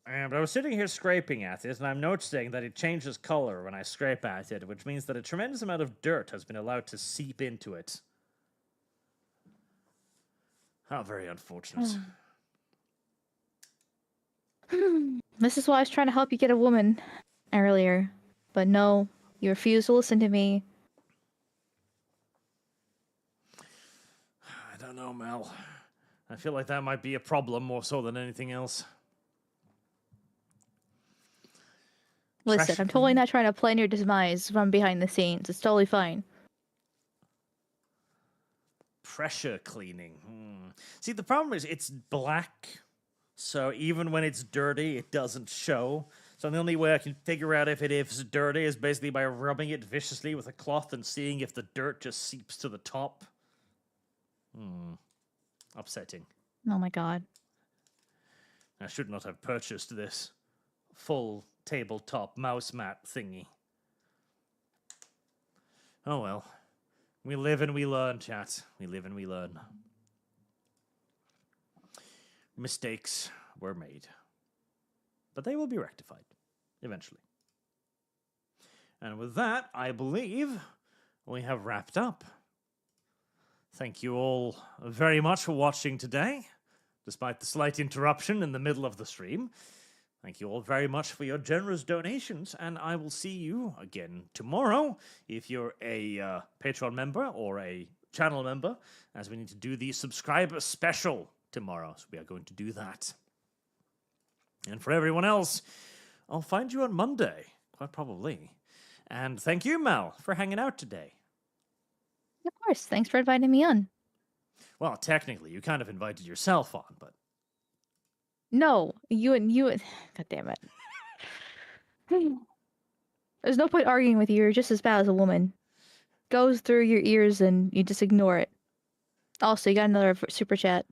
But I was sitting here scraping at it, and I'm noticing that it changes color when I scrape at it, which means that a tremendous amount of dirt has been allowed to seep into it. How very unfortunate. This is why I was trying to help you get a woman earlier. But no, you refuse to listen to me. I don't know, Mel. I feel like that might be a problem more so than anything else. Listen, I'm totally not trying to plan your demise from behind the scenes. It's totally fine. Pressure cleaning. See, the problem is it's black, so even when it's dirty, it doesn't show. So the only way I can figure out if it is dirty is basically by rubbing it viciously with a cloth and seeing if the dirt just seeps to the top. Upsetting. Oh my god. I should not have purchased this full tabletop mouse mat thingy. Oh well. We live and we learn, chat. We live and we learn. Mistakes were made. But they will be rectified. Eventually. And with that, I believe we have wrapped up. Thank you all very much for watching today, despite the slight interruption in the middle of the stream. Thank you all very much for your generous donations, and I will see you again tomorrow if you're a Patreon member or a channel member, as we need to do the subscriber special tomorrow. So we are going to do that. And for everyone else, I'll find you on Monday, quite probably. And thank you, Mal, for hanging out today. Of course. Thanks for inviting me on. Well, technically, you kind of invited yourself on, but... No, you and... God damn it. There's no point arguing with you. You're just as bad as a woman. Goes through your ears and you just ignore it. Also, you got another super chat.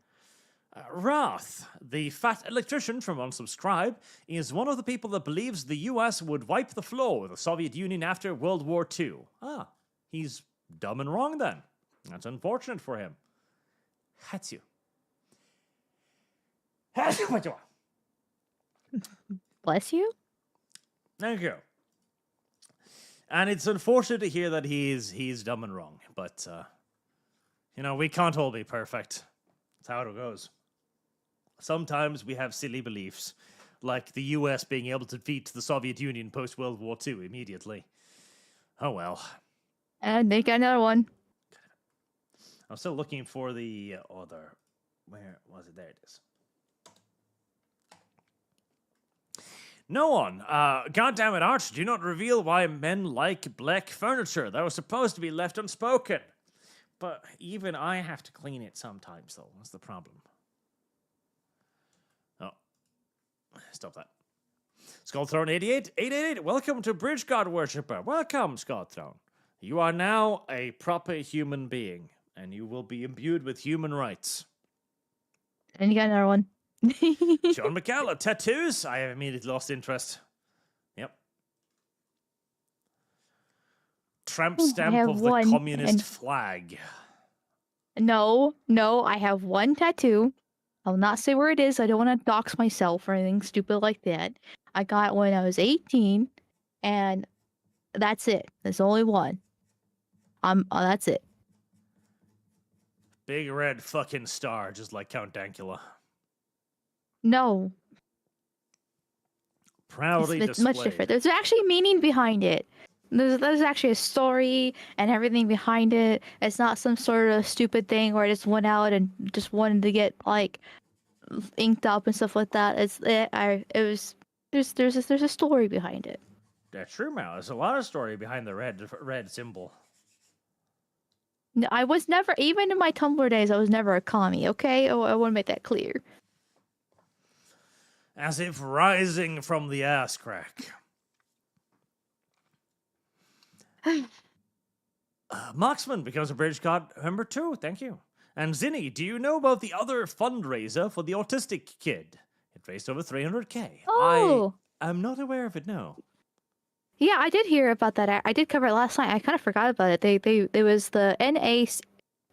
Wrath, the fat electrician from Unsubscribe, is one of the people that believes the US would wipe the floor with the Soviet Union after World War II. Ah, he's dumb and wrong then. That's unfortunate for him. Hatsu. Bless you. Thank you. And it's unfortunate to hear that he's dumb and wrong, but we can't all be perfect. That's how it goes. Sometimes we have silly beliefs, like the US being able to defeat the Soviet Union post-World War II immediately. Oh well. And they got another one. I'm still looking for the other. Where was it? There it is. No one. Goddammit, Arch, do not reveal why men like black furniture. That was supposed to be left unspoken. But even I have to clean it sometimes, though. What's the problem? Oh. Stop that. Skullthrone 888, welcome to Bridge God Worshipper. Welcome, Skullthrone. You are now a proper human being, and you will be imbued with human rights. And you got another one. Sean McCalla, tattoos? I have immediately lost interest. Yep. Tramp stamp of the communist flag. No, I have one tattoo. I'll not say where it is. I don't want to dox myself or anything stupid like that. I got it when I was 18, and that's it. There's only one. That's it. Big red fucking star, just like Count Dankula. No. Proudly it's displayed. much different. There's actually meaning behind it. There's actually a story and everything behind it. It's not some sort of stupid thing where I just went out and just wanted to get like inked up and stuff like that. There's a story behind it. That's true, Mal. There's a lot of story behind the red symbol. No, I was never, even in my Tumblr days, I was never a commie. Okay, I want to make that clear. As if rising from the ass crack. Marksman becomes a Bridge God member too. Thank you. And Zinni, do you know about the other fundraiser for the autistic kid? It raised over 300k. Oh. I am not aware of it, no. Yeah, I did hear about that. I did cover it last night. I kind of forgot about it. There was the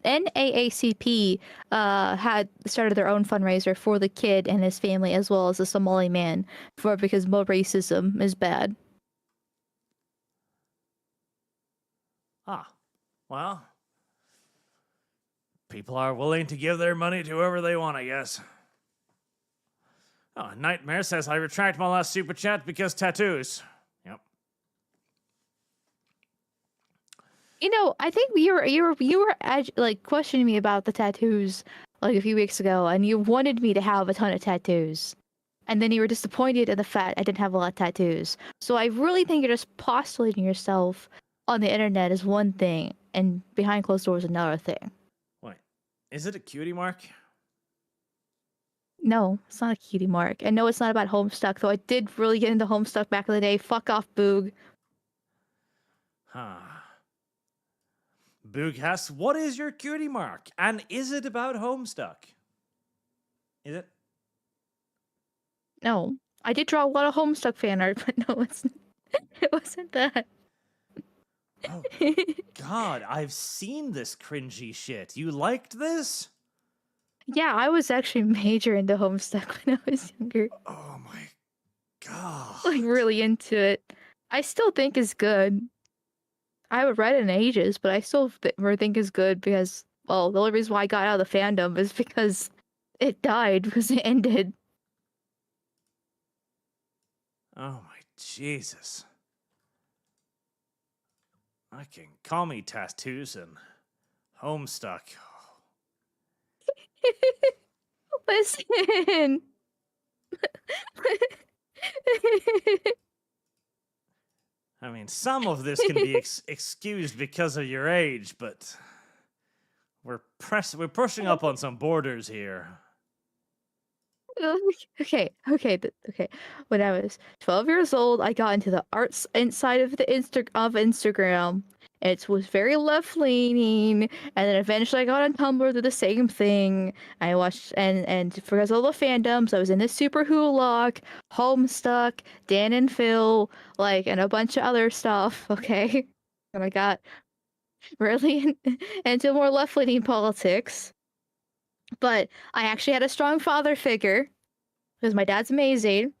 NAACP had started their own fundraiser for the kid and his family, as well as the Somali man, because more racism is bad. Ah, well, people are willing to give their money to whoever they want, I guess. Oh, Nightmare says, I retract my last super chat because tattoos. Yep. You know, I think you were like questioning me about the tattoos like a few weeks ago, and you wanted me to have a ton of tattoos, and then you were disappointed in the fact I didn't have a lot of tattoos. So I really think you're just postulating yourself on the internet is one thing, and behind closed doors is another thing. Wait, is it a cutie mark? No, it's not a cutie mark. And no, it's not about Homestuck, though I did really get into Homestuck back in the day. Fuck off, Boog. Huh. Boog asks, what is your cutie mark? And is it about Homestuck? Is it? No. I did draw a lot of Homestuck fan art, but no, it wasn't that. Oh, God, I've seen this cringy shit. You liked this? Yeah, I was actually major into Homestuck when I was younger. Oh my God. Like, really into it. I still think it's good. I haven't read it in ages, but I still think it's good because, well, the only reason why I got out of the fandom is because it died, because it ended. Oh my Jesus. I can call me tattoos and Homestuck. Listen. I mean, some of this can be excused because of your age, but we're pushing up on some borders here. Okay. When I was 12 years old, I got into the arts inside of Instagram, It was very left leaning, and then eventually I got on Tumblr to the same thing. I watched and because of all the fandoms, I was in the Super Hulock, Homestuck, Dan and Phil, like, and a bunch of other stuff. Okay, and I got really into more left leaning politics. But I actually had a strong father figure because my dad's amazing.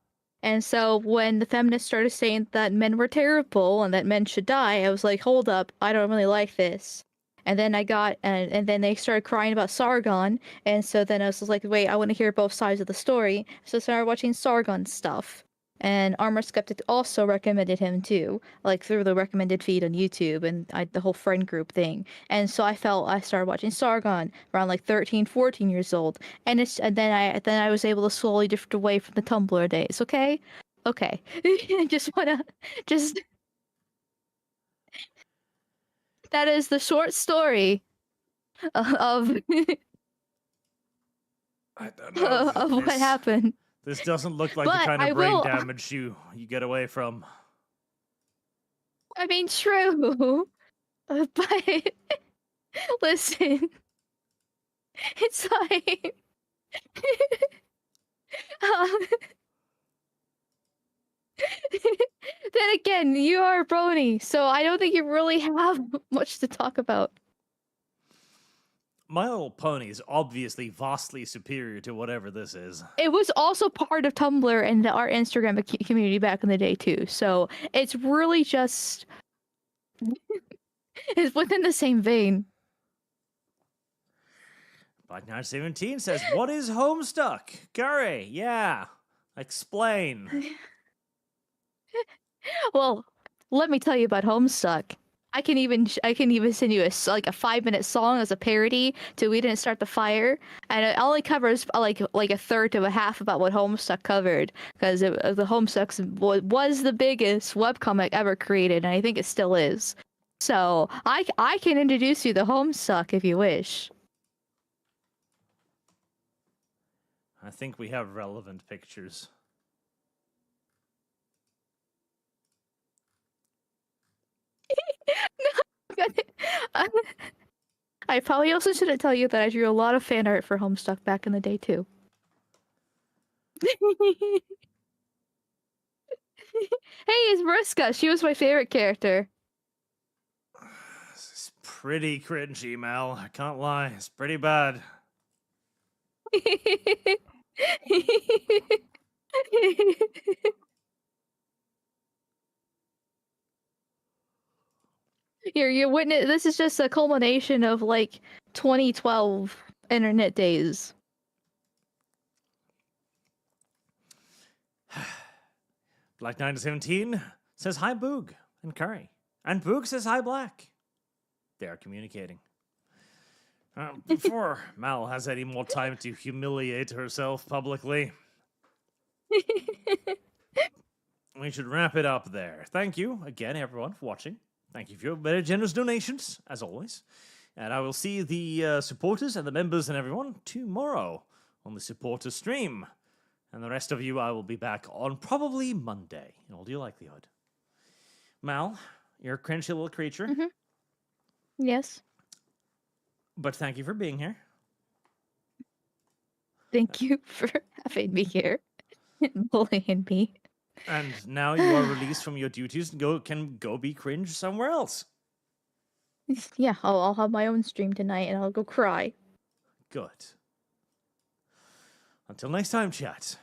And so when the feminists started saying that men were terrible and that men should die, I was like, hold up, I don't really like this. And then I got, and then they started crying about Sargon. And so then I was like, wait, I want to hear both sides of the story. So I started watching Sargon stuff. And Armor Skeptic also recommended him too, like through the recommended feed on YouTube and the whole friend group thing. And so I started watching Sargon around like 13, 14 years old. And then I was able to slowly drift away from the Tumblr days. Okay. I just wanna just that is the short story of I don't know. of what happened. This doesn't look like But the kind I of brain will- damage you get away from. I mean, true, but listen, it's like then again, you are a brony, so I don't think you really have much to talk about. My Little Pony is obviously vastly superior to whatever this is. It was also part of Tumblr and our Instagram community back in the day too, so it's really just it's within the same vein. Black Knight 17 says, "What is Homestuck?" Gary, yeah, explain. Well, let me tell you about Homestuck. I can even send you a 5-minute song as a parody to "We Didn't Start the Fire," and it only covers like a third to a half about what Homestuck covered, because the Homestuck was the biggest webcomic ever created, and I think it still is. So I can introduce you to Homestuck if you wish. I think we have relevant pictures. I probably also shouldn't tell you that I drew a lot of fan art for Homestuck back in the day too. Hey, it's Mariska. She was my favorite character. This is pretty cringy, Mel. I can't lie. It's pretty bad. You're witness. This is just a culmination of like 2012 internet days. Black Knight 17 says hi, Boog and Curry. And Boog says hi, Black. They are communicating. Before Mal has any more time to humiliate herself publicly, we should wrap it up there. Thank you again, everyone, for watching. Thank you for your very generous donations, as always. And I will see the supporters and the members and everyone tomorrow on the supporter stream. And the rest of you, I will be back on probably Monday, in all due likelihood. Mal, you're a cringy little creature. Mm-hmm. Yes. But thank you for being here. Thank you for having me here and bullying me. And now you are released from your duties and can go be cringe somewhere else. Yeah, I'll have my own stream tonight and I'll go cry. Good. Until next time, chat.